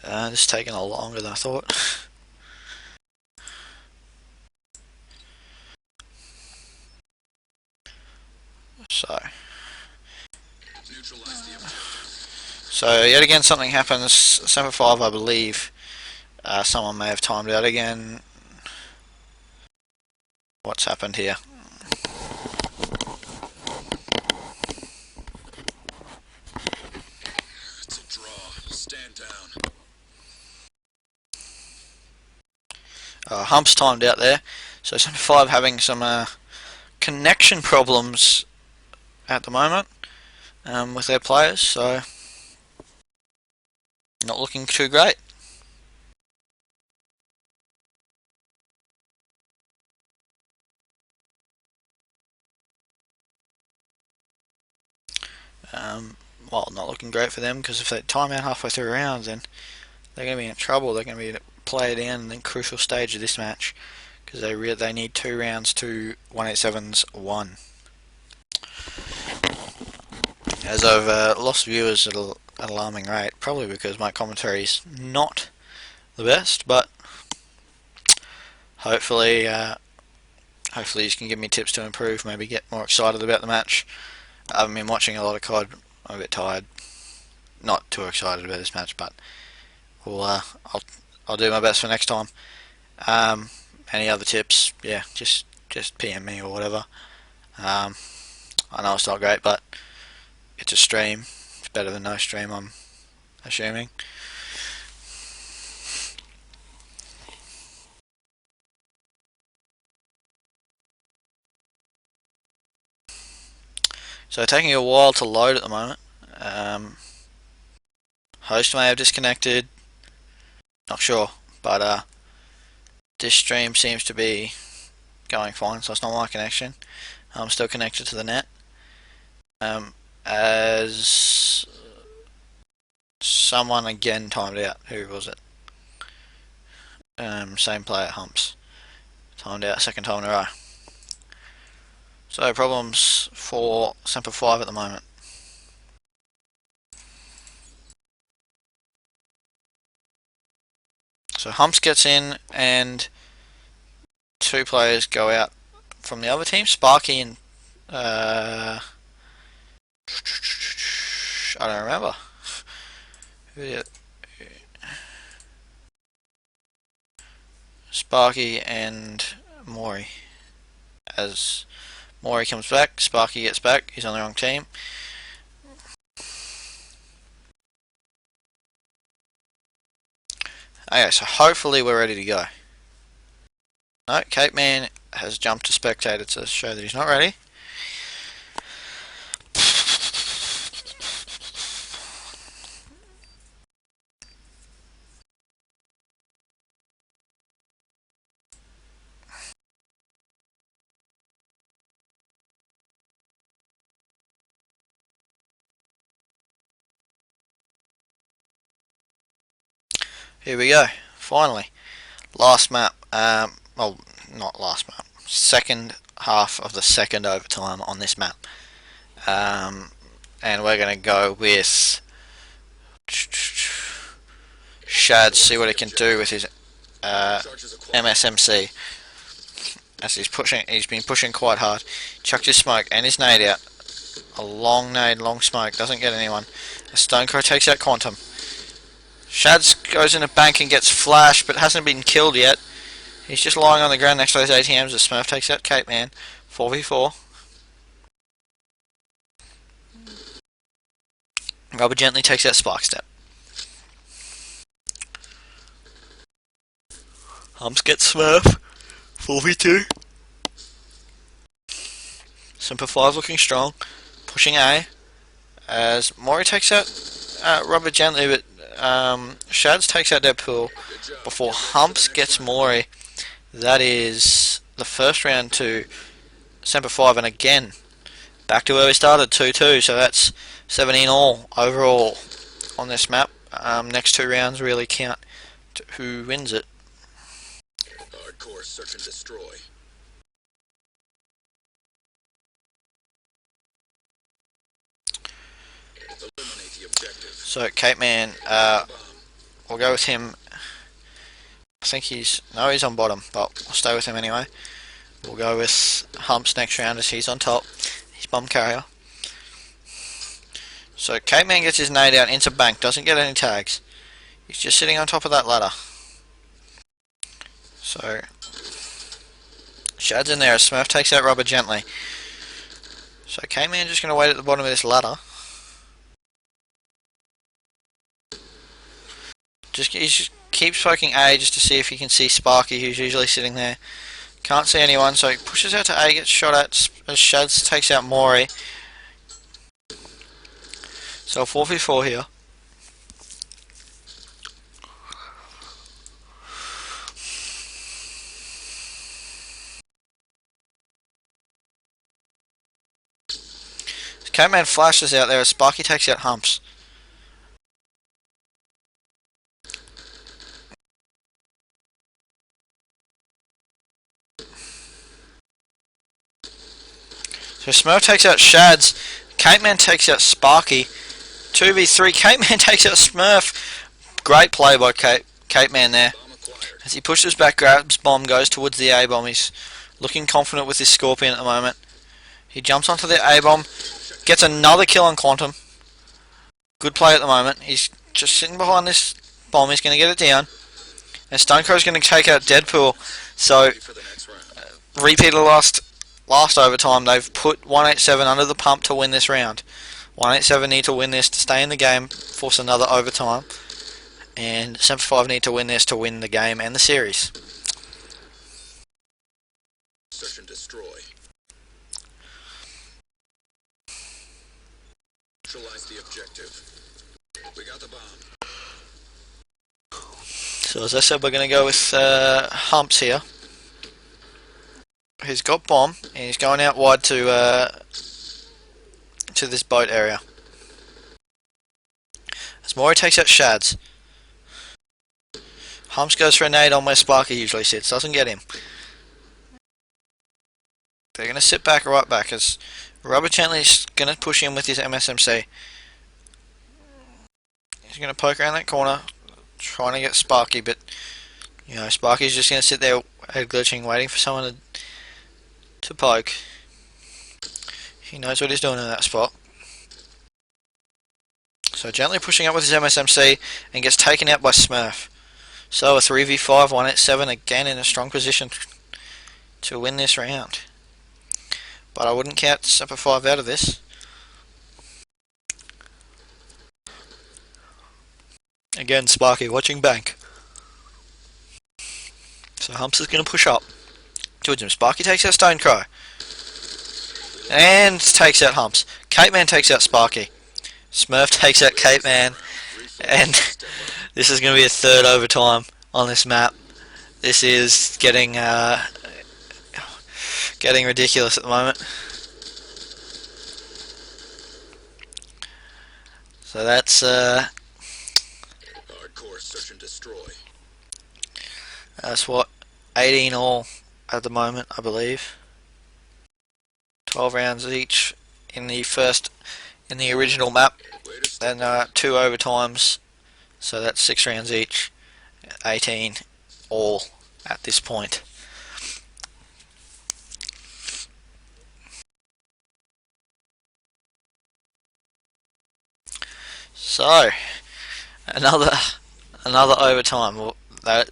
[SPEAKER 1] This is taking a lot longer than I thought. So yet again something happens. Semper 5, I believe, someone may have timed out again. What's happened here?
[SPEAKER 2] It's a draw. Stand down.
[SPEAKER 1] Hump's timed out there. So Semper 5 having some connection problems at the moment with their players, so not looking too great. Well, not looking great for them, because if they time out halfway through rounds, then they're going to be in trouble. They're going to be played down in the crucial stage of this match, because they need 2 rounds to 187's 1. As I've lost viewers at an alarming rate, probably because my commentary is not the best, but hopefully you can give me tips to improve, maybe get more excited about the match. I haven't been watching a lot of COD. I'm a bit tired. Not too excited about this match, but I'll do my best for next time. Any other tips? Yeah, just PM me or whatever. I know it's not great, but it's a stream. It's better than no stream, I'm assuming. So taking a while to load at the moment. Host may have disconnected. Not sure, but this stream seems to be going fine, so it's not my connection. I'm still connected to the net. As someone again timed out. Who was it? Same player, Humps. Timed out second time in a row. So problems for Semper 5 at the moment. So Humps gets in and 2 players go out from the other team. Sparky and I don't remember. Sparky and Maury. As Maury comes back, Sparky gets back, he's on the wrong team. Okay, so hopefully we're ready to go. No, Cape Man has jumped to spectator to show that he's not ready. Here we go, finally. Last map, well, not last map, second half of the second overtime on this map. And we're going to go with Shad, see what he can do with his MSMC. As he's been pushing quite hard. Chucked his smoke and his nade out. A long nade, long smoke, doesn't get anyone. A Stonecrow takes out Quantum. Shads goes in a bank and gets flashed, but hasn't been killed yet. He's just lying on the ground next to those ATMs as Smurf takes out Cape Man. 4v4. Rubber gently takes out Sparkstep. Humps gets Smurf. 4v2. Semper 5 looking strong. pushing A as Mori takes out Rubber gently, but Shads takes out Deadpool
[SPEAKER 2] Good job.
[SPEAKER 1] before
[SPEAKER 2] Get ready for the
[SPEAKER 1] Humps
[SPEAKER 2] next
[SPEAKER 1] gets
[SPEAKER 2] round.
[SPEAKER 1] Mori. That is the first round to Semper 5, and again, back to where we started, 2-2, so that's 17 all overall on this map. Next two rounds really count to who wins it.
[SPEAKER 2] Hardcore search and destroy. Eliminate the objective.
[SPEAKER 1] So Cape Man,
[SPEAKER 2] Bomb.
[SPEAKER 1] we'll go with him. I think he's on bottom, but I'll stay with him anyway. We'll go with Humps next round as he's on top. He's bomb carrier. So Cape Man gets his nade out into bank, doesn't get any tags. He's just sitting on top of that ladder. So Shad's in there as Smurf takes out Rubber gently. So Cape Man just going to wait at the bottom of this ladder. He just keeps poking A just to see if he can see Sparky, who's usually sitting there. Can't see anyone, so he pushes out to A, gets shot at as Shads takes out Mori. So 4v4 here. Cape Man flashes out there as Sparky takes out Humps. So Smurf takes out Shads. Cape Man takes out Sparky. 2v3. Cape Man takes out Smurf. Great play by Cape Man there.
[SPEAKER 2] Bomb acquired.
[SPEAKER 1] As he pushes back, grabs bomb, goes towards the A bomb. He's looking confident with his Scorpion at the moment. He jumps onto the A bomb, gets another kill on Quantum. Good play at the moment. He's just sitting behind this bomb. He's going to get it down. And Stonecrow's going to take out Deadpool. So
[SPEAKER 2] Ready for the next round.
[SPEAKER 1] repeat of last overtime. They've put 187 under the pump to win this round. 187 need to win this to stay in the game, force another overtime. And Semper 5 need to win this to win the game and the series.
[SPEAKER 2] Search and destroy. Neutralize the objective. We got the bomb.
[SPEAKER 1] So as I said, we're going to go with Humps here. He's got bomb and he's going out wide to this boat area. As Mori takes out Shads. Humps goes for a nade on where Sparky usually sits, doesn't get him. They're going to sit back right back as Rubber Chantley's going to push in with his MSMC. He's going to poke around that corner, trying to get Sparky, but you know, Sparky's just going to sit there head glitching, waiting for someone to poke. He knows what he's doing in that spot. So gently pushing up with his MSMC and gets taken out by Smurf. So a 3v5, 187 again in a strong position to win this round. But I wouldn't count Semper 5 out of this. Again, Sparky watching bank. So Humps is going to push up towards him. Sparky takes out Stonecrow. And takes out Humps. Cape Man takes out Sparky. Smurf takes out Cape Man. And this is going to be a third overtime on this map. This is getting ridiculous at the moment. So that's
[SPEAKER 2] Hardcore search and destroy.
[SPEAKER 1] what, 18 all at the moment, I believe. 12 rounds each in the original map. Then 2 overtimes, so that's 6 rounds each. 18 all at this point. So another overtime. Well, I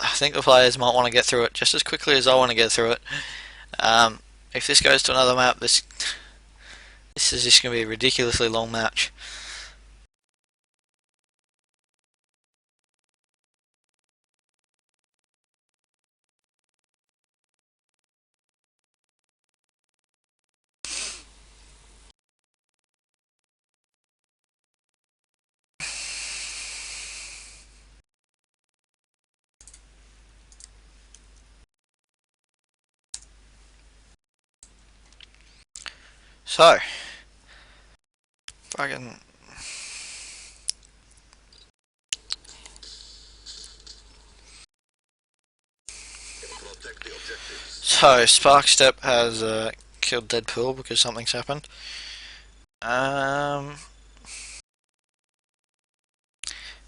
[SPEAKER 1] think the players might want to get through it just as quickly as I want to get through it. If this goes to another map, this is just going to be a ridiculously long match. So, fucking.
[SPEAKER 2] Protect the objectives.
[SPEAKER 1] So, Sparkstep has killed Deadpool because something's happened.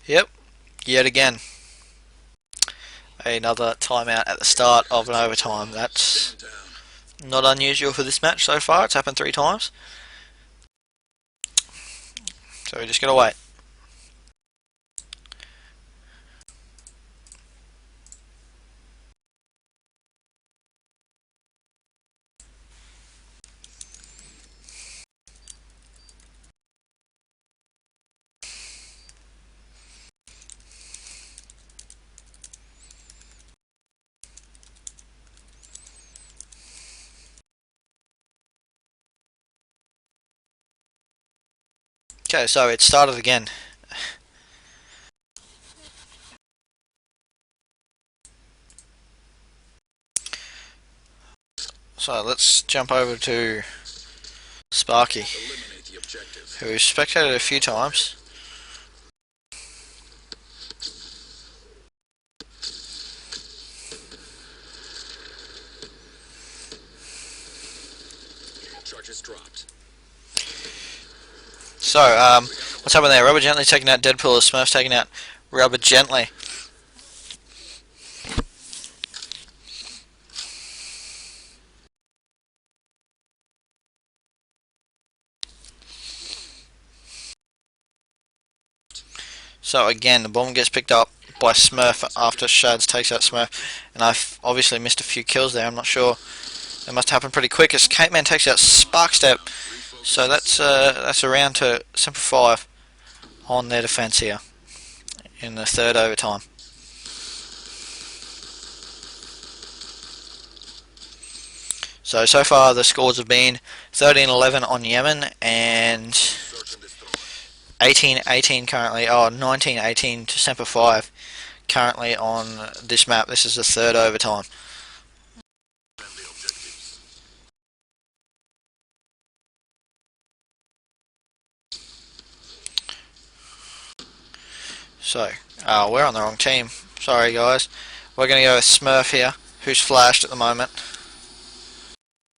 [SPEAKER 1] Yep, yet again. Another timeout at the start of an overtime. That's
[SPEAKER 2] Stand down.
[SPEAKER 1] not unusual for this match so far. It's happened 3 times. So we just gotta wait. Okay, so it started again. So let's jump over to Sparky,
[SPEAKER 2] Eliminate the objective.
[SPEAKER 1] who spectated a few times.
[SPEAKER 2] Charges dropped.
[SPEAKER 1] So, what's happened there? Rubber Gently taking out Deadpool, Smurf's taking out Rubber Gently. So again, the bomb gets picked up by Smurf after Shads takes out Smurf, and I've obviously missed a few kills there. I'm not sure. It must happen pretty quick as Cape Man takes out Sparkstep. So that's a round to Semper 5 on their defence here in the 3rd overtime. So far the scores have been 13-11 on Yemen and
[SPEAKER 2] Search and destroy.
[SPEAKER 1] 18-18 currently. Oh, 19-18 to Semper 5 currently on this map. This is the 3rd overtime.
[SPEAKER 2] Friendly objectives.
[SPEAKER 1] So, we're on the wrong team. Sorry guys. We're going to go with Smurf here, who's flashed at the moment.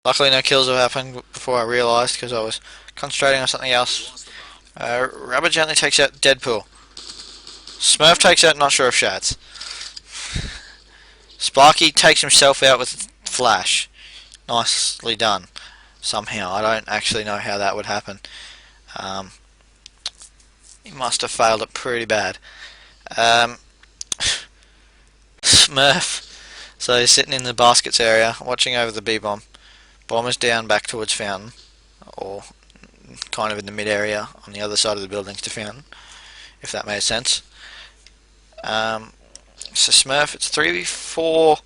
[SPEAKER 1] Luckily no kills have happened before I realised because I was concentrating on something else.
[SPEAKER 2] Lost the bomb.
[SPEAKER 1] Rubber Gently takes out Deadpool. Smurf takes out not sure of Shads. Sparky takes himself out with Flash. Nicely done. Somehow. I don't actually know how that would happen. He must have failed it pretty bad. Smurf. So he's sitting in the baskets area watching over the B-bomb. Bomb is down back towards Fountain. Or kind of in the mid area on the other side of the buildings to Fountain. If that made sense. So Smurf, it's 3v4,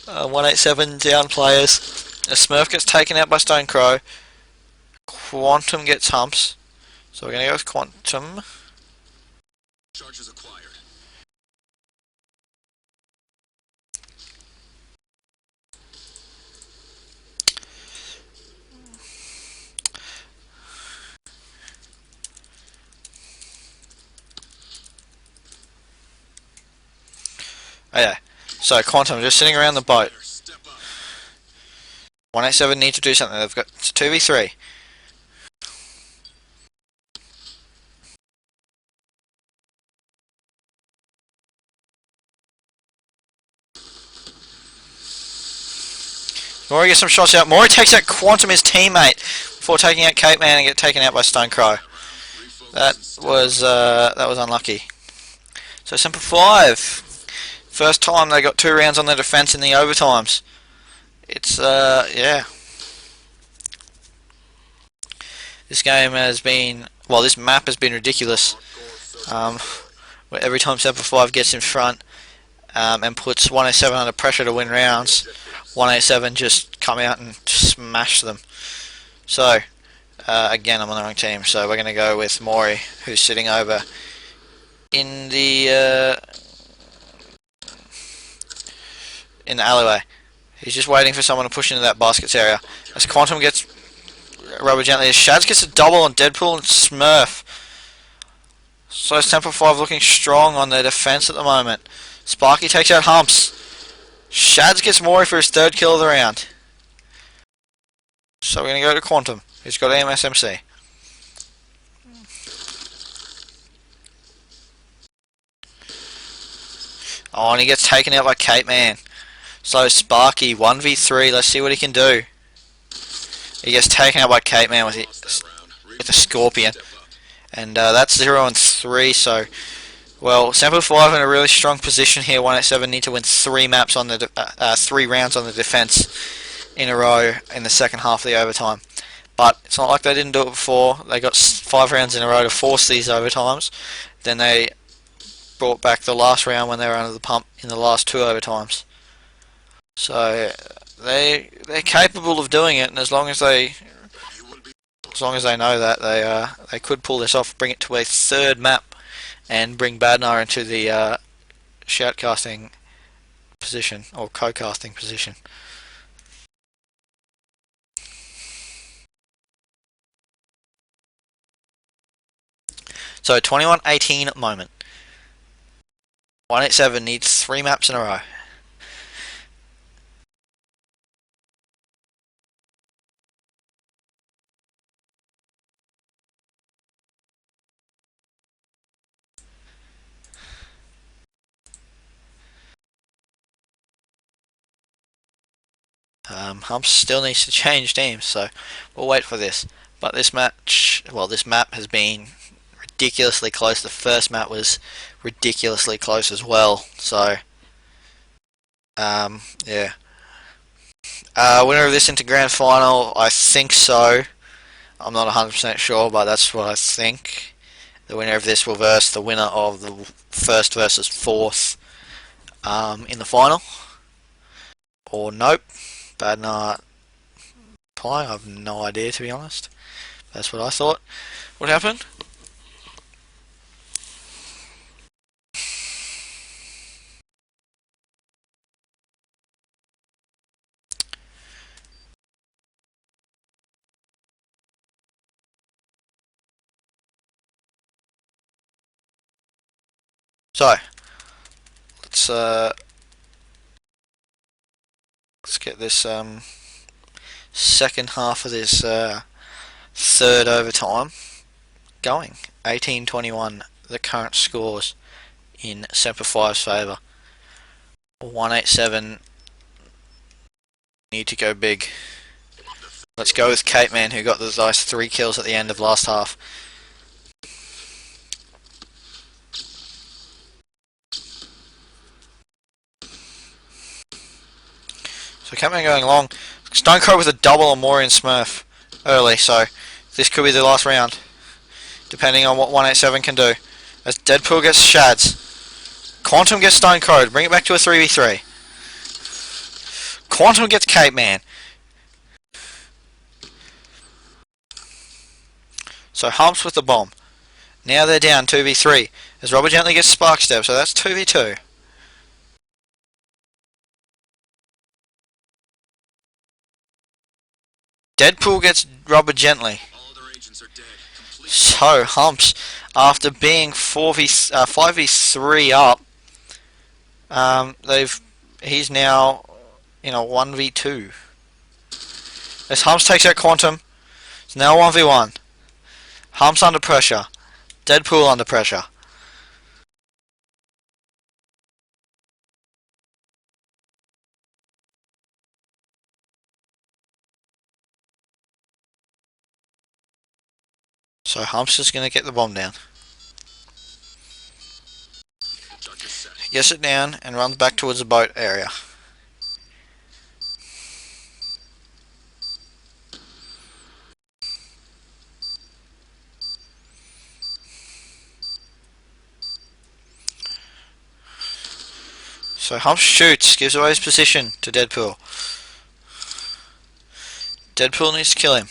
[SPEAKER 1] 187 down players. A Smurf gets taken out by Stone Crow. Quantum gets humps. So we're going to go with Quantum.
[SPEAKER 2] Charges acquired.
[SPEAKER 1] Oh yeah. So Quantum just sitting around the boat.
[SPEAKER 2] Step up.
[SPEAKER 1] 187 need to do something. They've got 2v3. Maury gets some shots out. Maury takes out Quantum, his teammate, before taking out Cape Man and get taken out by Stone Crow. That was unlucky. So Semper 5. First time they got 2 rounds on their defence in the overtimes. It's yeah. This game has been, well, this map has been ridiculous. Where every time Semper 5 gets in front and puts 187 under pressure to win rounds, 187 just come out and smash them. So, again, I'm on the wrong team, so we're going to go with Maury, who's sitting over in the alleyway. He's just waiting for someone to push into that baskets area. As Quantum gets Rubber Gently. Shads gets a double on Deadpool and Smurf. So Semper 5 looking strong on their defense at the moment. Sparky takes out Humps. Shads gets Maury for his third kill of the round. So we're going to go to Quantum, who's got AMSMC. Oh, and he gets taken out by Cape Man. So Sparky, 1v3, let's see what he can do. He gets taken out by Cape Man with the Scorpion. And that's 0 and 3, so... Well, Semper 5 in a really strong position here. 187 need to win 3 maps on the 3 rounds on the defense in a row in the second half of the overtime. But it's not like they didn't do it before. They got 5 rounds in a row to force these overtimes. Then they brought back the last round when they were under the pump in the last 2 overtimes. So they're capable of doing it, and as long as they know that, they could pull this off, bring it to a 3rd map, and bring Badnar into the shoutcasting position, or co-casting position. So 21-18 at the moment. 187 needs 3 maps in a row. Humps still needs to change teams, so we'll wait for this. But this match, well, this map has been ridiculously close. The first map was ridiculously close as well. So, yeah. Winner of this into grand final, I think so. I'm not 100% sure, but that's what I think. The winner of this will verse the winner of the first versus 4th in the final. Or nope. Badnar playing, I have no idea, to be honest. That's what I thought would happen. So let's get this second half of this 3rd overtime going. 18-21 the current scores in Semper 5's favour. 187 need to go big. Let's go with Cape Man, who got the nice 3 kills at the end of last half. So Cape Man going long. Stonecrow with a double on Maury and Smurf early, so this could be the last round, depending on what 187 can do. As Deadpool gets Shads. Quantum gets Stonecrow, bring it back to a 3v3. Quantum gets Cape Man. So Humps with the bomb. Now they're down 2v3. As Robert Gently gets Spark Step, so that's 2v2. Deadpool gets Robert Gently. So Humps, after being 5v3 up, he's now in a 1v2. As Humps takes out Quantum, it's now 1v1. Humps under pressure. Deadpool under pressure. So Humps is going to get the bomb down. Gets it down and runs back towards the boat area. So Humps shoots, gives away his position to Deadpool. Deadpool needs to kill him.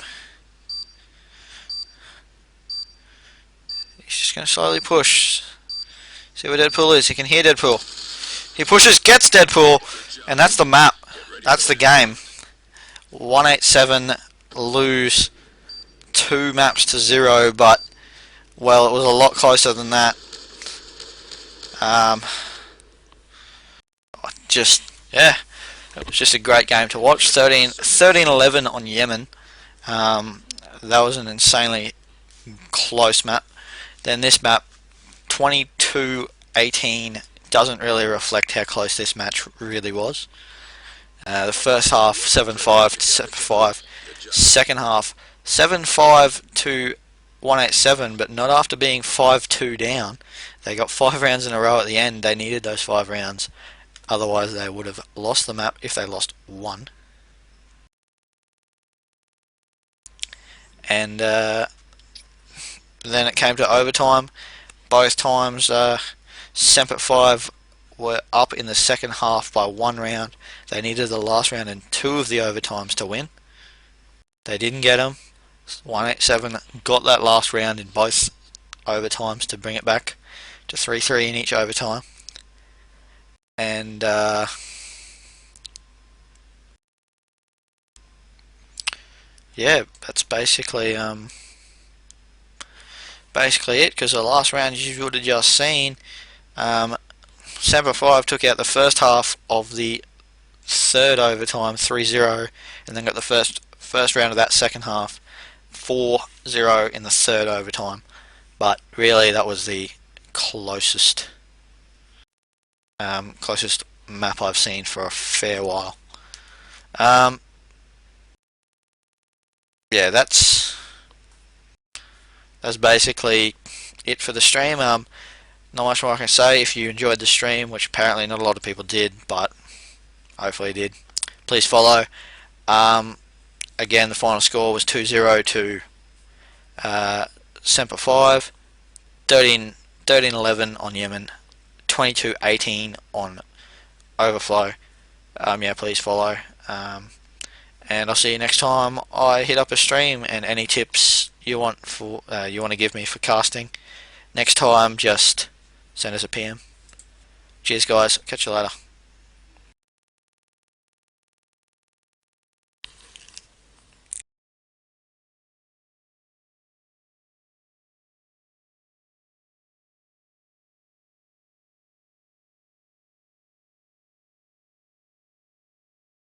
[SPEAKER 1] He's just going to slowly push. See where Deadpool is. He can hear Deadpool. He pushes, gets Deadpool, and that's the map. That's the game. 187 lose 2 maps to 0, but well, it was a lot closer than that. Yeah, it was just a great game to watch. 13-11 on Yemen. That was an insanely close map. Then this map, 22-18, doesn't really reflect how close this match really was. The first half 7-5 to 7-5. Second half 7-5 to 187, but not after being 5-2 down. They got 5 rounds in a row at the end. They needed those 5 rounds. Otherwise, they would have lost the map if they lost 1. And then it came to overtime. Both times, Semper 5 were up in the second half by 1 round. They needed the last round and 2 of the overtimes to win. They didn't get them. 187 got that last round in both overtimes to bring it back to 3-3 in each overtime. And yeah, that's basically it. Because the last round you would have just seen, Semper 5 took out the first half of the third overtime 3-0, and then got the first round of that second half 4-0 in the third overtime. But really, that was the closest map I've seen for a fair while. Yeah, that's basically it for the stream. Not much more I can say. If you enjoyed the stream, which apparently not a lot of people did, but hopefully you did, please follow. Again, the final score was 2-0 to Semper 5, 13-11 on Yemen, 22-18 on Overflow. Yeah, please follow. And I'll see you next time I hit up a stream. And any tips you want to give me for casting next time, just send us a PM. Cheers, guys. Catch you later.